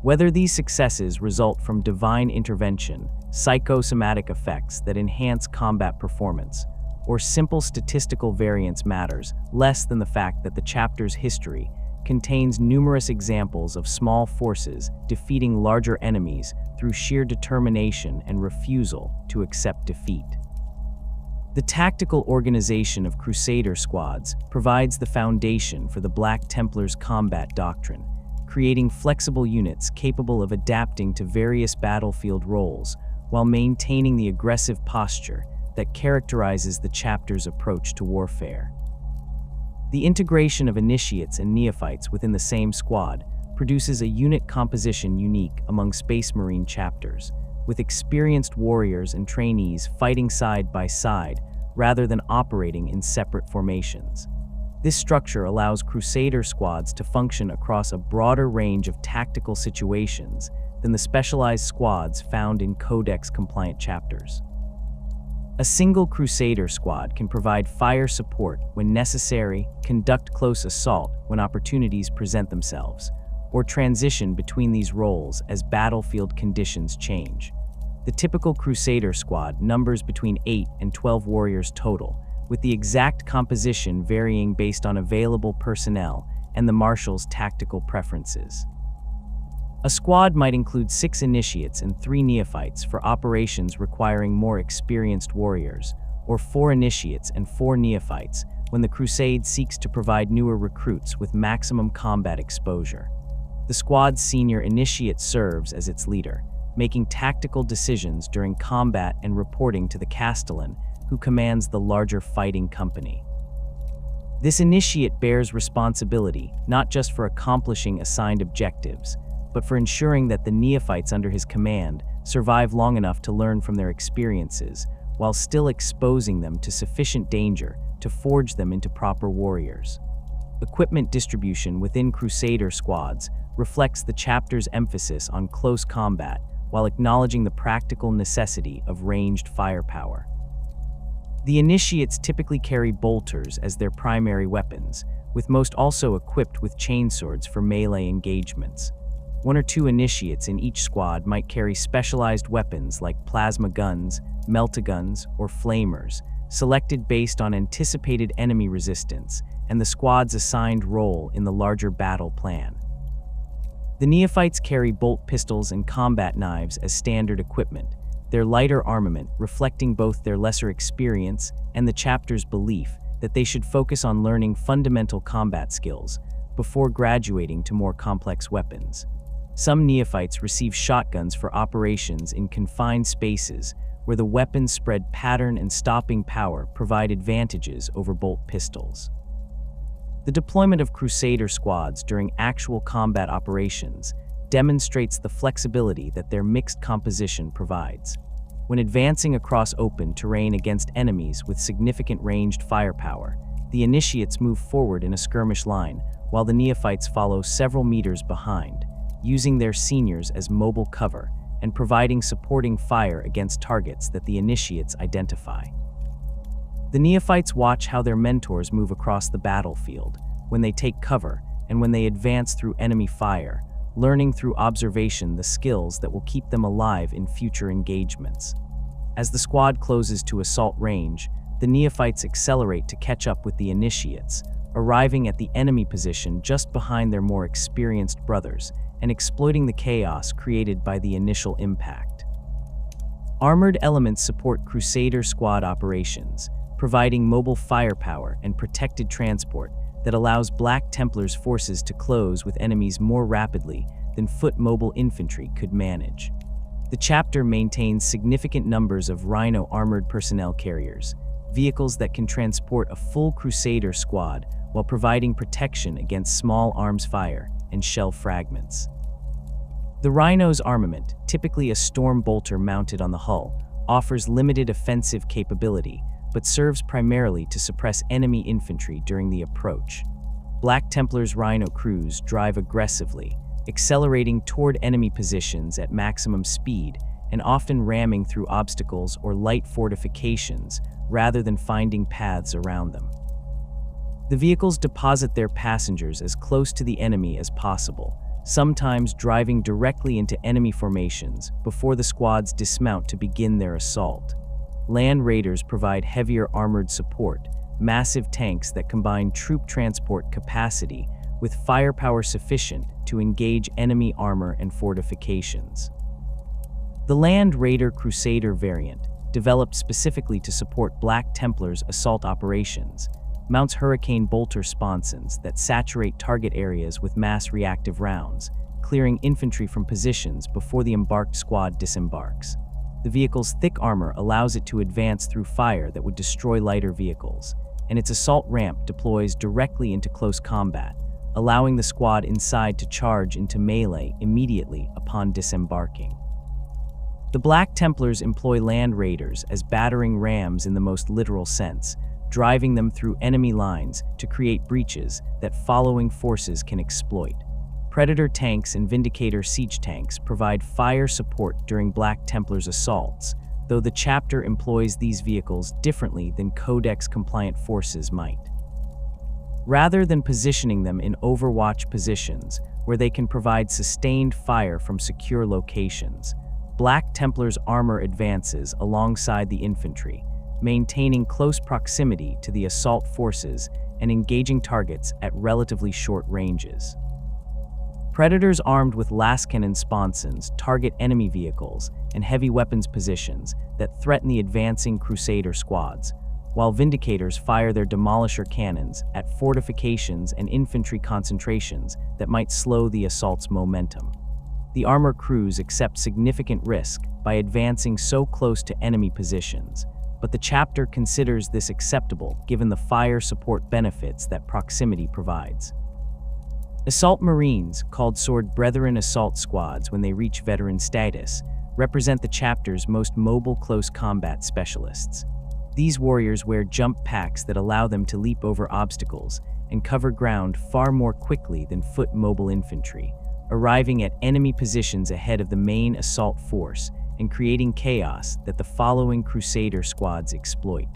Whether these successes result from divine intervention, psychosomatic effects that enhance combat performance, or simple statistical variance matters less than the fact that the chapter's history contains numerous examples of small forces defeating larger enemies through sheer determination and refusal to accept defeat. The tactical organization of Crusader squads provides the foundation for the Black Templars' combat doctrine, creating flexible units capable of adapting to various battlefield roles while maintaining the aggressive posture that characterizes the chapter's approach to warfare. The integration of initiates and neophytes within the same squad produces a unit composition unique among Space Marine chapters, with experienced warriors and trainees fighting side by side rather than operating in separate formations. This structure allows Crusader squads to function across a broader range of tactical situations than the specialized squads found in Codex-compliant chapters. A single Crusader squad can provide fire support when necessary, conduct close assault when opportunities present themselves, or transition between these roles as battlefield conditions change. The typical Crusader squad numbers between 8 and 12 warriors total, with the exact composition varying based on available personnel and the Marshal's tactical preferences. A squad might include 6 initiates and 3 neophytes for operations requiring more experienced warriors, or 4 initiates and 4 neophytes when the crusade seeks to provide newer recruits with maximum combat exposure. The squad's senior initiate serves as its leader, making tactical decisions during combat and reporting to the Castellan, who commands the larger fighting company. This initiate bears responsibility not just for accomplishing assigned objectives, but for ensuring that the neophytes under his command survive long enough to learn from their experiences, while still exposing them to sufficient danger to forge them into proper warriors. Equipment distribution within Crusader squads reflects the chapter's emphasis on close combat while acknowledging the practical necessity of ranged firepower. The initiates typically carry bolters as their primary weapons, with most also equipped with chainswords for melee engagements. 1 or 2 initiates in each squad might carry specialized weapons like plasma guns, meltaguns, or flamers, selected based on anticipated enemy resistance and the squad's assigned role in the larger battle plan. The neophytes carry bolt pistols and combat knives as standard equipment, their lighter armament reflecting both their lesser experience and the chapter's belief that they should focus on learning fundamental combat skills before graduating to more complex weapons. Some neophytes receive shotguns for operations in confined spaces where the weapon's spread pattern and stopping power provide advantages over bolt pistols. The deployment of Crusader squads during actual combat operations demonstrates the flexibility that their mixed composition provides. When advancing across open terrain against enemies with significant ranged firepower, the initiates move forward in a skirmish line, while the neophytes follow several meters behind, using their seniors as mobile cover and providing supporting fire against targets that the initiates identify. The neophytes watch how their mentors move across the battlefield, when they take cover, and when they advance through enemy fire, learning through observation the skills that will keep them alive in future engagements. As the squad closes to assault range, the neophytes accelerate to catch up with the initiates, arriving at the enemy position just behind their more experienced brothers and exploiting the chaos created by the initial impact. Armored elements support Crusader squad operations, providing mobile firepower and protected transport that allows Black Templars forces to close with enemies more rapidly than foot mobile infantry could manage. The chapter maintains significant numbers of Rhino armored personnel carriers, vehicles that can transport a full Crusader squad while providing protection against small arms fire and shell fragments. The Rhino's armament, typically a storm bolter mounted on the hull, offers limited offensive capability, but serves primarily to suppress enemy infantry during the approach. Black Templars' Rhino crews drive aggressively, accelerating toward enemy positions at maximum speed and often ramming through obstacles or light fortifications rather than finding paths around them. The vehicles deposit their passengers as close to the enemy as possible, sometimes driving directly into enemy formations before the squads dismount to begin their assault. Land raiders provide heavier armored support, massive tanks that combine troop transport capacity with firepower sufficient to engage enemy armor and fortifications. The Land Raider Crusader variant, developed specifically to support Black Templars' assault operations, mounts Hurricane bolter sponsons that saturate target areas with mass reactive rounds, clearing infantry from positions before the embarked squad disembarks. The vehicle's thick armor allows it to advance through fire that would destroy lighter vehicles, and its assault ramp deploys directly into close combat, allowing the squad inside to charge into melee immediately upon disembarking. The Black Templars employ land raiders as battering rams in the most literal sense, driving them through enemy lines to create breaches that following forces can exploit. Predator tanks and Vindicator siege tanks provide fire support during Black Templars assaults, though the chapter employs these vehicles differently than Codex-compliant forces might. Rather than positioning them in overwatch positions where they can provide sustained fire from secure locations, Black Templars' armor advances alongside the infantry, maintaining close proximity to the assault forces and engaging targets at relatively short ranges. Predators armed with lascannon sponsons target enemy vehicles and heavy weapons positions that threaten the advancing Crusader squads, while Vindicators fire their demolisher cannons at fortifications and infantry concentrations that might slow the assault's momentum. The armor crews accept significant risk by advancing so close to enemy positions, but the chapter considers this acceptable given the fire support benefits that proximity provides. Assault Marines, called Sword Brethren Assault Squads when they reach veteran status, represent the chapter's most mobile close combat specialists. These warriors wear jump packs that allow them to leap over obstacles and cover ground far more quickly than foot mobile infantry, arriving at enemy positions ahead of the main assault force and creating chaos that the following Crusader squads exploit.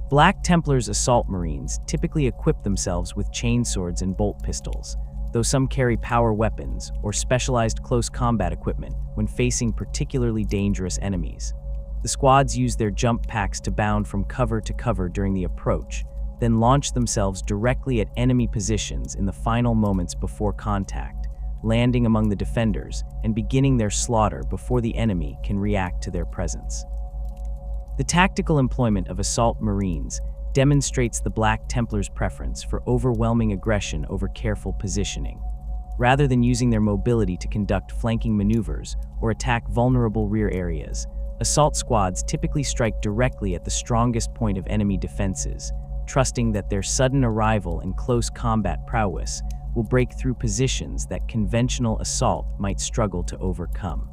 Black Templars Assault Marines typically equip themselves with chainswords and bolt pistols, though some carry power weapons or specialized close combat equipment when facing particularly dangerous enemies. The squads use their jump packs to bound from cover to cover during the approach, then launch themselves directly at enemy positions in the final moments before contact, landing among the defenders and beginning their slaughter before the enemy can react to their presence. The tactical employment of Assault Marines demonstrates the Black Templars' preference for overwhelming aggression over careful positioning. Rather than using their mobility to conduct flanking maneuvers or attack vulnerable rear areas, assault squads typically strike directly at the strongest point of enemy defenses, trusting that their sudden arrival and close combat prowess will break through positions that conventional assault might struggle to overcome.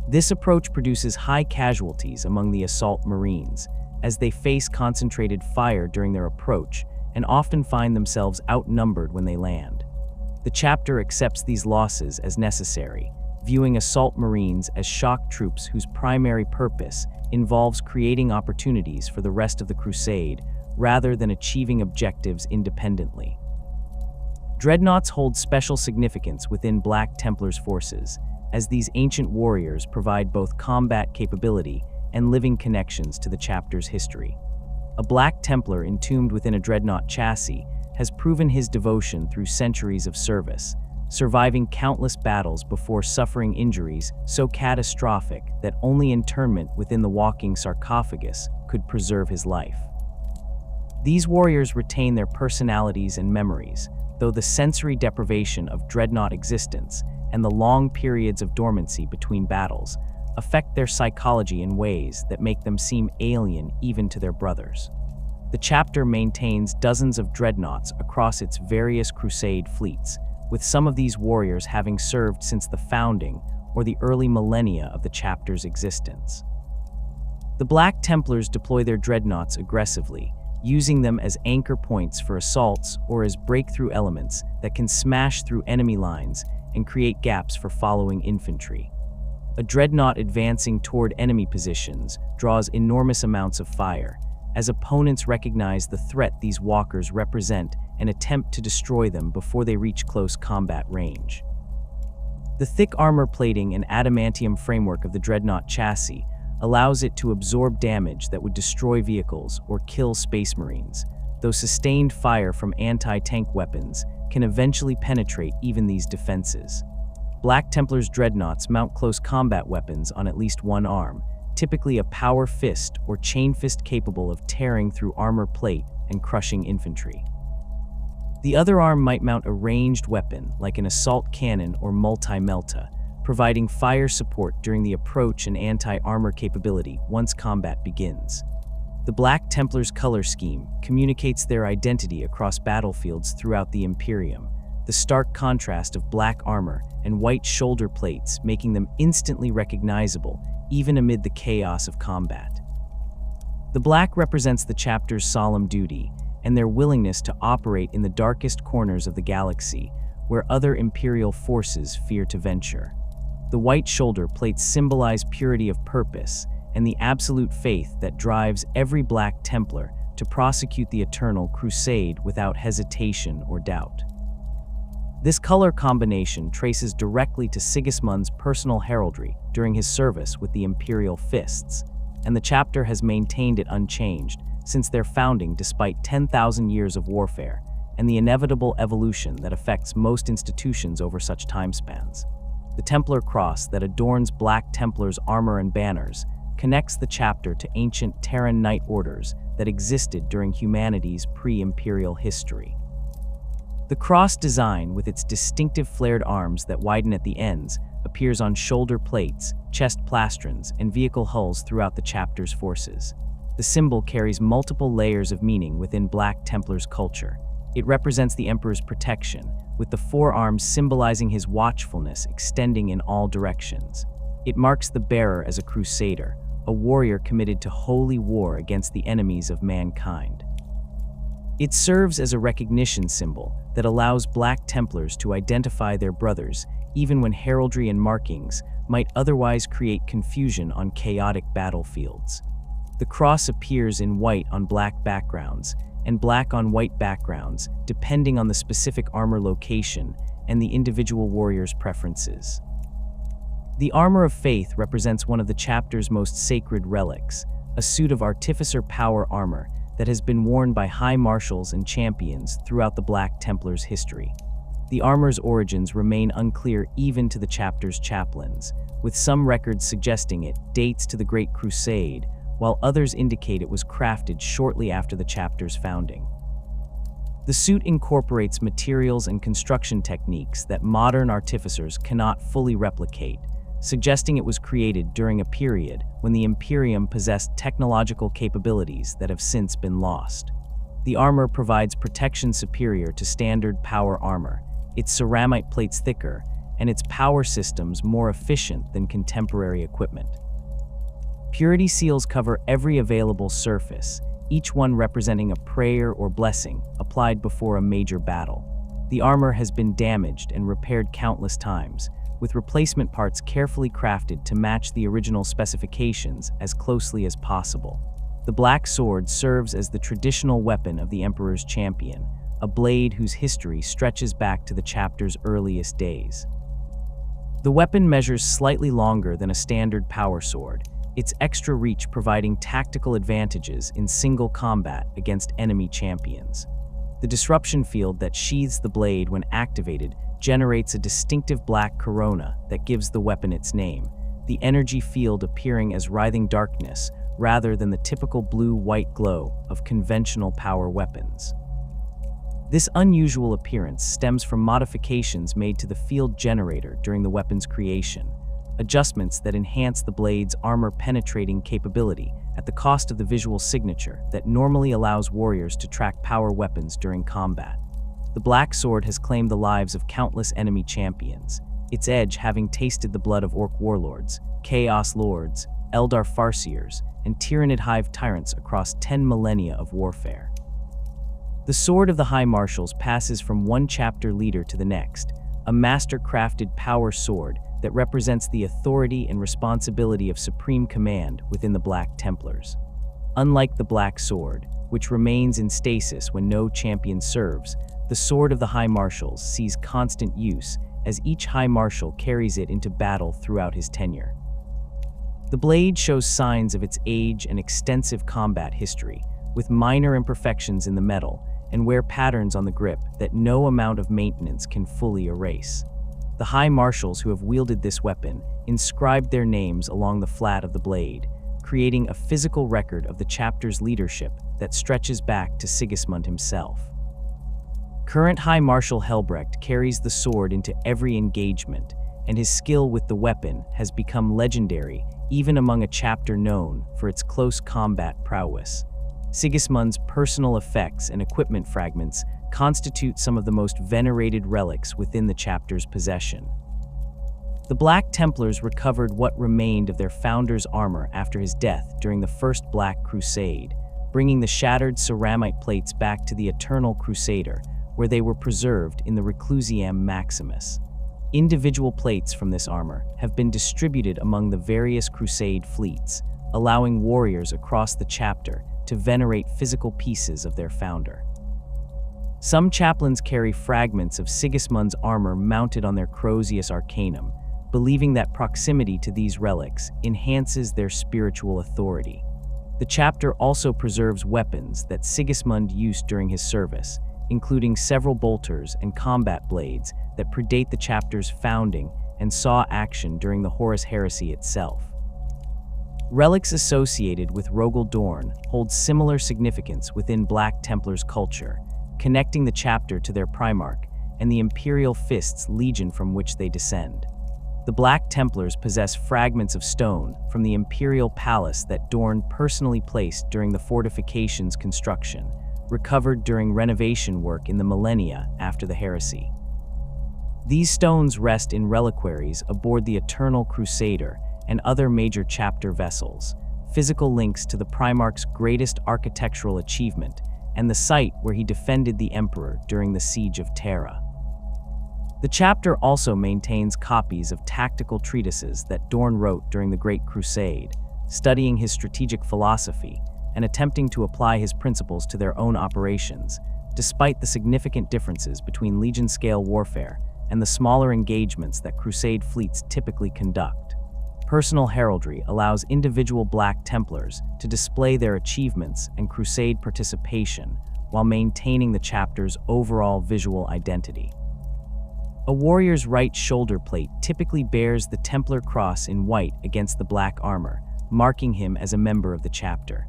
This approach produces high casualties among the Assault Marines, as they face concentrated fire during their approach and often find themselves outnumbered when they land. The chapter accepts these losses as necessary, viewing Assault Marines as shock troops whose primary purpose involves creating opportunities for the rest of the crusade rather than achieving objectives independently. Dreadnoughts hold special significance within Black Templars forces, as these ancient warriors provide both combat capability and living connections to the chapter's history. A Black Templar entombed within a dreadnought chassis has proven his devotion through centuries of service, surviving countless battles before suffering injuries so catastrophic that only internment within the walking sarcophagus could preserve his life. These warriors retain their personalities and memories, though the sensory deprivation of dreadnought existence and the long periods of dormancy between battles affect their psychology in ways that make them seem alien even to their brothers. The chapter maintains dozens of dreadnoughts across its various crusade fleets, with some of these warriors having served since the founding or the early millennia of the chapter's existence. The Black Templars deploy their dreadnoughts aggressively, using them as anchor points for assaults or as breakthrough elements that can smash through enemy lines and create gaps for following infantry. A dreadnought advancing toward enemy positions draws enormous amounts of fire, as opponents recognize the threat these walkers represent and attempt to destroy them before they reach close combat range. The thick armor plating and adamantium framework of the dreadnought chassis allows it to absorb damage that would destroy vehicles or kill space marines, though sustained fire from anti-tank weapons can eventually penetrate even these defenses. Black Templars dreadnoughts mount close combat weapons on at least one arm, typically a power fist or chain fist capable of tearing through armor plate and crushing infantry. The other arm might mount a ranged weapon like an assault cannon or multi-melta, providing fire support during the approach and anti-armor capability once combat begins. The Black Templars' color scheme communicates their identity across battlefields throughout the Imperium, the stark contrast of black armor and white shoulder plates making them instantly recognizable even amid the chaos of combat. The black represents the chapter's solemn duty and their willingness to operate in the darkest corners of the galaxy, where other Imperial forces fear to venture. The white shoulder plates symbolize purity of purpose and the absolute faith that drives every Black Templar to prosecute the eternal crusade without hesitation or doubt. This color combination traces directly to Sigismund's personal heraldry during his service with the Imperial Fists, and the chapter has maintained it unchanged since their founding despite 10,000 years of warfare and the inevitable evolution that affects most institutions over such time spans. The Templar cross that adorns Black Templars' armor and banners connects the chapter to ancient Terran knight orders that existed during humanity's pre-imperial history. The cross design, with its distinctive flared arms that widen at the ends, appears on shoulder plates, chest plastrons, and vehicle hulls throughout the chapter's forces. The symbol carries multiple layers of meaning within Black Templars' culture. It represents the Emperor's protection, with the forearms symbolizing his watchfulness extending in all directions. It marks the bearer as a crusader, a warrior committed to holy war against the enemies of mankind. It serves as a recognition symbol that allows Black Templars to identify their brothers, even when heraldry and markings might otherwise create confusion on chaotic battlefields. The cross appears in white on black backgrounds and black on white backgrounds, depending on the specific armor location and the individual warrior's preferences. The Armor of Faith represents one of the chapter's most sacred relics, a suit of Artificer power armor that has been worn by High Marshals and champions throughout the Black Templars' history. The armor's origins remain unclear even to the chapter's chaplains, with some records suggesting it dates to the Great Crusade, while others indicate it was crafted shortly after the chapter's founding. The suit incorporates materials and construction techniques that modern artificers cannot fully replicate, suggesting it was created during a period when the Imperium possessed technological capabilities that have since been lost. The armor provides protection superior to standard power armor, its ceramite plates thicker, and its power systems more efficient than contemporary equipment. Purity seals cover every available surface, each one representing a prayer or blessing applied before a major battle. The armor has been damaged and repaired countless times, with replacement parts carefully crafted to match the original specifications as closely as possible. The black sword serves as the traditional weapon of the Emperor's champion, a blade whose history stretches back to the chapter's earliest days. The weapon measures slightly longer than a standard power sword, its extra reach providing tactical advantages in single combat against enemy champions. The disruption field that sheathes the blade when activated generates a distinctive black corona that gives the weapon its name, the energy field appearing as writhing darkness rather than the typical blue-white glow of conventional power weapons. This unusual appearance stems from modifications made to the field generator during the weapon's creation, adjustments that enhance the blade's armor-penetrating capability at the cost of the visual signature that normally allows warriors to track power weapons during combat. The Black Sword has claimed the lives of countless enemy champions, its edge having tasted the blood of Orc warlords, Chaos Lords, Eldar Farseers, and Tyranid Hive tyrants across 10 millennia of warfare. The Sword of the High Marshals passes from one chapter leader to the next, a master-crafted power sword that represents the authority and responsibility of supreme command within the Black Templars. Unlike the Black Sword, which remains in stasis when no champion serves, the Sword of the High Marshals sees constant use as each High Marshal carries it into battle throughout his tenure. The blade shows signs of its age and extensive combat history, with minor imperfections in the metal and wear patterns on the grip that no amount of maintenance can fully erase. The High Marshals who have wielded this weapon inscribed their names along the flat of the blade, creating a physical record of the chapter's leadership that stretches back to Sigismund himself. Current High Marshal Helbrecht carries the sword into every engagement, and his skill with the weapon has become legendary even among a chapter known for its close combat prowess. Sigismund's personal effects and equipment fragments constitute some of the most venerated relics within the chapter's possession. The Black Templars recovered what remained of their founder's armor after his death during the First Black Crusade, bringing the shattered ceramite plates back to the Eternal Crusader, where they were preserved in the Reclusiam Maximus. Individual plates from this armor have been distributed among the various Crusade fleets, allowing warriors across the chapter to venerate physical pieces of their founder. Some chaplains carry fragments of Sigismund's armor mounted on their Crozius Arcanum, believing that proximity to these relics enhances their spiritual authority. The chapter also preserves weapons that Sigismund used during his service, including several bolters and combat blades that predate the chapter's founding and saw action during the Horus Heresy itself. Relics associated with Rogel Dorn hold similar significance within Black Templars culture, connecting the chapter to their Primarch and the Imperial Fist's legion from which they descend. The Black Templars possess fragments of stone from the Imperial Palace that Dorn personally placed during the fortification's construction, recovered during renovation work in the millennia after the heresy. These stones rest in reliquaries aboard the Eternal Crusader and other major chapter vessels, physical links to the Primarch's greatest architectural achievement and the site where he defended the Emperor during the Siege of Terra. The chapter also maintains copies of tactical treatises that Dorn wrote during the Great Crusade, studying his strategic philosophy and attempting to apply his principles to their own operations, despite the significant differences between Legion-scale warfare and the smaller engagements that Crusade fleets typically conduct. Personal heraldry allows individual Black Templars to display their achievements and Crusade participation while maintaining the chapter's overall visual identity. A warrior's right shoulder plate typically bears the Templar cross in white against the black armor, marking him as a member of the chapter.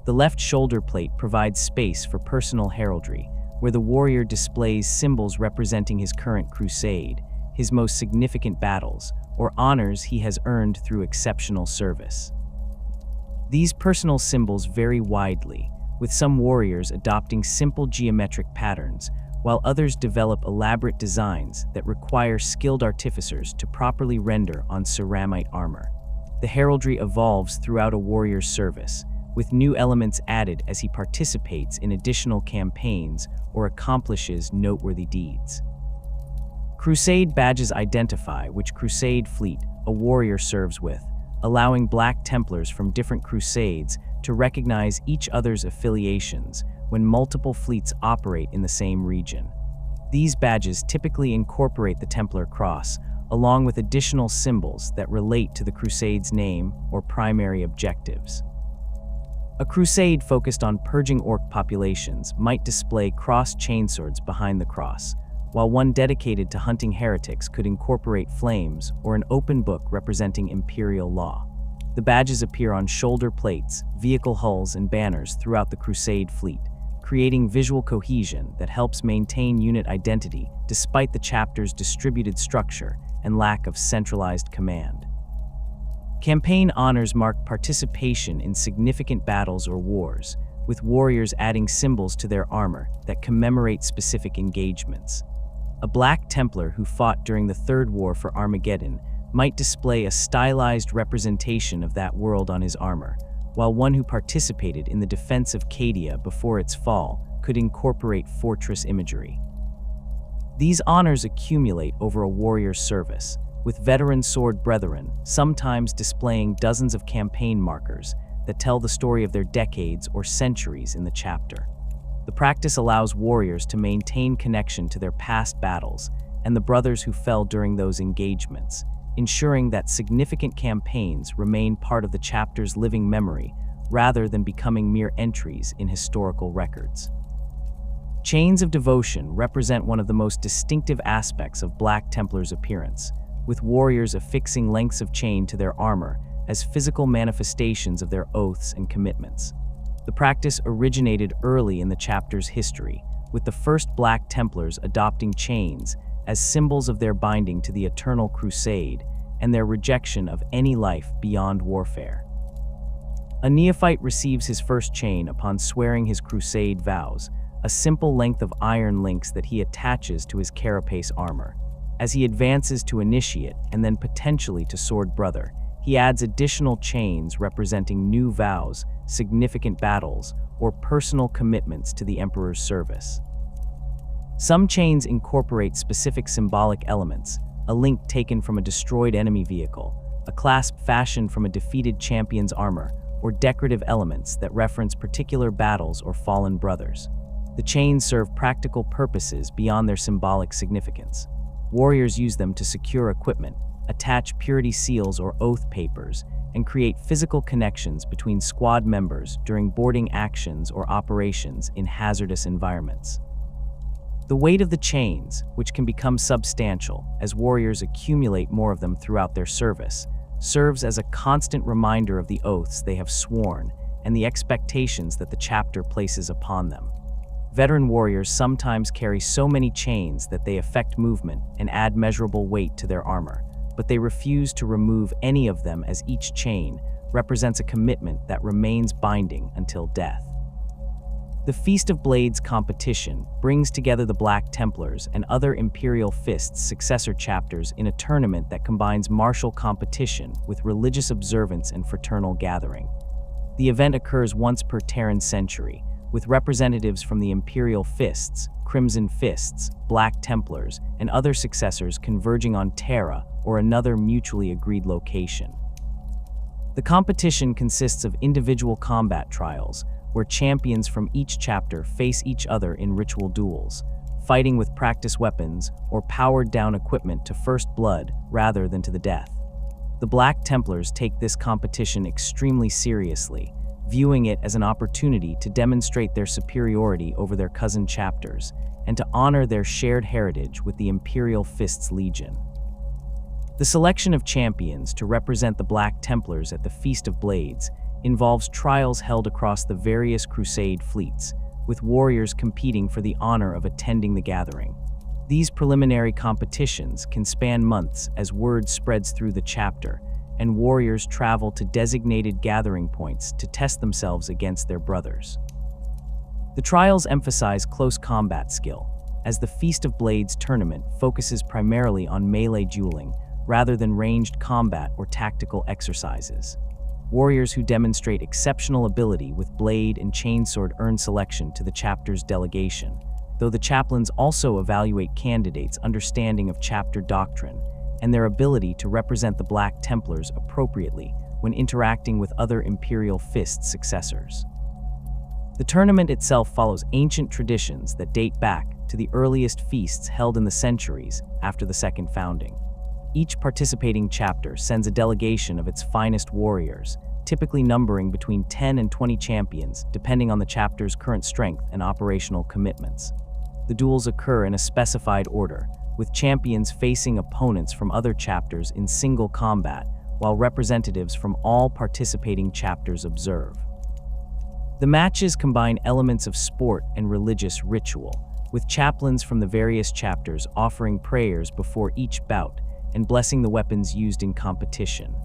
The left shoulder plate provides space for personal heraldry, where the warrior displays symbols representing his current crusade, his most significant battles, or honors he has earned through exceptional service. These personal symbols vary widely, with some warriors adopting simple geometric patterns, while others develop elaborate designs that require skilled artificers to properly render on ceramite armor. The heraldry evolves throughout a warrior's service, with new elements added as he participates in additional campaigns or accomplishes noteworthy deeds. Crusade badges identify which Crusade fleet a warrior serves with, allowing Black Templars from different Crusades to recognize each other's affiliations when multiple fleets operate in the same region. These badges typically incorporate the Templar cross, along with additional symbols that relate to the Crusade's name or primary objectives. A crusade focused on purging orc populations might display crossed chainswords behind the cross, while one dedicated to hunting heretics could incorporate flames or an open book representing imperial law. The badges appear on shoulder plates, vehicle hulls, and banners throughout the Crusade fleet, creating visual cohesion that helps maintain unit identity despite the chapter's distributed structure and lack of centralized command. Campaign honors mark participation in significant battles or wars, with warriors adding symbols to their armor that commemorate specific engagements. A Black Templar who fought during the Third War for Armageddon might display a stylized representation of that world on his armor, while one who participated in the defense of Cadia before its fall could incorporate fortress imagery. These honors accumulate over a warrior's service, with veteran sword brethren sometimes displaying dozens of campaign markers that tell the story of their decades or centuries in the chapter. The practice allows warriors to maintain connection to their past battles and the brothers who fell during those engagements, ensuring that significant campaigns remain part of the chapter's living memory rather than becoming mere entries in historical records. Chains of devotion represent one of the most distinctive aspects of Black Templars' appearance, with warriors affixing lengths of chain to their armor as physical manifestations of their oaths and commitments. The practice originated early in the chapter's history, with the first Black Templars adopting chains as symbols of their binding to the eternal crusade and their rejection of any life beyond warfare. A neophyte receives his first chain upon swearing his crusade vows, a simple length of iron links that he attaches to his carapace armor. As he advances to initiate and then potentially to sword brother, he adds additional chains representing new vows, significant battles, or personal commitments to the Emperor's service. Some chains incorporate specific symbolic elements, a link taken from a destroyed enemy vehicle, a clasp fashioned from a defeated champion's armor, or decorative elements that reference particular battles or fallen brothers. The chains serve practical purposes beyond their symbolic significance. Warriors use them to secure equipment, attach purity seals or oath papers, and create physical connections between squad members during boarding actions or operations in hazardous environments. The weight of the chains, which can become substantial as warriors accumulate more of them throughout their service, serves as a constant reminder of the oaths they have sworn and the expectations that the chapter places upon them. Veteran warriors sometimes carry so many chains that they affect movement and add measurable weight to their armor, but they refuse to remove any of them as each chain represents a commitment that remains binding until death. The Feast of Blades competition brings together the Black Templars and other Imperial Fist's successor chapters in a tournament that combines martial competition with religious observance and fraternal gathering. The event occurs once per Terran century, with representatives from the Imperial Fists, Crimson Fists, Black Templars, and other successors converging on Terra or another mutually agreed location. The competition consists of individual combat trials, where champions from each chapter face each other in ritual duels, fighting with practice weapons or powered-down equipment to first blood rather than to the death. The Black Templars take this competition extremely seriously, viewing it as an opportunity to demonstrate their superiority over their cousin chapters and to honor their shared heritage with the Imperial Fists Legion. The selection of champions to represent the Black Templars at the Feast of Blades involves trials held across the various crusade fleets, with warriors competing for the honor of attending the gathering. These preliminary competitions can span months as word spreads through the chapter, and warriors travel to designated gathering points to test themselves against their brothers. The trials emphasize close combat skill, as the Feast of Blades tournament focuses primarily on melee dueling rather than ranged combat or tactical exercises. Warriors who demonstrate exceptional ability with blade and chainsword earn selection to the chapter's delegation, though the chaplains also evaluate candidates' understanding of chapter doctrine and their ability to represent the Black Templars appropriately when interacting with other Imperial Fist successors. The tournament itself follows ancient traditions that date back to the earliest feasts held in the centuries after the Second Founding. Each participating chapter sends a delegation of its finest warriors, typically numbering between 10 and 20 champions, depending on the chapter's current strength and operational commitments. The duels occur in a specified order, with champions facing opponents from other chapters in single combat, while representatives from all participating chapters observe. The matches combine elements of sport and religious ritual, with chaplains from the various chapters offering prayers before each bout and blessing the weapons used in competition.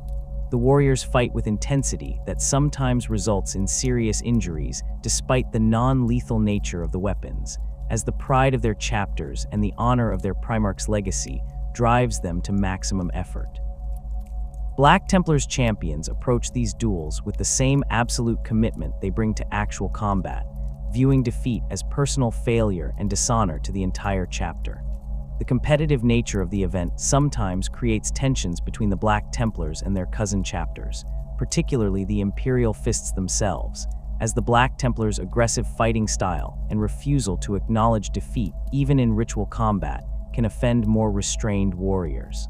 The warriors fight with intensity that sometimes results in serious injuries despite the non-lethal nature of the weapons, as the pride of their chapters and the honor of their Primarch's legacy drives them to maximum effort. Black Templars champions approach these duels with the same absolute commitment they bring to actual combat, viewing defeat as personal failure and dishonor to the entire chapter. The competitive nature of the event sometimes creates tensions between the Black Templars and their cousin chapters, particularly the Imperial Fists themselves, as the Black Templars' aggressive fighting style and refusal to acknowledge defeat, even in ritual combat, can offend more restrained warriors.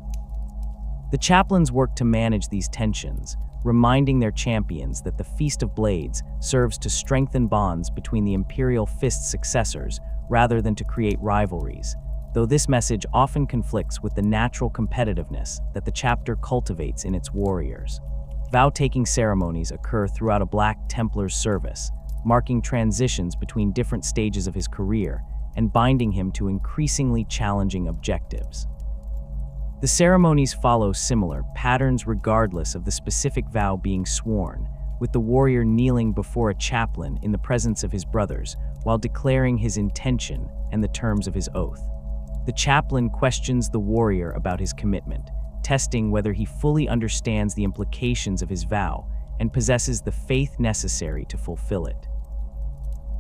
The chaplains work to manage these tensions, reminding their champions that the Feast of Blades serves to strengthen bonds between the Imperial Fist's successors rather than to create rivalries, though this message often conflicts with the natural competitiveness that the chapter cultivates in its warriors. Vow-taking ceremonies occur throughout a Black Templar's service, marking transitions between different stages of his career and binding him to increasingly challenging objectives. The ceremonies follow similar patterns regardless of the specific vow being sworn, with the warrior kneeling before a chaplain in the presence of his brothers while declaring his intention and the terms of his oath. The chaplain questions the warrior about his commitment, testing whether he fully understands the implications of his vow and possesses the faith necessary to fulfill it.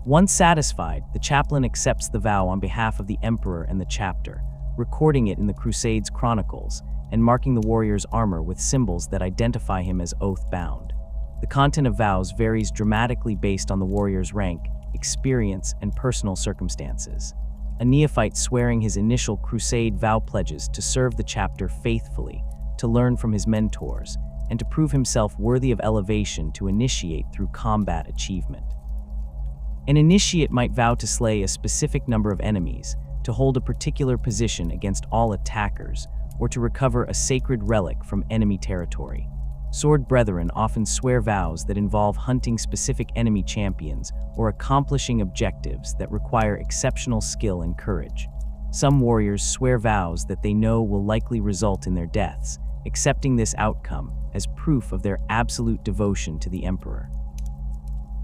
Once satisfied, the chaplain accepts the vow on behalf of the emperor and the chapter, recording it in the Crusade's chronicles and marking the warrior's armor with symbols that identify him as oath-bound. The content of vows varies dramatically based on the warrior's rank, experience, and personal circumstances. A neophyte swearing his initial crusade vow pledges to serve the chapter faithfully, to learn from his mentors, and to prove himself worthy of elevation to initiate through combat achievement. An initiate might vow to slay a specific number of enemies, to hold a particular position against all attackers, or to recover a sacred relic from enemy territory. Sword brethren often swear vows that involve hunting specific enemy champions or accomplishing objectives that require exceptional skill and courage. Some warriors swear vows that they know will likely result in their deaths, accepting this outcome as proof of their absolute devotion to the emperor.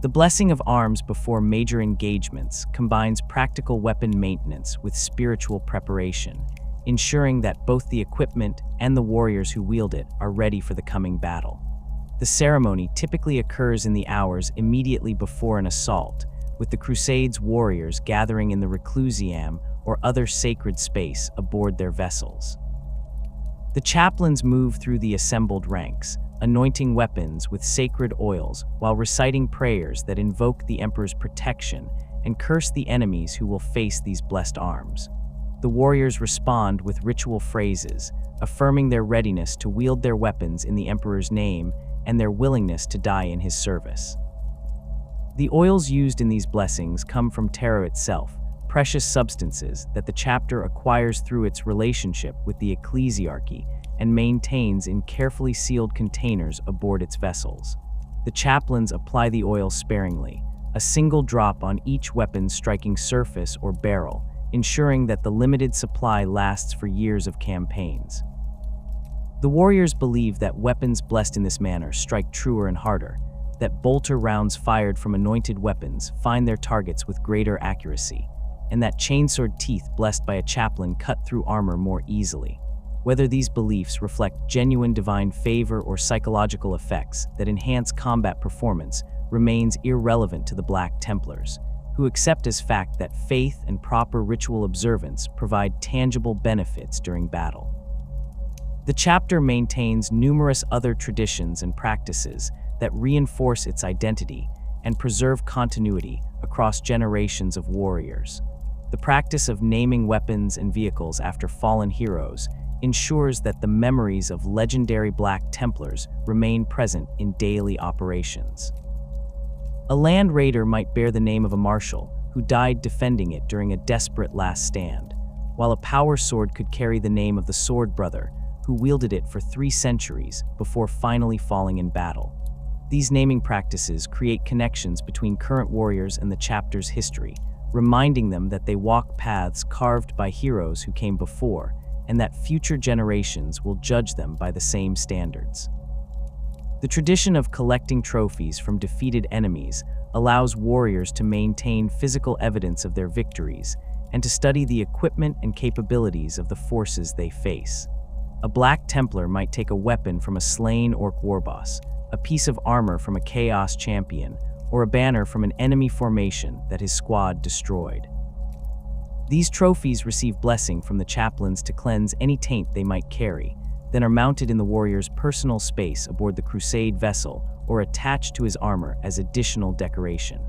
The blessing of arms before major engagements combines practical weapon maintenance with spiritual preparation, ensuring that both the equipment and the warriors who wield it are ready for the coming battle. The ceremony typically occurs in the hours immediately before an assault, with the Crusade's warriors gathering in the reclusiam or other sacred space aboard their vessels. The chaplains move through the assembled ranks, anointing weapons with sacred oils while reciting prayers that invoke the emperor's protection and curse the enemies who will face these blessed arms. The warriors respond with ritual phrases, affirming their readiness to wield their weapons in the emperor's name and their willingness to die in his service. The oils used in these blessings come from tarot itself, precious substances that the chapter acquires through its relationship with the ecclesiarchy and maintains in carefully sealed containers aboard its vessels. The chaplains apply the oil sparingly, a single drop on each weapon striking surface or barrel, ensuring that the limited supply lasts for years of campaigns. The warriors believe that weapons blessed in this manner strike truer and harder, that bolter rounds fired from anointed weapons find their targets with greater accuracy, and that chainsword teeth blessed by a chaplain cut through armor more easily. Whether these beliefs reflect genuine divine favor or psychological effects that enhance combat performance remains irrelevant to the Black Templars, who accept as fact that faith and proper ritual observance provide tangible benefits during battle. The chapter maintains numerous other traditions and practices that reinforce its identity and preserve continuity across generations of warriors. The practice of naming weapons and vehicles after fallen heroes ensures that the memories of legendary Black Templars remain present in daily operations. A land raider might bear the name of a marshal who died defending it during a desperate last stand, while a power sword could carry the name of the sword brother who wielded it for 3 centuries before finally falling in battle. These naming practices create connections between current warriors and the chapter's history, reminding them that they walk paths carved by heroes who came before, and that future generations will judge them by the same standards. The tradition of collecting trophies from defeated enemies allows warriors to maintain physical evidence of their victories and to study the equipment and capabilities of the forces they face. A Black Templar might take a weapon from a slain orc warboss, a piece of armor from a chaos champion, or a banner from an enemy formation that his squad destroyed. These trophies receive blessing from the chaplains to cleanse any taint they might carry, then are mounted in the warrior's personal space aboard the crusade vessel or attached to his armor as additional decoration.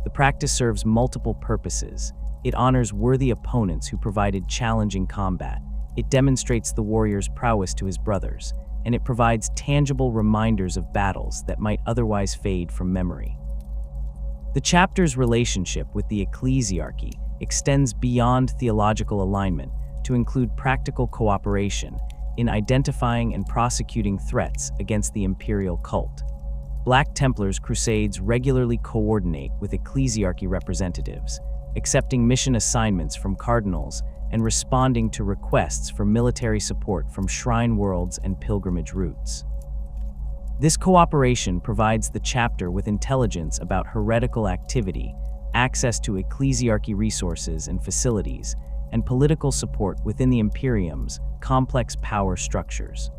The practice serves multiple purposes. It honors worthy opponents who provided challenging combat, it demonstrates the warrior's prowess to his brothers, and it provides tangible reminders of battles that might otherwise fade from memory. The chapter's relationship with the ecclesiarchy extends beyond theological alignment to include practical cooperation in identifying and prosecuting threats against the imperial cult. Black Templars' crusades regularly coordinate with ecclesiarchy representatives, accepting mission assignments from cardinals and responding to requests for military support from shrine worlds and pilgrimage routes. This cooperation provides the chapter with intelligence about heretical activity, access to ecclesiarchy resources and facilities, and political support within the Imperium's complex power structures.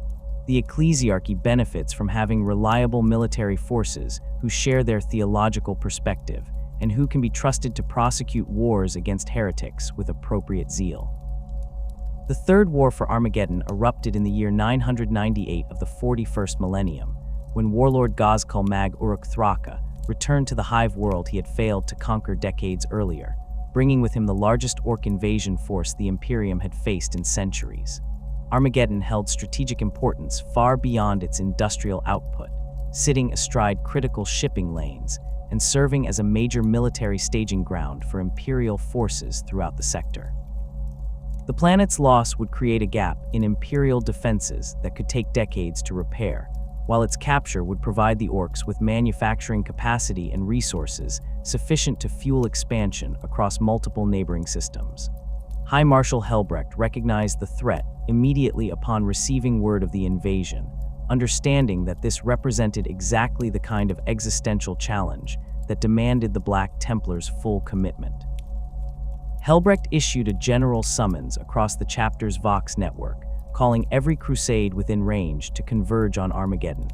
The ecclesiarchy benefits from having reliable military forces who share their theological perspective and who can be trusted to prosecute wars against heretics with appropriate zeal. The Third War for Armageddon erupted in the year 998 of the 41st millennium, when warlord Gozkul Mag Uruk Thraka returned to the hive world he had failed to conquer decades earlier, bringing with him the largest orc invasion force the Imperium had faced in centuries. Armageddon held strategic importance far beyond its industrial output, sitting astride critical shipping lanes and serving as a major military staging ground for Imperial forces throughout the sector. The planet's loss would create a gap in Imperial defenses that could take decades to repair, while its capture would provide the orcs with manufacturing capacity and resources sufficient to fuel expansion across multiple neighboring systems. High Marshal Helbrecht recognized the threat immediately upon receiving word of the invasion, understanding that this represented exactly the kind of existential challenge that demanded the Black Templars' full commitment. Helbrecht issued a general summons across the chapter's Vox network, calling every crusade within range to converge on Armageddon.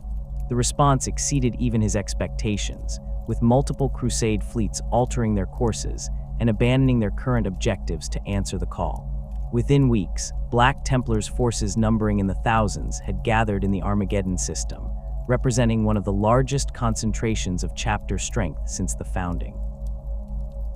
The response exceeded even his expectations, with multiple crusade fleets altering their courses and abandoning their current objectives to answer the call. Within weeks, Black Templars forces numbering in the thousands had gathered in the Armageddon system, representing one of the largest concentrations of chapter strength since the founding.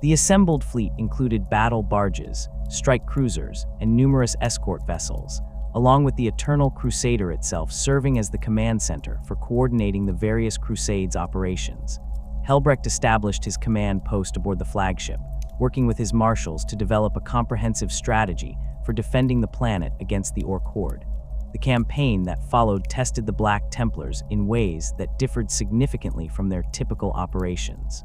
The assembled fleet included battle barges, strike cruisers, and numerous escort vessels, along with the Eternal Crusader itself serving as the command center for coordinating the various crusades' operations. Helbrecht established his command post aboard the flagship, working with his marshals to develop a comprehensive strategy for defending the planet against the Orc horde. The campaign that followed tested the Black Templars in ways that differed significantly from their typical operations.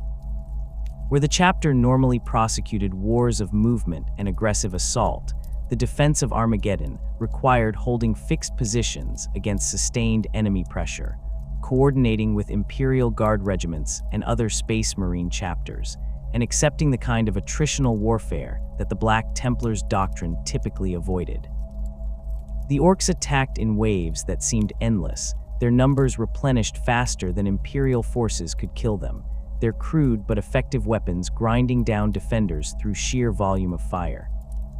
Where the chapter normally prosecuted wars of movement and aggressive assault, the defense of Armageddon required holding fixed positions against sustained enemy pressure, coordinating with Imperial Guard regiments and other Space Marine chapters, and accepting the kind of attritional warfare that the Black Templars' doctrine typically avoided. The orcs attacked in waves that seemed endless, their numbers replenished faster than Imperial forces could kill them, their crude but effective weapons grinding down defenders through sheer volume of fire.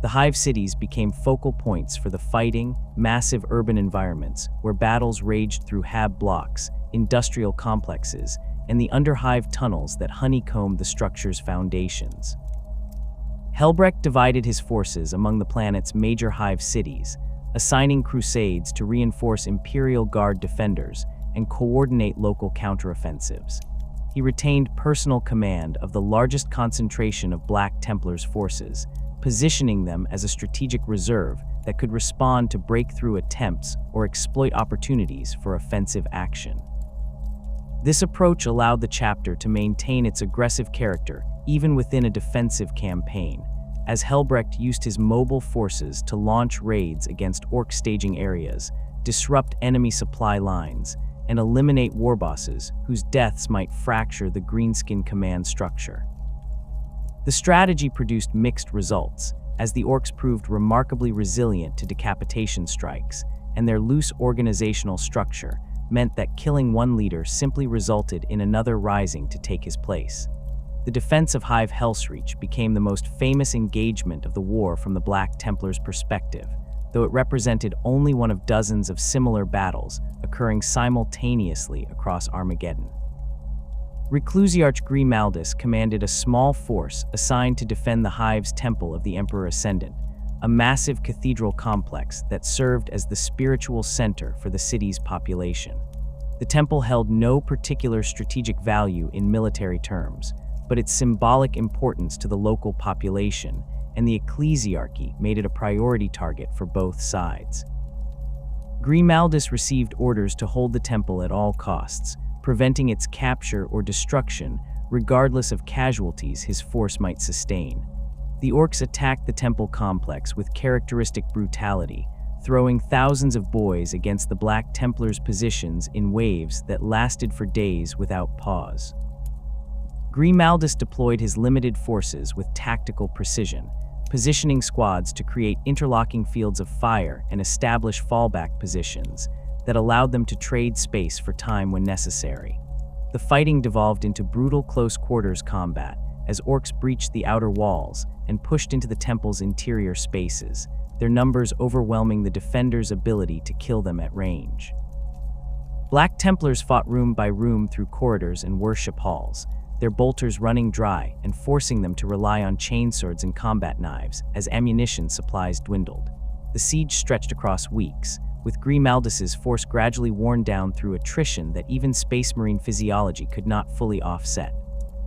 The hive cities became focal points for the fighting, massive urban environments where battles raged through hab blocks, industrial complexes, and the underhive tunnels that honeycombed the structure's foundations. Helbrecht divided his forces among the planet's major hive cities, assigning crusades to reinforce Imperial Guard defenders and coordinate local counteroffensives. He retained personal command of the largest concentration of Black Templars forces, positioning them as a strategic reserve that could respond to breakthrough attempts or exploit opportunities for offensive action. This approach allowed the chapter to maintain its aggressive character even within a defensive campaign, as Helbrecht used his mobile forces to launch raids against orc staging areas, disrupt enemy supply lines, and eliminate warbosses whose deaths might fracture the Greenskin command structure. The strategy produced mixed results, as the orcs proved remarkably resilient to decapitation strikes, and their loose organizational structure meant that killing one leader simply resulted in another rising to take his place. The defense of High Hellsreach became the most famous engagement of the war from the Black Templars' perspective, though it represented only one of dozens of similar battles occurring simultaneously across Armageddon. Reclusiarch Grimaldus commanded a small force assigned to defend the Hive's Temple of the Emperor Ascendant, a massive cathedral complex that served as the spiritual center for the city's population. The temple held no particular strategic value in military terms, but its symbolic importance to the local population and the ecclesiarchy made it a priority target for both sides. Grimaldus received orders to hold the temple at all costs, preventing its capture or destruction regardless of casualties his force might sustain. The orcs attacked the temple complex with characteristic brutality, throwing thousands of boys against the Black Templars' positions in waves that lasted for days without pause. Grimaldus deployed his limited forces with tactical precision, positioning squads to create interlocking fields of fire and establish fallback positions that allowed them to trade space for time when necessary. The fighting devolved into brutal close-quarters combat as orcs breached the outer walls and pushed into the temple's interior spaces, their numbers overwhelming the defenders' ability to kill them at range. Black Templars fought room by room through corridors and worship halls, their bolters running dry and forcing them to rely on chainswords and combat knives as ammunition supplies dwindled. The siege stretched across weeks, with Grimaldus's force gradually worn down through attrition that even Space Marine physiology could not fully offset.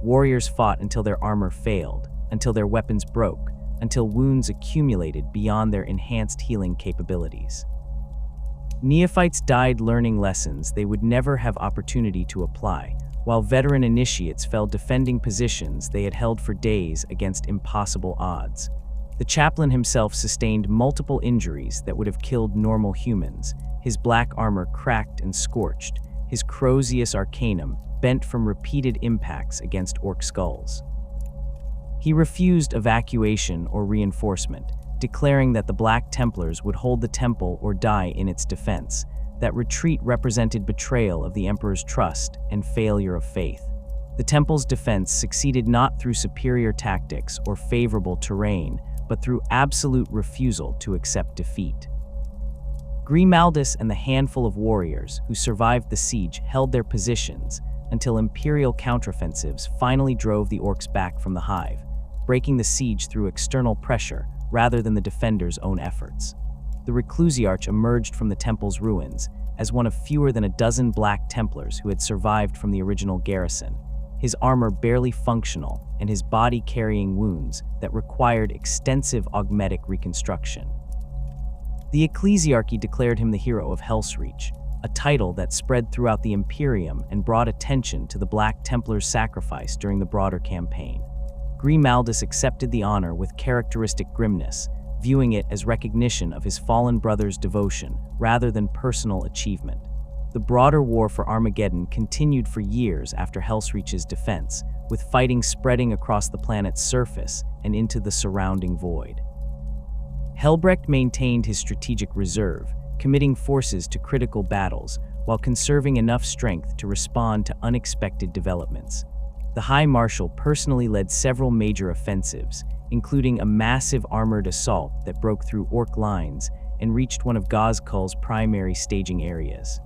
Warriors fought until their armor failed, until their weapons broke, until wounds accumulated beyond their enhanced healing capabilities. Neophytes died learning lessons they would never have opportunity to apply, while veteran initiates fell defending positions they had held for days against impossible odds. The chaplain himself sustained multiple injuries that would have killed normal humans, his black armor cracked and scorched, his Crozius Arcanum bent from repeated impacts against orc skulls. He refused evacuation or reinforcement, declaring that the Black Templars would hold the temple or die in its defense. That retreat represented betrayal of the Emperor's trust and failure of faith. The temple's defense succeeded not through superior tactics or favorable terrain, but through absolute refusal to accept defeat. Grimaldus and the handful of warriors who survived the siege held their positions until Imperial counteroffensives finally drove the orcs back from the Hive, breaking the siege through external pressure rather than the defenders' own efforts. The Reclusiarch emerged from the temple's ruins as one of fewer than a dozen Black Templars who had survived from the original garrison, his armor barely functional and his body carrying wounds that required extensive augmetic reconstruction. The ecclesiarchy declared him the hero of Hellsreach, a title that spread throughout the Imperium and brought attention to the Black Templars' sacrifice during the broader campaign. Grimaldus accepted the honor with characteristic grimness, viewing it as recognition of his fallen brother's devotion rather than personal achievement. The broader war for Armageddon continued for years after Hellsreach's defense, with fighting spreading across the planet's surface and into the surrounding void. Helbrecht maintained his strategic reserve, committing forces to critical battles while conserving enough strength to respond to unexpected developments. The High Marshal personally led several major offensives, including a massive armored assault that broke through orc lines and reached one of Gozkul's primary staging areas.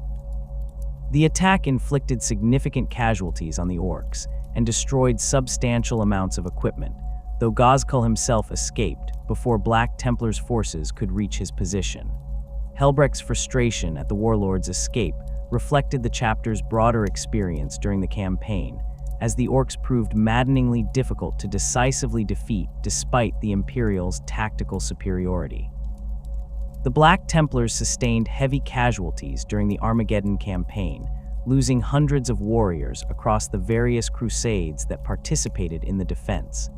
The attack inflicted significant casualties on the orcs and destroyed substantial amounts of equipment, though Gozkul himself escaped before Black Templars' forces could reach his position. Helbrecht's frustration at the warlord's escape reflected the chapter's broader experience during the campaign, as the orcs proved maddeningly difficult to decisively defeat despite the Imperials' tactical superiority. The Black Templars sustained heavy casualties during the Armageddon campaign, losing hundreds of warriors across the various crusades that participated in the defense.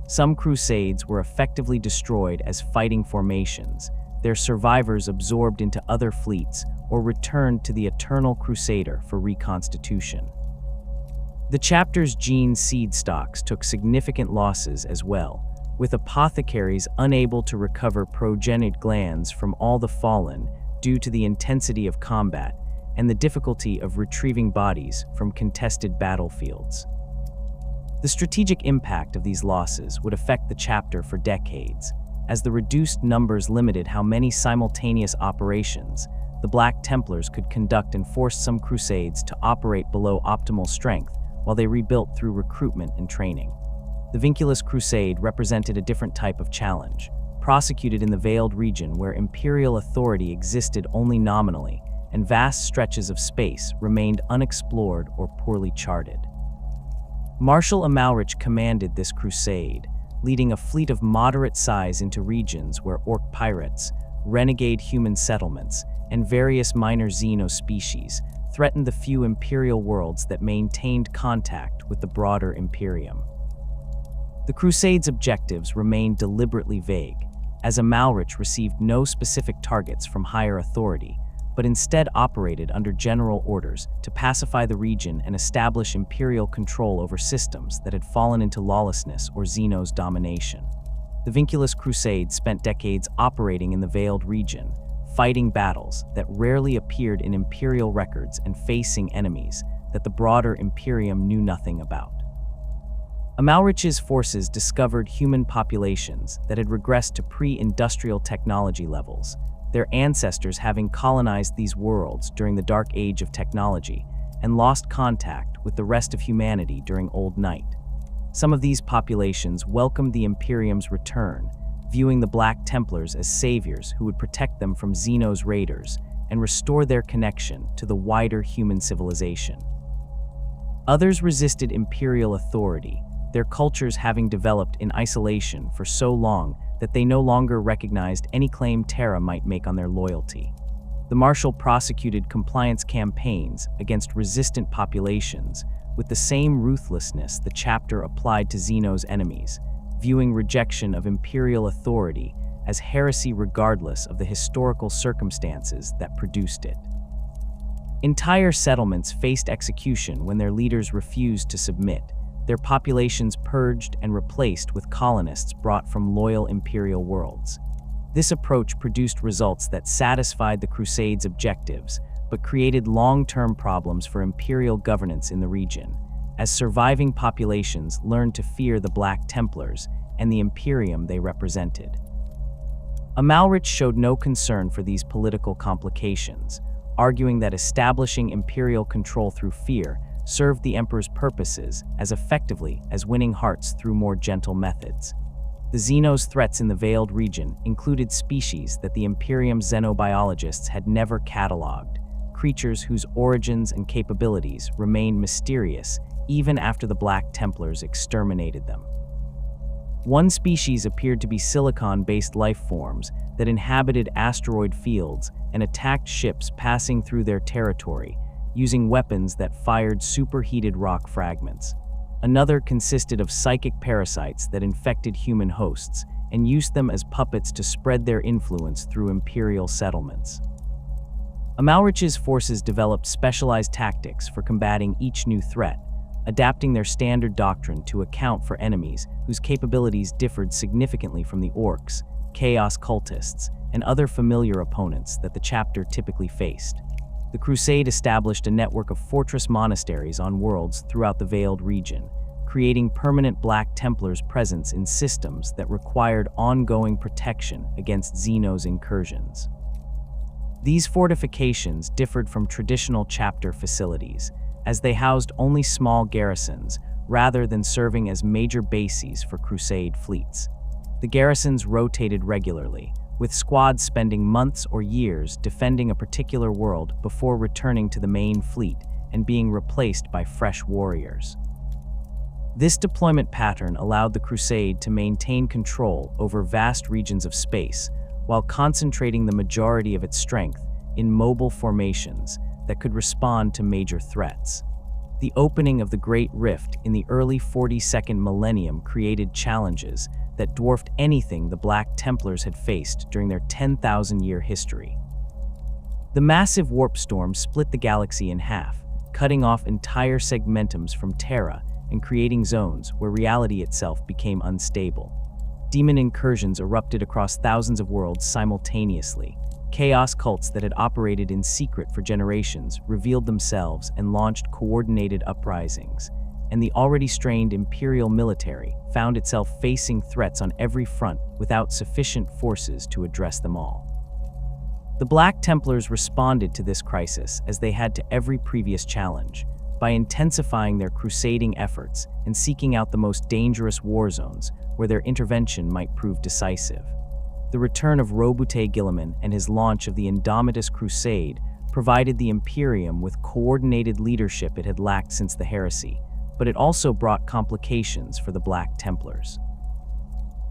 Some crusades were effectively destroyed as fighting formations, their survivors absorbed into other fleets or returned to the eternal crusader for reconstitution. The chapter's gene seed stocks took significant losses as well, with apothecaries unable to recover progenitor glands from all the fallen due to the intensity of combat and the difficulty of retrieving bodies from contested battlefields. The strategic impact of these losses would affect the chapter for decades, as the reduced numbers limited how many simultaneous operations the Black Templars could conduct and forced some crusades to operate below optimal strength while they rebuilt through recruitment and training. The Vinculus Crusade represented a different type of challenge, prosecuted in the Veiled region where imperial authority existed only nominally, and vast stretches of space remained unexplored or poorly charted. Marshal Amalric commanded this crusade, leading a fleet of moderate size into regions where orc pirates, renegade human settlements, and various minor xeno species threatened the few imperial worlds that maintained contact with the broader Imperium. The Crusade's objectives remained deliberately vague, as Amalric received no specific targets from higher authority, but instead operated under general orders to pacify the region and establish imperial control over systems that had fallen into lawlessness or Xeno's domination. The Vinculus Crusade spent decades operating in the Veiled region, fighting battles that rarely appeared in imperial records and facing enemies that the broader Imperium knew nothing about. Amalric's forces discovered human populations that had regressed to pre-industrial technology levels, their ancestors having colonized these worlds during the Dark Age of technology and lost contact with the rest of humanity during Old Night. Some of these populations welcomed the Imperium's return, viewing the Black Templars as saviors who would protect them from Xeno's raiders and restore their connection to the wider human civilization. Others resisted imperial authority, their cultures having developed in isolation for so long that they no longer recognized any claim Terra might make on their loyalty. The Marshal prosecuted compliance campaigns against resistant populations with the same ruthlessness the chapter applied to Xeno's enemies, viewing rejection of imperial authority as heresy regardless of the historical circumstances that produced it. Entire settlements faced execution when their leaders refused to submit, their populations purged and replaced with colonists brought from loyal imperial worlds. This approach produced results that satisfied the Crusade's objectives, but created long-term problems for imperial governance in the region, as surviving populations learned to fear the Black Templars and the Imperium they represented. Amalric showed no concern for these political complications, arguing that establishing imperial control through fear served the Emperor's purposes as effectively as winning hearts through more gentle methods. The Xeno's threats in the Veiled region included species that the Imperium's xenobiologists had never catalogued, creatures whose origins and capabilities remained mysterious even after the Black Templars exterminated them. One species appeared to be silicon-based life forms that inhabited asteroid fields and attacked ships passing through their territory, using weapons that fired superheated rock fragments. Another consisted of psychic parasites that infected human hosts and used them as puppets to spread their influence through imperial settlements. Amalric's forces developed specialized tactics for combating each new threat, adapting their standard doctrine to account for enemies whose capabilities differed significantly from the orcs, chaos cultists, and other familiar opponents that the chapter typically faced. The Crusade established a network of fortress monasteries on worlds throughout the Veiled region, creating permanent Black Templars' presence in systems that required ongoing protection against Xeno's incursions. These fortifications differed from traditional chapter facilities, as they housed only small garrisons rather than serving as major bases for Crusade fleets. The garrisons rotated regularly, with squads spending months or years defending a particular world before returning to the main fleet and being replaced by fresh warriors. This deployment pattern allowed the Crusade to maintain control over vast regions of space while concentrating the majority of its strength in mobile formations that could respond to major threats. The opening of the Great Rift in the early 42nd millennium created challenges that dwarfed anything the Black Templars had faced during their 10,000-year history. The massive warp storm split the galaxy in half, cutting off entire segmentums from Terra and creating zones where reality itself became unstable. Demon incursions erupted across thousands of worlds simultaneously. Chaos cults that had operated in secret for generations revealed themselves and launched coordinated uprisings, and the already strained imperial military found itself facing threats on every front without sufficient forces to address them all. The Black Templars responded to this crisis as they had to every previous challenge, by intensifying their crusading efforts and seeking out the most dangerous war zones where their intervention might prove decisive. The return of Roboute Guilliman and his launch of the Indomitus Crusade provided the Imperium with coordinated leadership it had lacked since the heresy, but it also brought complications for the Black Templars.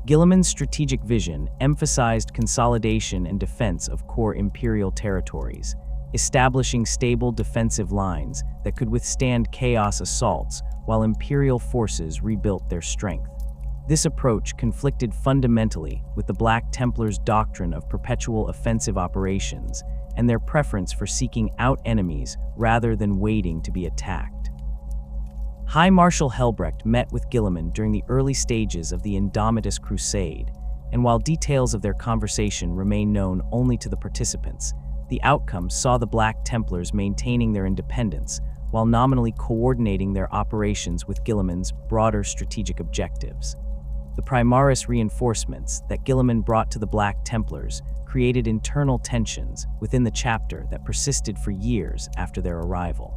Guilliman's strategic vision emphasized consolidation and defense of core imperial territories, establishing stable defensive lines that could withstand chaos assaults while imperial forces rebuilt their strength. This approach conflicted fundamentally with the Black Templars' doctrine of perpetual offensive operations and their preference for seeking out enemies rather than waiting to be attacked. High Marshal Helbrecht met with Guilliman during the early stages of the Indomitus Crusade, and while details of their conversation remain known only to the participants, the outcome saw the Black Templars maintaining their independence while nominally coordinating their operations with Guilliman's broader strategic objectives. The Primaris reinforcements that Guilliman brought to the Black Templars created internal tensions within the chapter that persisted for years after their arrival.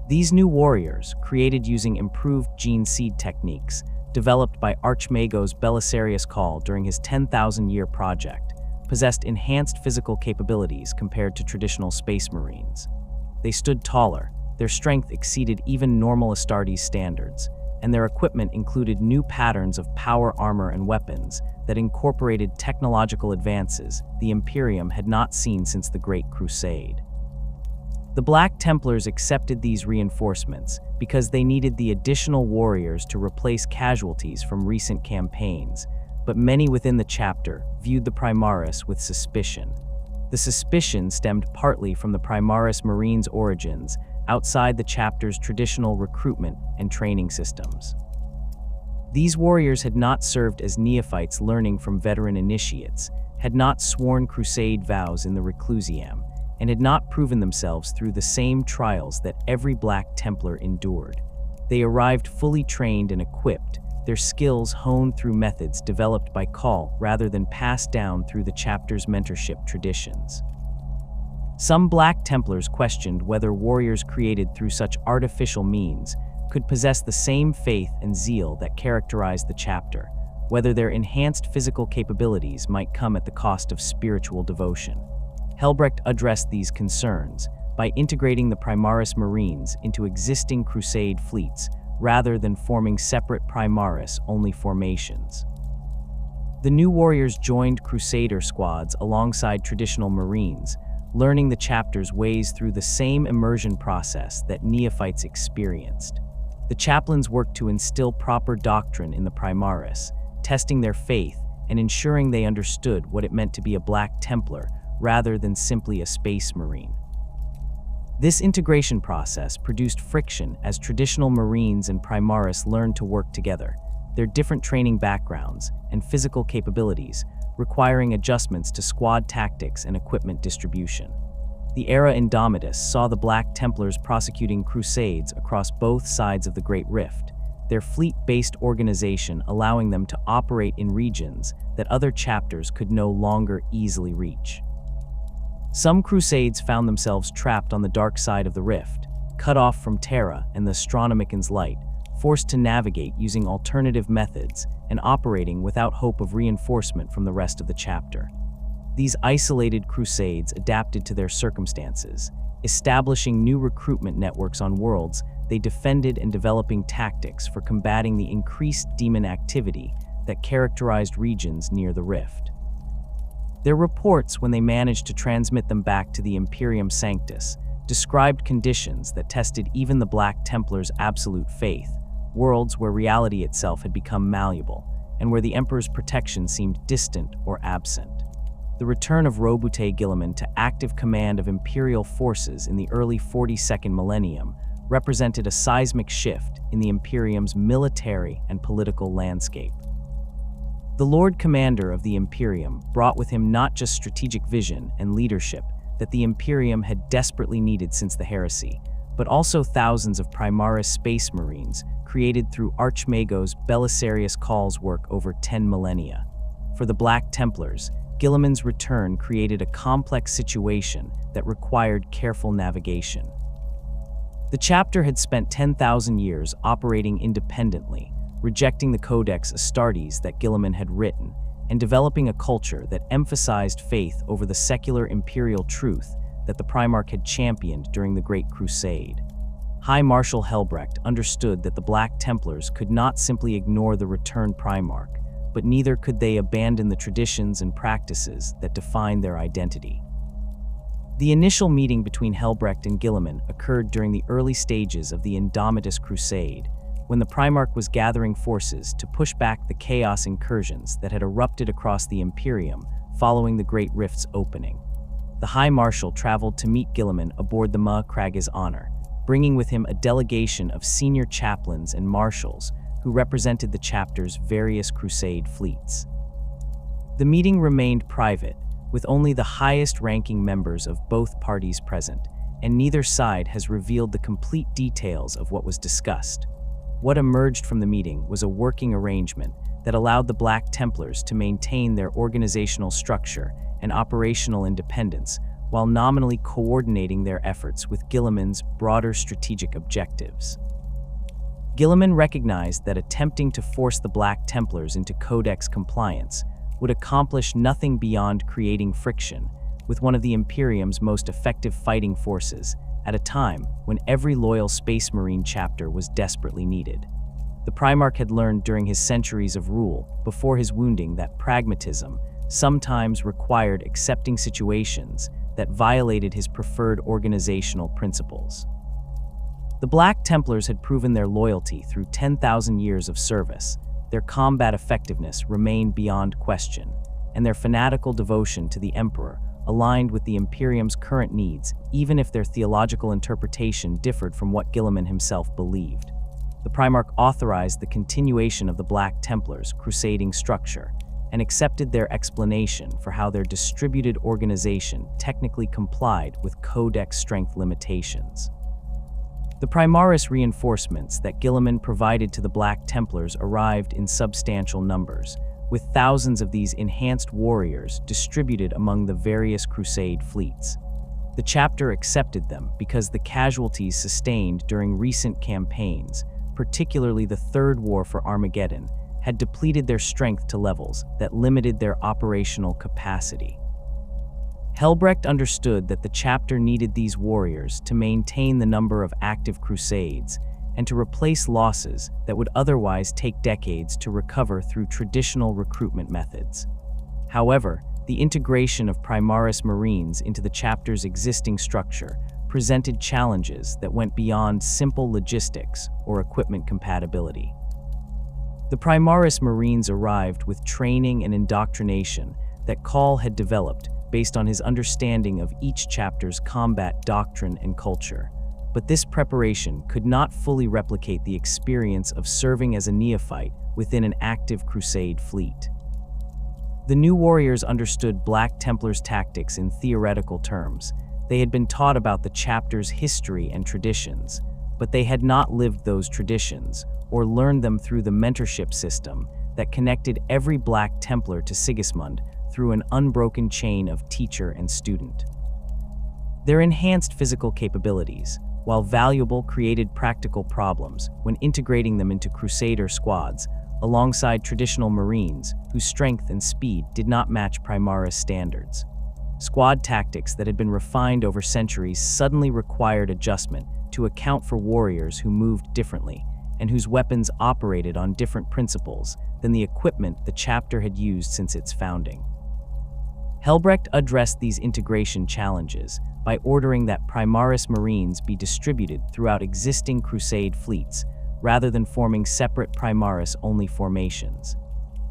These new warriors, created using improved gene seed techniques developed by Archmagos Belisarius Call during his 10,000-year project, possessed enhanced physical capabilities compared to traditional space marines. They stood taller, their strength exceeded even normal Astartes standards, and their equipment included new patterns of power armor and weapons that incorporated technological advances the Imperium had not seen since the Great Crusade. The Black Templars accepted these reinforcements because they needed the additional warriors to replace casualties from recent campaigns, but many within the chapter viewed the Primaris with suspicion. The suspicion stemmed partly from the Primaris Marines' origins outside the chapter's traditional recruitment and training systems. These warriors had not served as neophytes learning from veteran initiates, had not sworn crusade vows in the Reclusium, and had not proven themselves through the same trials that every Black Templar endured. They arrived fully trained and equipped, their skills honed through methods developed by Call rather than passed down through the chapter's mentorship traditions. Some Black Templars questioned whether warriors created through such artificial means could possess the same faith and zeal that characterized the chapter, whether their enhanced physical capabilities might come at the cost of spiritual devotion. Helbrecht addressed these concerns by integrating the Primaris Marines into existing crusade fleets rather than forming separate Primaris-only formations. The new warriors joined Crusader squads alongside traditional Marines, learning the chapter's ways through the same immersion process that neophytes experienced. The chaplains worked to instill proper doctrine in the Primaris, testing their faith and ensuring they understood what it meant to be a Black Templar rather than simply a Space Marine. This integration process produced friction as traditional Marines and Primaris learned to work together, their different training backgrounds and physical capabilities requiring adjustments to squad tactics and equipment distribution. The era Indomitus saw the Black Templars prosecuting crusades across both sides of the Great Rift, their fleet-based organization allowing them to operate in regions that other chapters could no longer easily reach. Some crusades found themselves trapped on the dark side of the rift, cut off from Terra and the Astronomican's light, forced to navigate using alternative methods and operating without hope of reinforcement from the rest of the chapter. These isolated crusades adapted to their circumstances, establishing new recruitment networks on worlds they defended and developing tactics for combating the increased demon activity that characterized regions near the rift. Their reports, when they managed to transmit them back to the Imperium Sanctus, described conditions that tested even the Black Templars' absolute faith, worlds where reality itself had become malleable, and where the Emperor's protection seemed distant or absent. The the return of Robute Guilliman to active command of imperial forces in the early 42nd millennium represented a seismic shift in the Imperium's military and political landscape. The Lord Commander of the Imperium brought with him not just strategic vision and leadership that the Imperium had desperately needed since the heresy, but also thousands of Primaris space marines created through Archmago's Belisarius Call's work over 10 millennia. For the Black Templars, Guilliman's return created a complex situation that required careful navigation. The chapter had spent 10,000 years operating independently, rejecting the Codex Astartes that Guilliman had written, and developing a culture that emphasized faith over the secular imperial truth that the Primarch had championed during the Great Crusade. High Marshal Helbrecht understood that the Black Templars could not simply ignore the returned Primarch, but neither could they abandon the traditions and practices that defined their identity. The initial meeting between Helbrecht and Guilliman occurred during the early stages of the Indomitus Crusade, when the Primarch was gathering forces to push back the chaos incursions that had erupted across the Imperium following the Great Rift's opening. The High Marshal traveled to meet Guilliman aboard the Ma Crag's Honor, bringing with him a delegation of senior chaplains and marshals who represented the chapter's various crusade fleets. The meeting remained private, with only the highest-ranking members of both parties present, and neither side has revealed the complete details of what was discussed. What emerged from the meeting was a working arrangement that allowed the Black Templars to maintain their organizational structure and operational independence while nominally coordinating their efforts with Guilliman's broader strategic objectives. Guilliman recognized that attempting to force the Black Templars into Codex compliance would accomplish nothing beyond creating friction with one of the Imperium's most effective fighting forces at a time when every loyal Space Marine chapter was desperately needed. The Primarch had learned during his centuries of rule, before his wounding, that pragmatism sometimes required accepting situations that violated his preferred organizational principles. The Black Templars had proven their loyalty through 10,000 years of service. Their combat effectiveness remained beyond question, and their fanatical devotion to the Emperor aligned with the Imperium's current needs, even if their theological interpretation differed from what Guilliman himself believed. The Primarch authorized the continuation of the Black Templars' crusading structure and accepted their explanation for how their distributed organization technically complied with Codex strength limitations. The Primaris reinforcements that Guilliman provided to the Black Templars arrived in substantial numbers, with thousands of these enhanced warriors distributed among the various crusade fleets. The chapter accepted them because the casualties sustained during recent campaigns, particularly the Third War for Armageddon, had depleted their strength to levels that limited their operational capacity. Helbrecht understood that the chapter needed these warriors to maintain the number of active crusades and to replace losses that would otherwise take decades to recover through traditional recruitment methods. However, the integration of Primaris Marines into the chapter's existing structure presented challenges that went beyond simple logistics or equipment compatibility. The Primaris Marines arrived with training and indoctrination that Call had developed based on his understanding of each chapter's combat doctrine and culture. But this preparation could not fully replicate the experience of serving as a neophyte within an active crusade fleet. The new warriors understood Black Templars' tactics in theoretical terms. They had been taught about the chapter's history and traditions, but they had not lived those traditions or learned them through the mentorship system that connected every Black Templar to Sigismund through an unbroken chain of teacher and student. Their enhanced physical capabilities, while valuable, created practical problems when integrating them into Crusader squads alongside traditional Marines whose strength and speed did not match Primaris standards. Squad tactics that had been refined over centuries suddenly required adjustment to account for warriors who moved differently and whose weapons operated on different principles than the equipment the chapter had used since its founding. Helbrecht addressed these integration challenges by ordering that Primaris Marines be distributed throughout existing Crusade fleets rather than forming separate Primaris-only formations.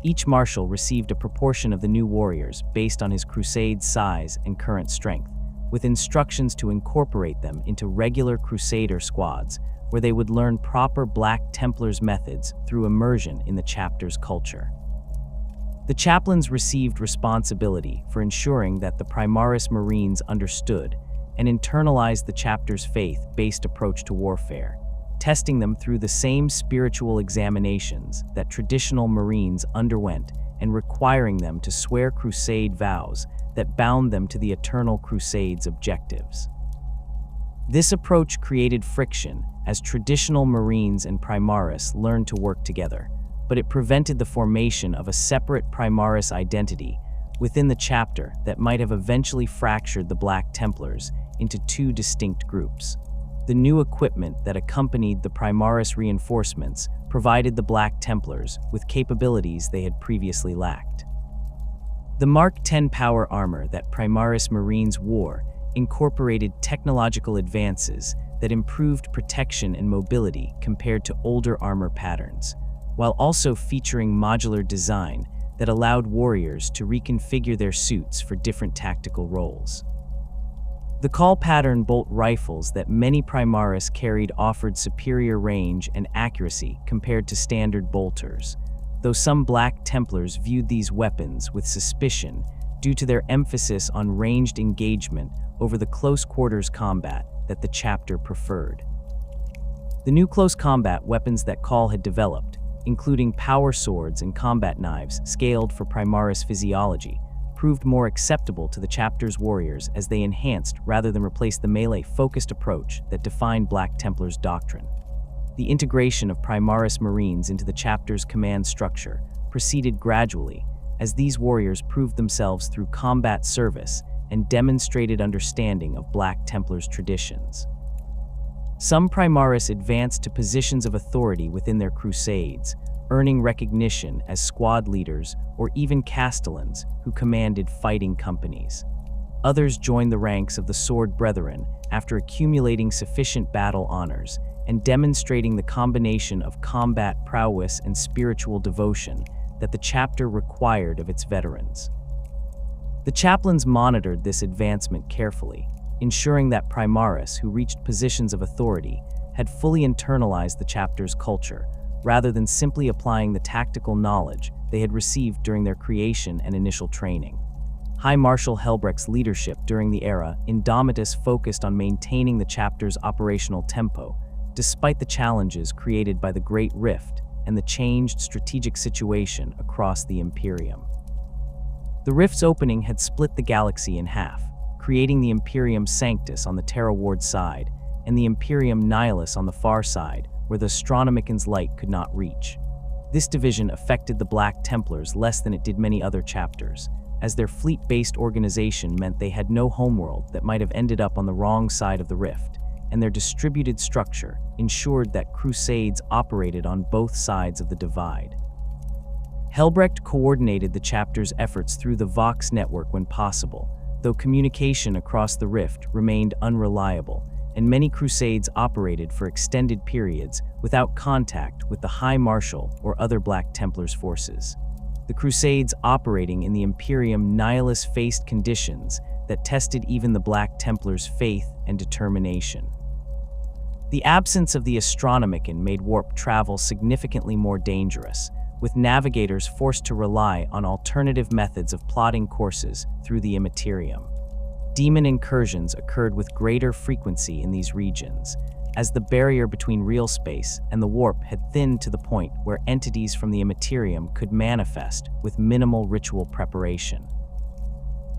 Each marshal received a proportion of the new warriors based on his crusade's size and current strength, with instructions to incorporate them into regular crusader squads, where they would learn proper Black Templars methods through immersion in the chapter's culture. The chaplains received responsibility for ensuring that the Primaris Marines understood and internalized the chapter's faith-based approach to warfare, testing them through the same spiritual examinations that traditional Marines underwent and requiring them to swear crusade vows that bound them to the eternal crusade's objectives. This approach created friction as traditional Marines and Primaris learned to work together, but it prevented the formation of a separate Primaris identity within the chapter that might have eventually fractured the Black Templars into two distinct groups. The new equipment that accompanied the Primaris reinforcements provided the Black Templars with capabilities they had previously lacked. The Mark X power armor that Primaris Marines wore incorporated technological advances that improved protection and mobility compared to older armor patterns, while also featuring modular design that allowed warriors to reconfigure their suits for different tactical roles. The call pattern bolt rifles that many Primaris carried offered superior range and accuracy compared to standard bolters, though some Black Templars viewed these weapons with suspicion due to their emphasis on ranged engagement over the close-quarters combat that the chapter preferred. The new close combat weapons that Call had developed, including power swords and combat knives scaled for Primaris physiology, proved more acceptable to the chapter's warriors as they enhanced rather than replaced the melee-focused approach that defined Black Templars' doctrine. The integration of Primaris Marines into the chapter's command structure proceeded gradually as these warriors proved themselves through combat service and demonstrated understanding of Black Templars' traditions. Some Primaris advanced to positions of authority within their crusades, earning recognition as squad leaders or even castellans who commanded fighting companies. Others joined the ranks of the Sword Brethren after accumulating sufficient battle honors and demonstrating the combination of combat prowess and spiritual devotion that the chapter required of its veterans. The chaplains monitored this advancement carefully, ensuring that Primaris who reached positions of authority had fully internalized the chapter's culture, rather than simply applying the tactical knowledge they had received during their creation and initial training. High Marshal Helbrecht's leadership during the era Indomitus focused on maintaining the chapter's operational tempo, despite the challenges created by the Great Rift and the changed strategic situation across the Imperium. The Rift's opening had split the galaxy in half, creating the Imperium Sanctus on the Terra Ward side and the Imperium Nihilus on the far side, where the Astronomican's light could not reach. This division affected the Black Templars less than it did many other chapters, as their fleet-based organization meant they had no homeworld that might have ended up on the wrong side of the rift, and their distributed structure ensured that crusades operated on both sides of the divide. Helbrecht coordinated the chapter's efforts through the Vox network when possible, though communication across the rift remained unreliable, and many crusades operated for extended periods without contact with the High Marshal or other Black Templars forces. The crusades operating in the Imperium Nihilus faced conditions that tested even the Black Templars' faith and determination. The absence of the Astronomican made warp travel significantly more dangerous, with navigators forced to rely on alternative methods of plotting courses through the immaterium. Demon incursions occurred with greater frequency in these regions, as the barrier between real space and the warp had thinned to the point where entities from the immaterium could manifest with minimal ritual preparation.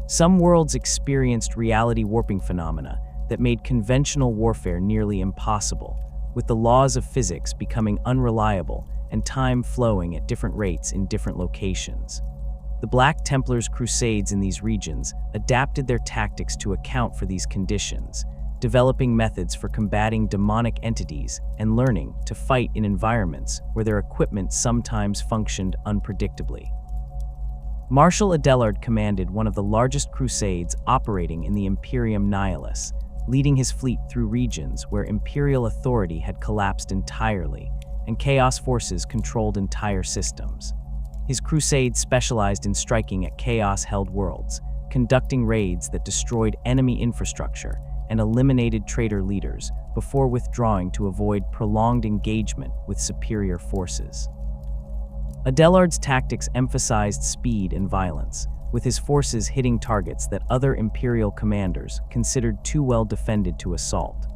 Some worlds experienced reality warping phenomena that made conventional warfare nearly impossible, with the laws of physics becoming unreliable and time flowing at different rates in different locations. The Black Templars' crusades in these regions adapted their tactics to account for these conditions, developing methods for combating demonic entities and learning to fight in environments where their equipment sometimes functioned unpredictably. Marshal Adelard commanded one of the largest crusades operating in the Imperium Nihilus, leading his fleet through regions where imperial authority had collapsed entirely and chaos forces controlled entire systems. His crusades specialized in striking at chaos-held worlds, conducting raids that destroyed enemy infrastructure and eliminated traitor leaders before withdrawing to avoid prolonged engagement with superior forces. Adelard's tactics emphasized speed and violence, with his forces hitting targets that other imperial commanders considered too well defended to assault.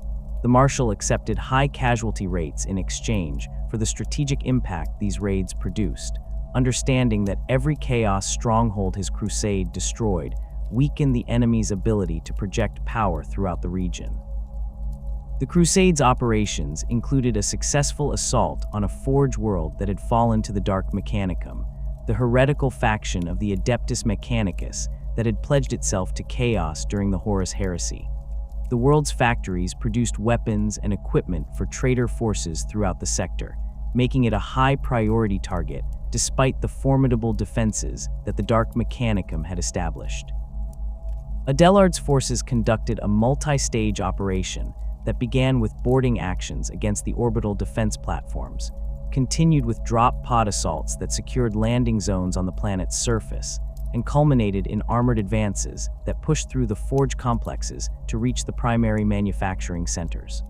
The Marshal accepted high casualty rates in exchange for the strategic impact these raids produced, understanding that every chaos stronghold his crusade destroyed weakened the enemy's ability to project power throughout the region. The Crusade's operations included a successful assault on a forge world that had fallen to the Dark Mechanicum, the heretical faction of the Adeptus Mechanicus that had pledged itself to chaos during the Horus Heresy. The world's factories produced weapons and equipment for traitor forces throughout the sector, making it a high-priority target despite the formidable defenses that the Dark Mechanicum had established. Adelard's forces conducted a multi-stage operation that began with boarding actions against the orbital defense platforms, continued with drop pod assaults that secured landing zones on the planet's surface, and culminated in armored advances that pushed through the forge complexes to reach the primary manufacturing centers.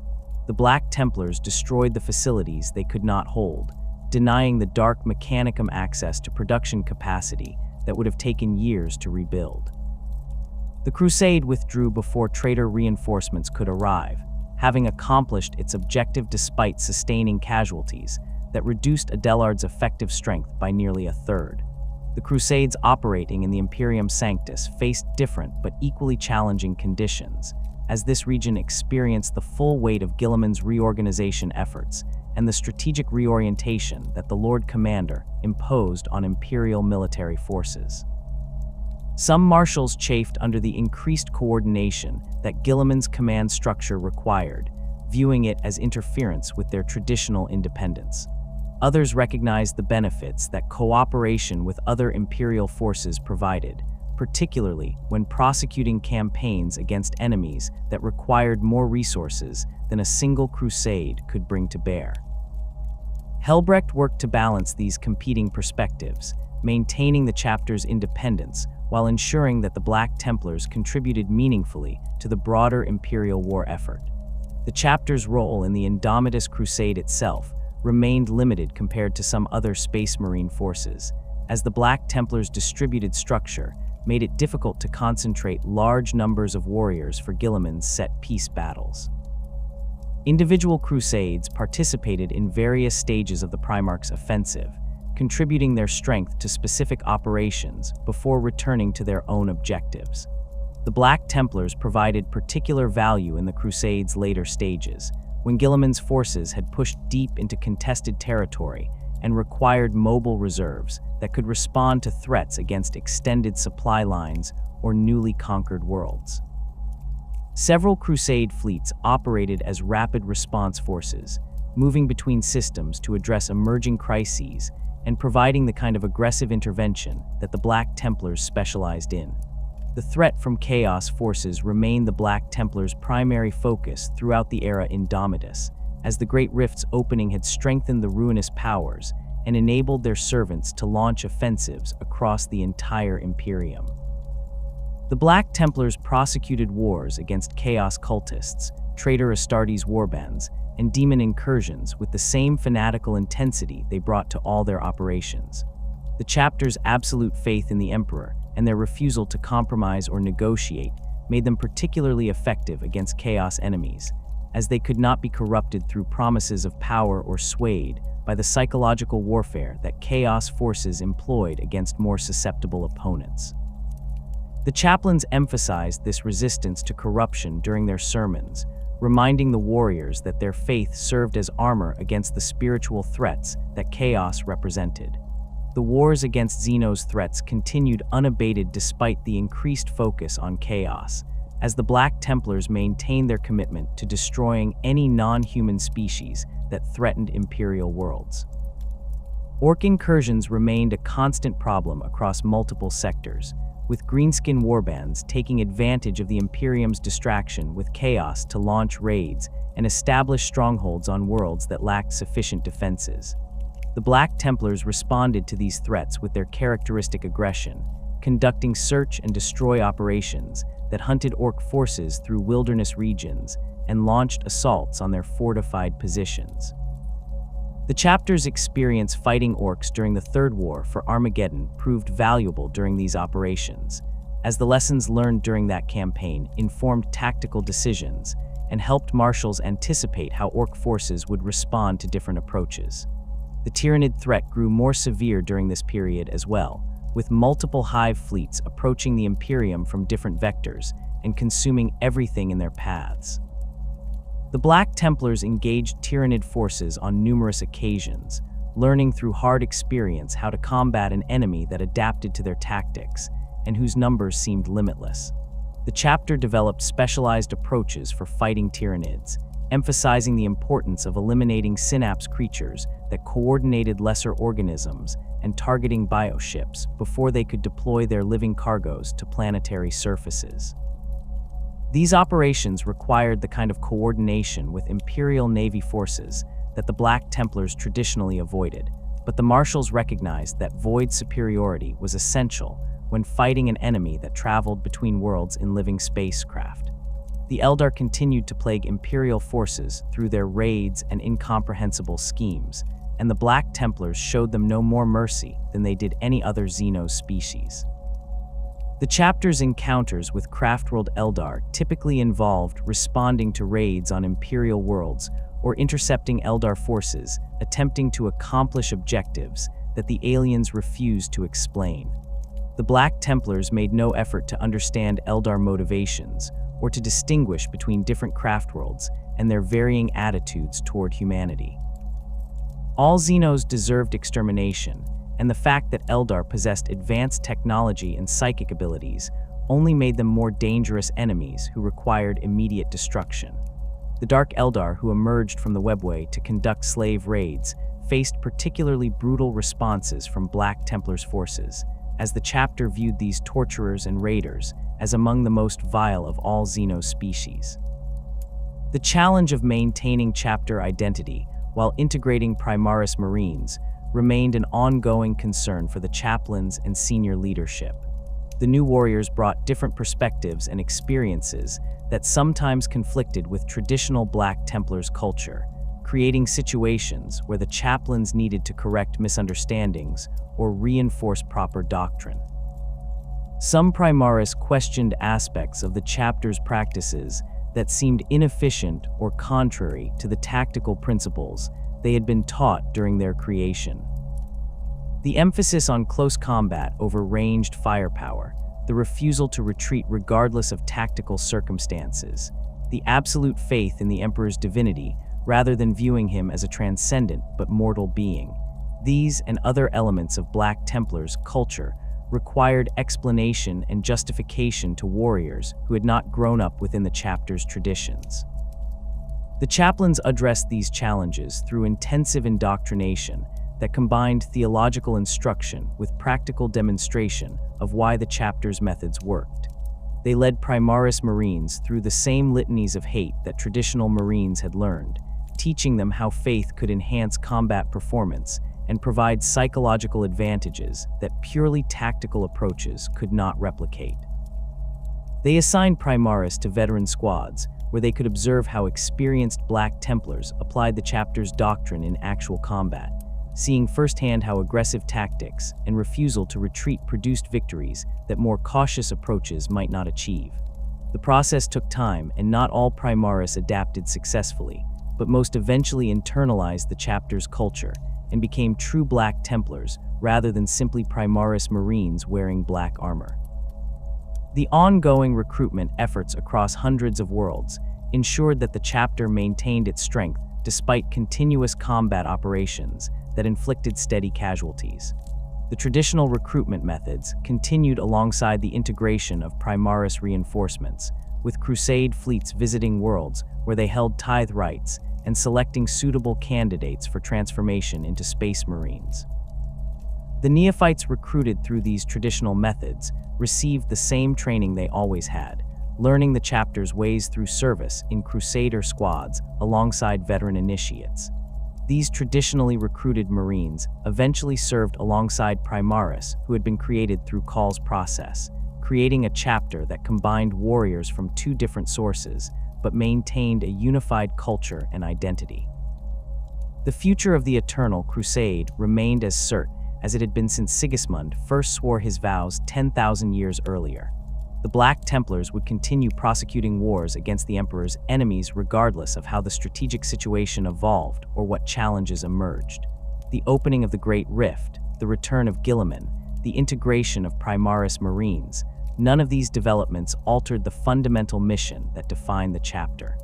The Black Templars destroyed the facilities they could not hold, denying the Dark Mechanicum access to production capacity that would have taken years to rebuild. The Crusade withdrew before traitor reinforcements could arrive, having accomplished its objective despite sustaining casualties that reduced Adelard's effective strength by nearly a third. The Crusades operating in the Imperium Sanctus faced different but equally challenging conditions, as this region experienced the full weight of Guilliman's reorganization efforts and the strategic reorientation that the Lord Commander imposed on Imperial military forces. Some marshals chafed under the increased coordination that Guilliman's command structure required, viewing it as interference with their traditional independence. Others recognized the benefits that cooperation with other imperial forces provided, particularly when prosecuting campaigns against enemies that required more resources than a single crusade could bring to bear. Helbrecht worked to balance these competing perspectives, maintaining the chapter's independence while ensuring that the Black Templars contributed meaningfully to the broader imperial war effort. The chapter's role in the Indomitus Crusade itself remained limited compared to some other Space Marine forces, as the Black Templars' distributed structure made it difficult to concentrate large numbers of warriors for Guilliman's set-piece battles. Individual crusades participated in various stages of the Primarch's offensive, contributing their strength to specific operations before returning to their own objectives. The Black Templars provided particular value in the Crusade's later stages, when Guilliman's forces had pushed deep into contested territory and required mobile reserves that could respond to threats against extended supply lines or newly conquered worlds. Several Crusade fleets operated as rapid response forces, moving between systems to address emerging crises and providing the kind of aggressive intervention that the Black Templars specialized in. The threat from Chaos forces remained the Black Templars' primary focus throughout the era Indomitus, as the Great Rift's opening had strengthened the ruinous powers and enabled their servants to launch offensives across the entire Imperium. The Black Templars prosecuted wars against Chaos cultists, traitor Astartes warbands, and demon incursions with the same fanatical intensity they brought to all their operations. The chapter's absolute faith in the Emperor and their refusal to compromise or negotiate made them particularly effective against Chaos enemies, as they could not be corrupted through promises of power or swayed by the psychological warfare that Chaos forces employed against more susceptible opponents. The chaplains emphasized this resistance to corruption during their sermons, reminding the warriors that their faith served as armor against the spiritual threats that Chaos represented. The wars against Xeno's threats continued unabated despite the increased focus on Chaos, as the Black Templars maintained their commitment to destroying any non-human species that threatened Imperial worlds. Orc incursions remained a constant problem across multiple sectors, with greenskin warbands taking advantage of the Imperium's distraction with Chaos to launch raids and establish strongholds on worlds that lacked sufficient defenses. The Black Templars responded to these threats with their characteristic aggression, conducting search and destroy operations that hunted orc forces through wilderness regions and launched assaults on their fortified positions. The chapter's experience fighting orcs during the Third War for Armageddon proved valuable during these operations, as the lessons learned during that campaign informed tactical decisions and helped marshals anticipate how orc forces would respond to different approaches. The Tyranid threat grew more severe during this period as well, with multiple hive fleets approaching the Imperium from different vectors and consuming everything in their paths. The Black Templars engaged Tyranid forces on numerous occasions, learning through hard experience how to combat an enemy that adapted to their tactics and whose numbers seemed limitless. The chapter developed specialized approaches for fighting Tyranids, emphasizing the importance of eliminating synapse creatures that coordinated lesser organisms and targeting bioships before they could deploy their living cargoes to planetary surfaces. These operations required the kind of coordination with Imperial Navy forces that the Black Templars traditionally avoided, but the Marshals recognized that void superiority was essential when fighting an enemy that traveled between worlds in living spacecraft. The Eldar continued to plague Imperial forces through their raids and incomprehensible schemes, and the Black Templars showed them no more mercy than they did any other Xeno species. The chapter's encounters with Craftworld Eldar typically involved responding to raids on Imperial worlds or intercepting Eldar forces attempting to accomplish objectives that the aliens refused to explain. The Black Templars made no effort to understand Eldar motivations or to distinguish between different craftworlds and their varying attitudes toward humanity. All Xenos deserved extermination, and the fact that Eldar possessed advanced technology and psychic abilities only made them more dangerous enemies who required immediate destruction. The Dark Eldar who emerged from the webway to conduct slave raids faced particularly brutal responses from Black Templars forces, as the chapter viewed these torturers and raiders as among the most vile of all Xeno species. The challenge of maintaining chapter identity while integrating Primaris Marines remained an ongoing concern for the chaplains and senior leadership. The new warriors brought different perspectives and experiences that sometimes conflicted with traditional Black Templars culture, creating situations where the chaplains needed to correct misunderstandings or reinforce proper doctrine. Some Primaris questioned aspects of the chapter's practices that seemed inefficient or contrary to the tactical principles they had been taught during their creation. The emphasis on close combat over ranged firepower, the refusal to retreat regardless of tactical circumstances, the absolute faith in the Emperor's divinity rather than viewing him as a transcendent but mortal being. These and other elements of Black Templars' culture required explanation and justification to warriors who had not grown up within the chapter's traditions. The chaplains addressed these challenges through intensive indoctrination that combined theological instruction with practical demonstration of why the chapter's methods worked. They led Primaris Marines through the same litanies of hate that traditional Marines had learned, teaching them how faith could enhance combat performance and provide psychological advantages that purely tactical approaches could not replicate. They assigned Primaris to veteran squads, where they could observe how experienced Black Templars applied the chapter's doctrine in actual combat, seeing firsthand how aggressive tactics and refusal to retreat produced victories that more cautious approaches might not achieve. The process took time, and not all Primaris adapted successfully, but most eventually internalized the chapter's culture and became true Black Templars rather than simply Primaris Marines wearing black armor. The ongoing recruitment efforts across hundreds of worlds ensured that the chapter maintained its strength despite continuous combat operations that inflicted steady casualties. The traditional recruitment methods continued alongside the integration of Primaris reinforcements, with crusade fleets visiting worlds where they held tithe rights and selecting suitable candidates for transformation into space marines. The neophytes recruited through these traditional methods received the same training they always had, learning the chapter's ways through service in crusader squads alongside veteran initiates. These traditionally recruited Marines eventually served alongside Primaris, who had been created through Call's process, creating a chapter that combined warriors from two different sources, but maintained a unified culture and identity. The future of the Eternal Crusade remained as certain as it had been since Sigismund first swore his vows 10,000 years earlier. The Black Templars would continue prosecuting wars against the Emperor's enemies regardless of how the strategic situation evolved or what challenges emerged. The opening of the Great Rift, the return of Guilliman, the integration of Primaris Marines, none of these developments altered the fundamental mission that defined the chapter.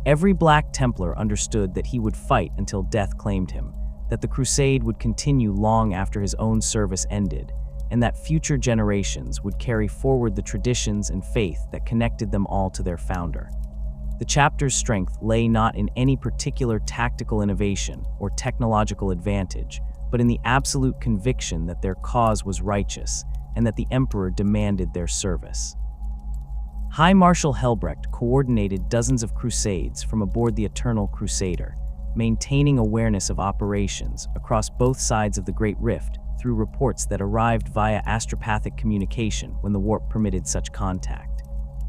Every Black Templar understood that he would fight until death claimed him, that the crusade would continue long after his own service ended, and that future generations would carry forward the traditions and faith that connected them all to their founder. The chapter's strength lay not in any particular tactical innovation or technological advantage, but in the absolute conviction that their cause was righteous and that the Emperor demanded their service. High Marshal Helbrecht coordinated dozens of crusades from aboard the Eternal Crusader, maintaining awareness of operations across both sides of the Great Rift through reports that arrived via astropathic communication when the warp permitted such contact.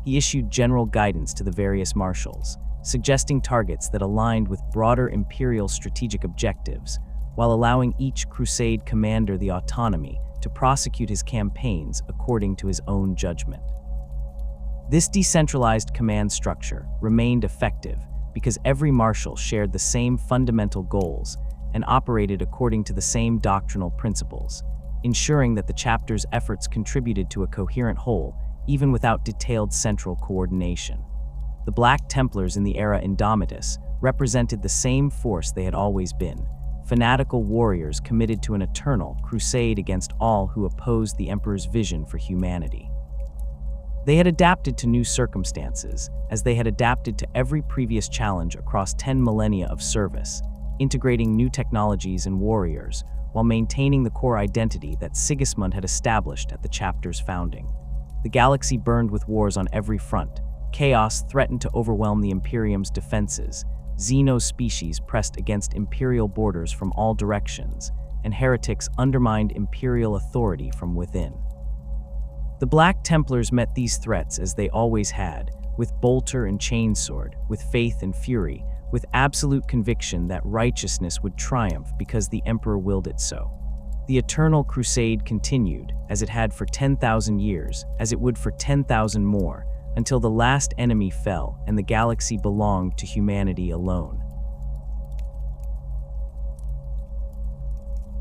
He issued general guidance to the various marshals, suggesting targets that aligned with broader imperial strategic objectives, while allowing each crusade commander the autonomy to prosecute his campaigns according to his own judgment. This decentralized command structure remained effective because every marshal shared the same fundamental goals and operated according to the same doctrinal principles, ensuring that the chapter's efforts contributed to a coherent whole, even without detailed central coordination. The Black Templars in the era Indomitus represented the same force they had always been, fanatical warriors committed to an eternal crusade against all who opposed the Emperor's vision for humanity. They had adapted to new circumstances, as they had adapted to every previous challenge across 10 millennia of service, integrating new technologies and warriors, while maintaining the core identity that Sigismund had established at the chapter's founding. The galaxy burned with wars on every front. Chaos threatened to overwhelm the Imperium's defenses. Xeno-species pressed against imperial borders from all directions, and heretics undermined imperial authority from within. The Black Templars met these threats as they always had, with bolter and chainsword, with faith and fury, with absolute conviction that righteousness would triumph because the Emperor willed it so. The Eternal Crusade continued, as it had for 10,000 years, as it would for 10,000 more, until the last enemy fell and the galaxy belonged to humanity alone.